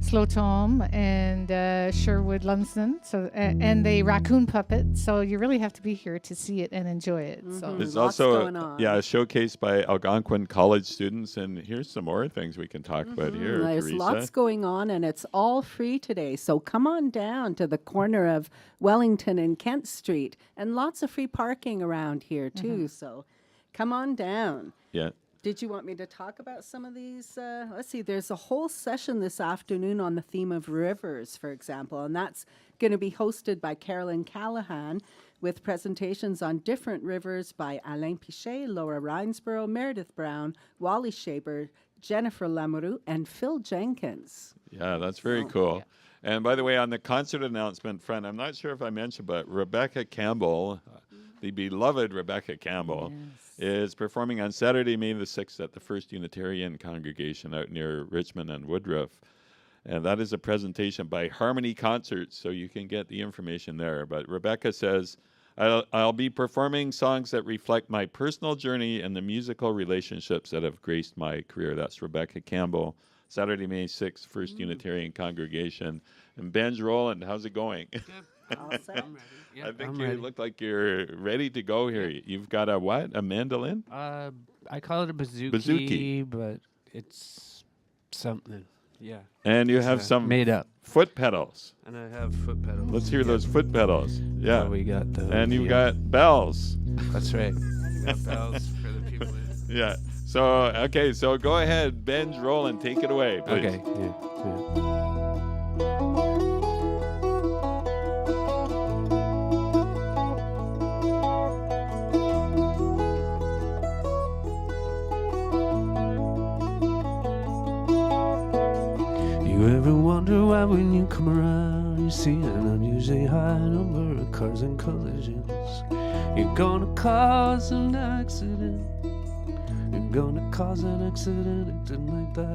[SPEAKER 5] Slow Tom and Sherwood Lumsden, and the Raccoon Puppet. So you really have to be here to see it and enjoy it. So
[SPEAKER 4] There's also a showcase by Algonquin College students, and here's some more things we can talk about here.
[SPEAKER 17] There's
[SPEAKER 4] Teresa.
[SPEAKER 17] lots going on, and it's all free today. So come on down to the corner of Wellington and Kent Street, and lots of free parking around here too. So come on down.
[SPEAKER 4] Yeah.
[SPEAKER 17] Did you want me to talk about some of these? Let's see, there's a whole session this afternoon on the theme of rivers, for example, and that's going to be hosted by Carolyn Callahan with presentations on different rivers by Alain Pichet, Laura Rinesborough, Meredith Brown, Wally Shaber, Jennifer Lamoureux, and Phil Jenkins.
[SPEAKER 4] Yeah, that's very cool. And by the way, on the concert announcement front, I'm not sure if I mentioned, but Rebecca Campbell, the beloved Rebecca Campbell, is performing on Saturday, May the 6th at the First Unitarian Congregation out near Richmond and Woodruff. And that is a presentation by Harmony Concerts, so you can get the information there. But Rebecca says, I'll be performing songs that reflect my personal journey and the musical relationships that have graced my career. That's Rebecca Campbell, Saturday, May 6th, First Unitarian Congregation. And Benj Roland, how's it going?
[SPEAKER 17] All set.
[SPEAKER 4] I think you look like you're ready to go here. You've got a what? A mandolin?
[SPEAKER 18] I call it a bouzouki, but it's something. Yeah.
[SPEAKER 4] And you have some
[SPEAKER 18] made up
[SPEAKER 4] foot pedals.
[SPEAKER 18] And I have foot pedals.
[SPEAKER 4] Let's hear those foot pedals. Yeah.
[SPEAKER 18] We got those.
[SPEAKER 4] And you've got bells.
[SPEAKER 18] That's right. We got bells for the people.
[SPEAKER 4] Yeah. So go ahead, Benj Roland, take it away, please.
[SPEAKER 18] Okay. Yeah. You ever wonder why when you come around you see an unusually high number of cars and collisions? You're gonna cause an accident. You're gonna cause an accident acting like that.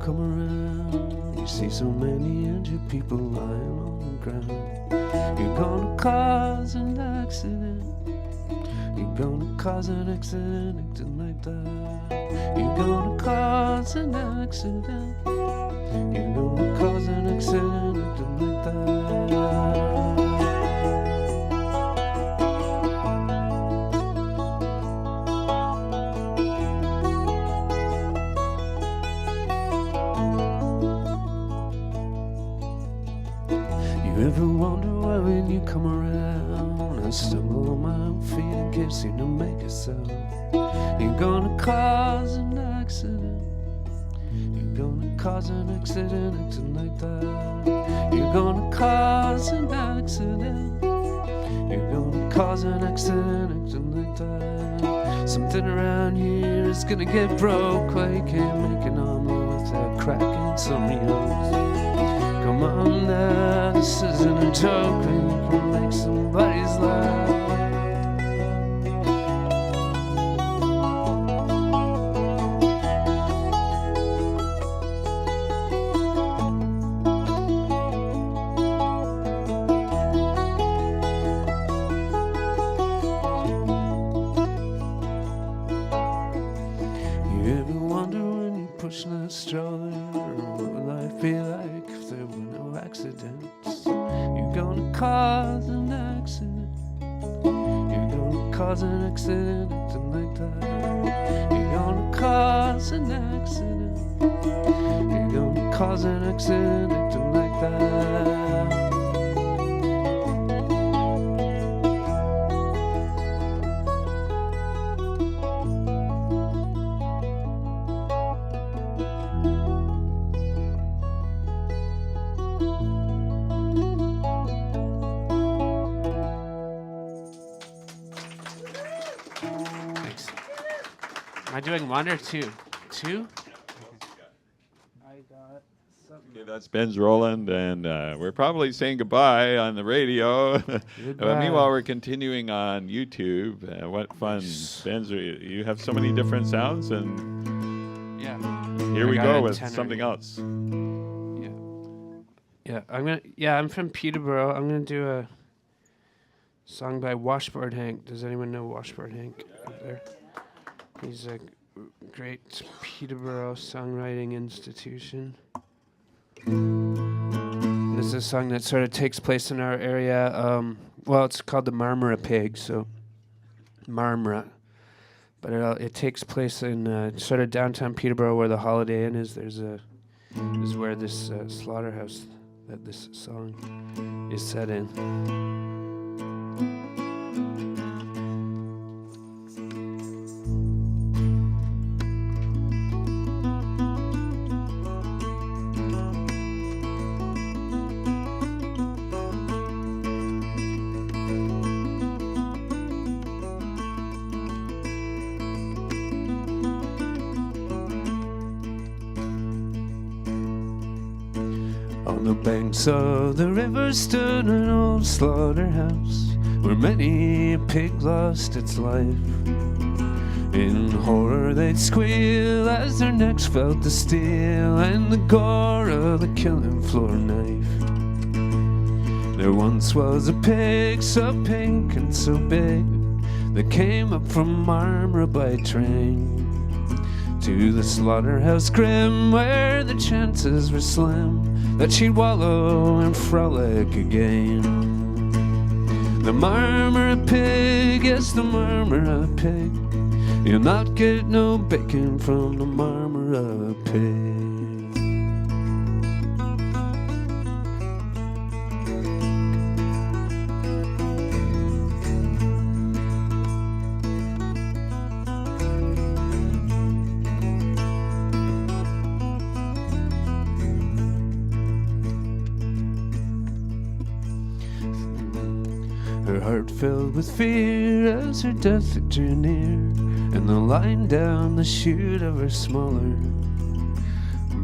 [SPEAKER 18] Come around, you see so many injured people lying on the ground. You're gonna cause an accident. You're gonna cause an accident acting like that. You're gonna cause an accident. You're gonna cause an accident acting like that. Ever wonder why when you come around I stumble on my own feet and can't seem to make a sound? You're gonna cause an accident. You're gonna cause an accident acting like that. You're gonna cause an accident. You're gonna cause an accident acting like that. Something around here is gonna get broke. Why you can't make an omelet without cracking some yolks? Come on now, this isn't a joke. And you can make somebody's laugh.
[SPEAKER 19] Am I doing one or two? Two?
[SPEAKER 4] Okay, that's Ben's Roland, and we're probably saying goodbye on the radio. But meanwhile, we're continuing on YouTube. What fun. Ben's, you have so many different sounds, and here we go with something else.
[SPEAKER 18] I'm from Peterborough. I'm gonna do a song by Washboard Hank. Does anyone know Washboard Hank up there? He's a great Peterborough songwriting institution. This is a song that sort of takes place in our area. It's called the Marmora Pig, so Marmora. But it takes place in sort of downtown Peterborough, where the Holiday Inn is. This is where this slaughterhouse that this song is set in. So the river stood an old slaughterhouse where many a pig lost its life. In horror they'd squeal as their necks felt the steel and the gore of the killing floor knife. There once was a pig so pink and so big that came up from Marmora by train to the slaughterhouse grim, where the chances were slim that she'd wallow and frolic again. The Marmora Pig, yes, the Marmora Pig. You'll not get no bacon from the Marmora Pig. Filled with fear as her death drew near, and the line down the chute of her smaller.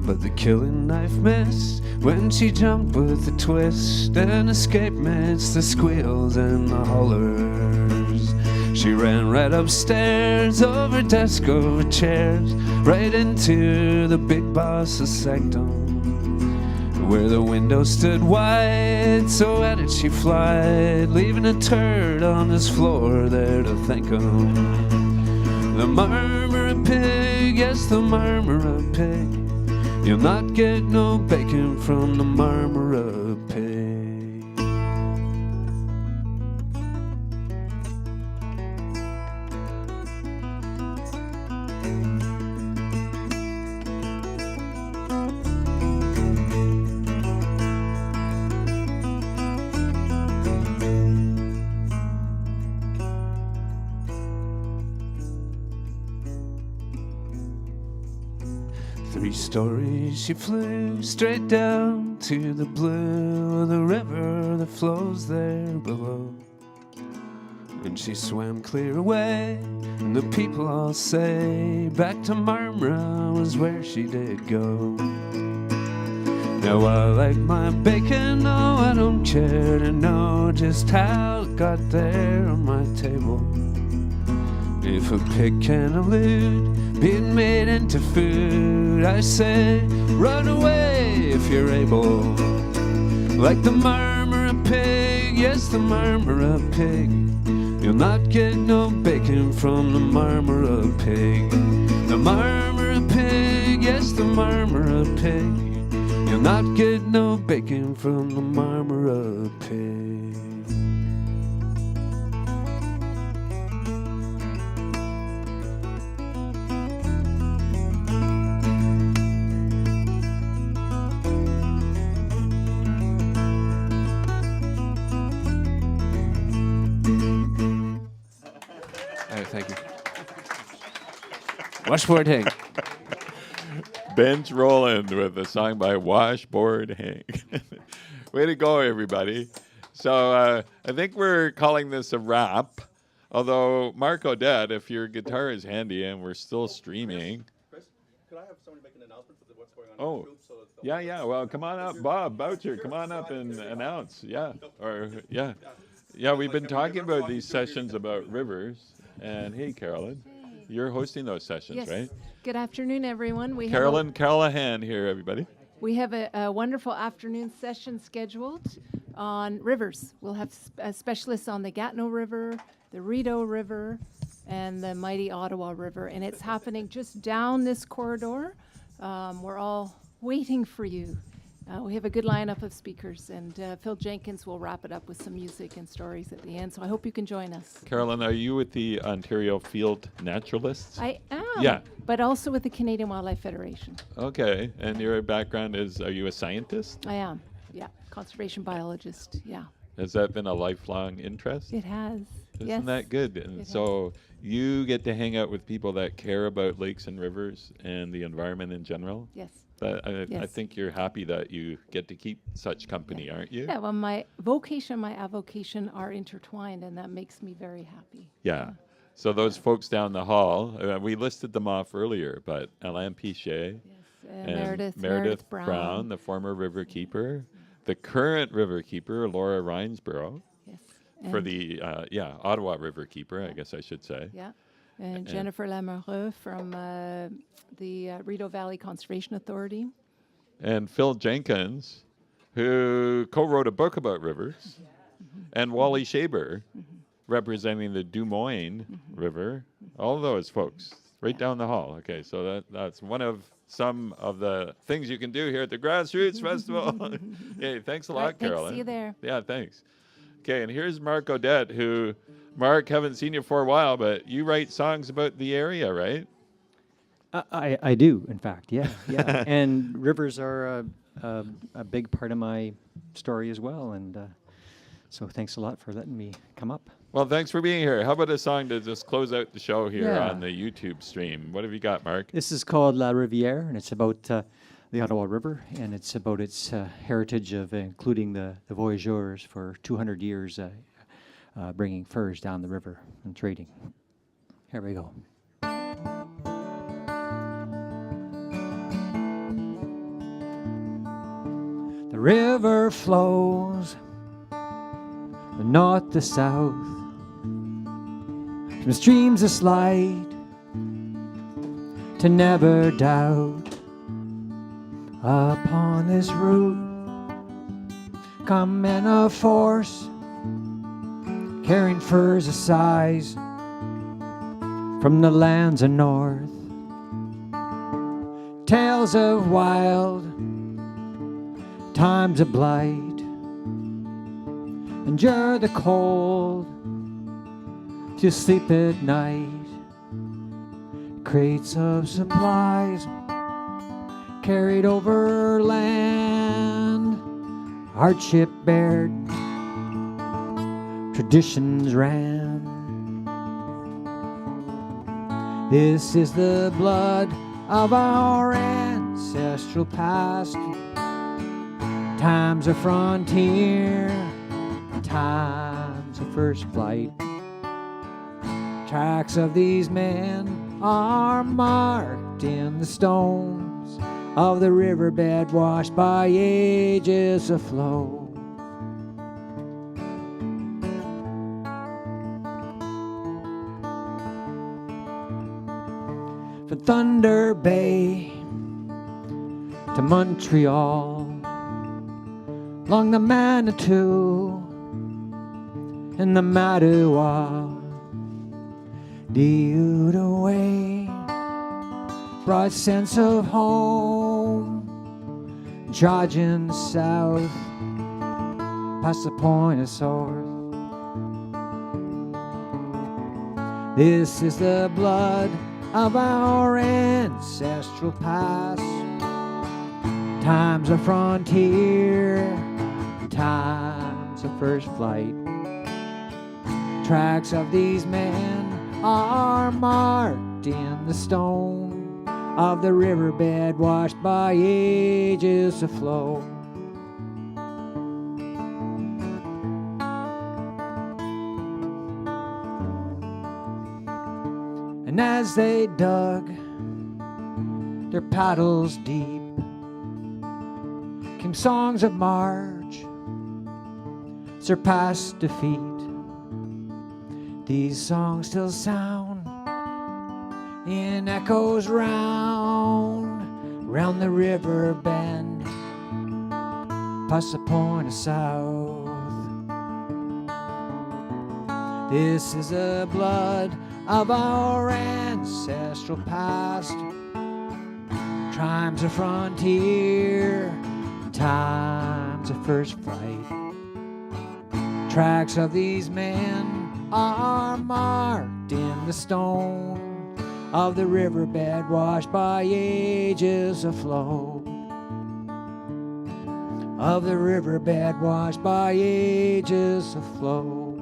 [SPEAKER 18] But the killing knife missed when she jumped with a twist and escaped midst the squeals and the hollers. She ran right upstairs, over desk, over chairs, right into the big boss's sanctum, where the window stood wide, so at it she flied, leaving a turd on his floor there to thank him. The Marmora Pig, yes, the Marmora Pig. You'll not get no bacon from the Marmora Pig. Stories, she flew straight down to the blue of the river that flows there below. when she swam clear away. And the people all say back to Marmora was where she did go. Now I like my bacon, no, I don't care to know just how it got there on my table. If a pig can elude being made into food, I say run away if you're able. Like the Marmora pig, yes, the Marmora pig. You'll not get no bacon from the Marmora pig. The Marmora pig, yes, the Marmora pig. You'll not get no bacon from the Marmora pig. Thank you. Washboard Hank.
[SPEAKER 4] Bench Roland with a song by Washboard Hank. Way to go, everybody. So I think we're calling this a wrap. Although, Mark Odette, if your guitar is handy and we're still streaming.
[SPEAKER 11] Chris, could I have somebody make an announcement for what's going on
[SPEAKER 4] Oh,
[SPEAKER 11] in the group?
[SPEAKER 4] yeah. Well, come on up. Bob Boucher, come on up and announce. Yeah. Yeah, we've been talking about these sessions about rivers. And hey, Carolyn, you're hosting those sessions,
[SPEAKER 20] Yes.
[SPEAKER 4] right?
[SPEAKER 20] Good afternoon, everyone.
[SPEAKER 4] Carolyn Callahan here, everybody.
[SPEAKER 20] We have a wonderful afternoon session scheduled on rivers. We'll have specialists on the Gatineau River, the Rideau River, and the mighty Ottawa River. And it's happening just down this corridor. We're all waiting for you. We have a good lineup of speakers, and Phil Jenkins will wrap it up with some music and stories at the end. So I hope you can join us.
[SPEAKER 4] Carolyn, are you with the Ontario Field Naturalists?
[SPEAKER 20] I am.
[SPEAKER 4] Yeah.
[SPEAKER 20] But also with the Canadian Wildlife Federation.
[SPEAKER 4] Okay. And your background is, are you a scientist?
[SPEAKER 20] I am. Yeah. Conservation biologist. Yeah.
[SPEAKER 4] Has that been a lifelong interest?
[SPEAKER 20] It has.
[SPEAKER 4] Isn't
[SPEAKER 20] Yes.
[SPEAKER 4] that good? And so you get to hang out with people that care about lakes and rivers and the environment in general?
[SPEAKER 20] Yes.
[SPEAKER 4] I
[SPEAKER 20] Yes.
[SPEAKER 4] think you're happy that you get to keep such company, aren't you?
[SPEAKER 20] Yeah, well, my vocation and my avocation are intertwined, and that makes me very happy.
[SPEAKER 4] Yeah. So those folks down the hall, we listed them off earlier, but Alain Pichet and
[SPEAKER 20] Meredith
[SPEAKER 4] Brown, the former river keeper, the current river keeper, Laura Rinesborough, for
[SPEAKER 20] And-
[SPEAKER 4] the Ottawa river keeper, I guess I should say.
[SPEAKER 20] Yeah. And Jennifer Lamoureux from the Rideau Valley Conservation Authority.
[SPEAKER 4] And Phil Jenkins, who co-wrote a book about rivers, and Wally Shaber, representing the Des Moines River. All those folks, right down the hall. Okay, so that's one of some of the things you can do here at the Grassroots Festival. Hey, thanks a lot,
[SPEAKER 20] Right, thanks.
[SPEAKER 4] Carolyn.
[SPEAKER 20] See you there.
[SPEAKER 4] Yeah, thanks. Okay, and here's Mark Odette, who, Mark, haven't seen you for a while, but you write songs about the area, right?
[SPEAKER 21] I do, in fact, yeah. And rivers are a big part of my story as well, and so thanks a lot for letting me come up.
[SPEAKER 4] Well, thanks for being here. How about a song to just close out the show here
[SPEAKER 21] Yeah.
[SPEAKER 4] on the YouTube stream? What have you got, Mark?
[SPEAKER 21] This is called La Rivière, and it's about the Ottawa River, and it's about its heritage of including the voyageurs for 200 years, bringing furs down the river and trading. Here we go. The river flows the north to south from streams of slide to never doubt. Upon this route come men of force, carrying furs of size from the lands of north. Tales of wild times of blight, endure the cold to sleep at night. Crates of supplies carried over land, hardship bared, traditions ran. This is the blood of our ancestral past, times of frontier, times of first flight.
[SPEAKER 3] Tracks of these men are marked in the stones of the riverbed washed by ages of flow. From Thunder Bay to Montreal, along the Manitou and the Mattawa, the Outaouais brought sense of home, charging south past the Point of Sorts. This is the blood of our ancestral past, times of frontier, times of first flight. Tracks of these men are marked in the stone of the riverbed washed by ages of flow. And as they dug their paddles deep, came songs of march, surpassed defeat. These songs still sound in echoes round the river bend, past the Point of South. This is the blood of our ancestral past, times of frontier, times of first flight. Tracks of these men are marked in the stone of the riverbed washed by ages of flow. Of the riverbed washed by ages of flow.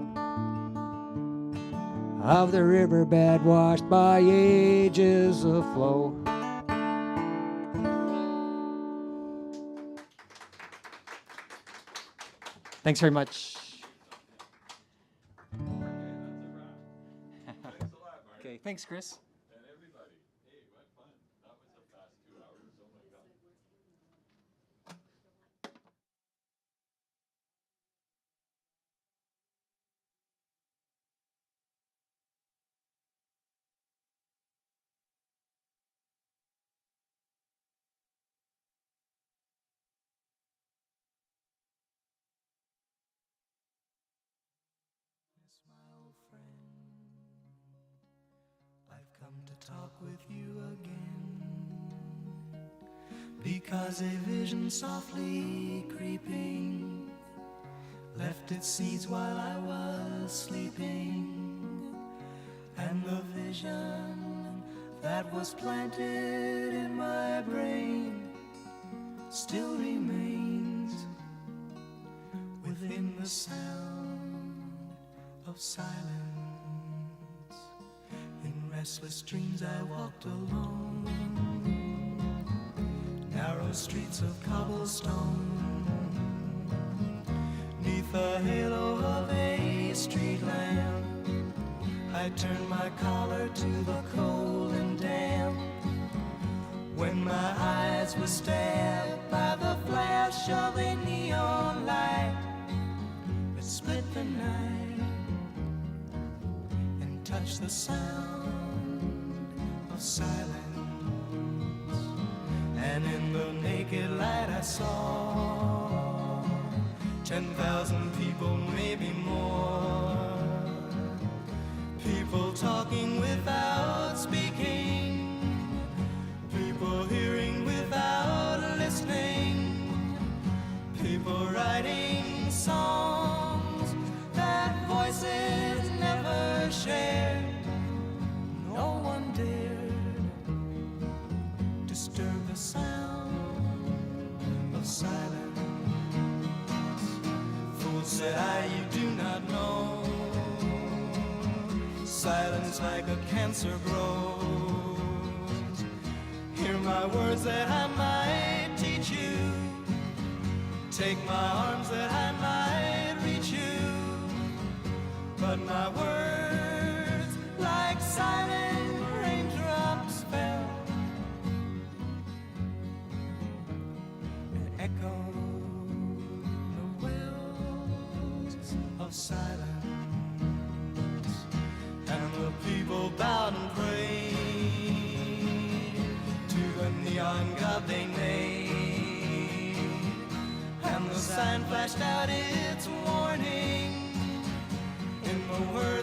[SPEAKER 3] Of the riverbed washed by ages of flow. Thanks very much. Okay, thanks, Chris.
[SPEAKER 1] Come to talk with you again, because a vision softly creeping left its seeds while I was sleeping, and the vision that was planted in my brain still remains within the sound of silence. Restless dreams I walked alone, narrow streets of cobblestone, neath the halo of a street lamp. I turned my collar to the cold and damp, when my eyes were stabbed by the flash of a neon light that split the night and touched the sound of silence. And in the naked light I saw 10,000 people, maybe more, people talking without speaking, people hearing without listening, people writing songs that voices never shared. No one dared disturb the sound of silence. Fool, said I, you do not know, silence like a cancer grows. Hear my words that I might teach you, take my arms that I might reach you, but my words like silence, and the people bowed and prayed to the neon god they made, and the sign flashed out its warning in the words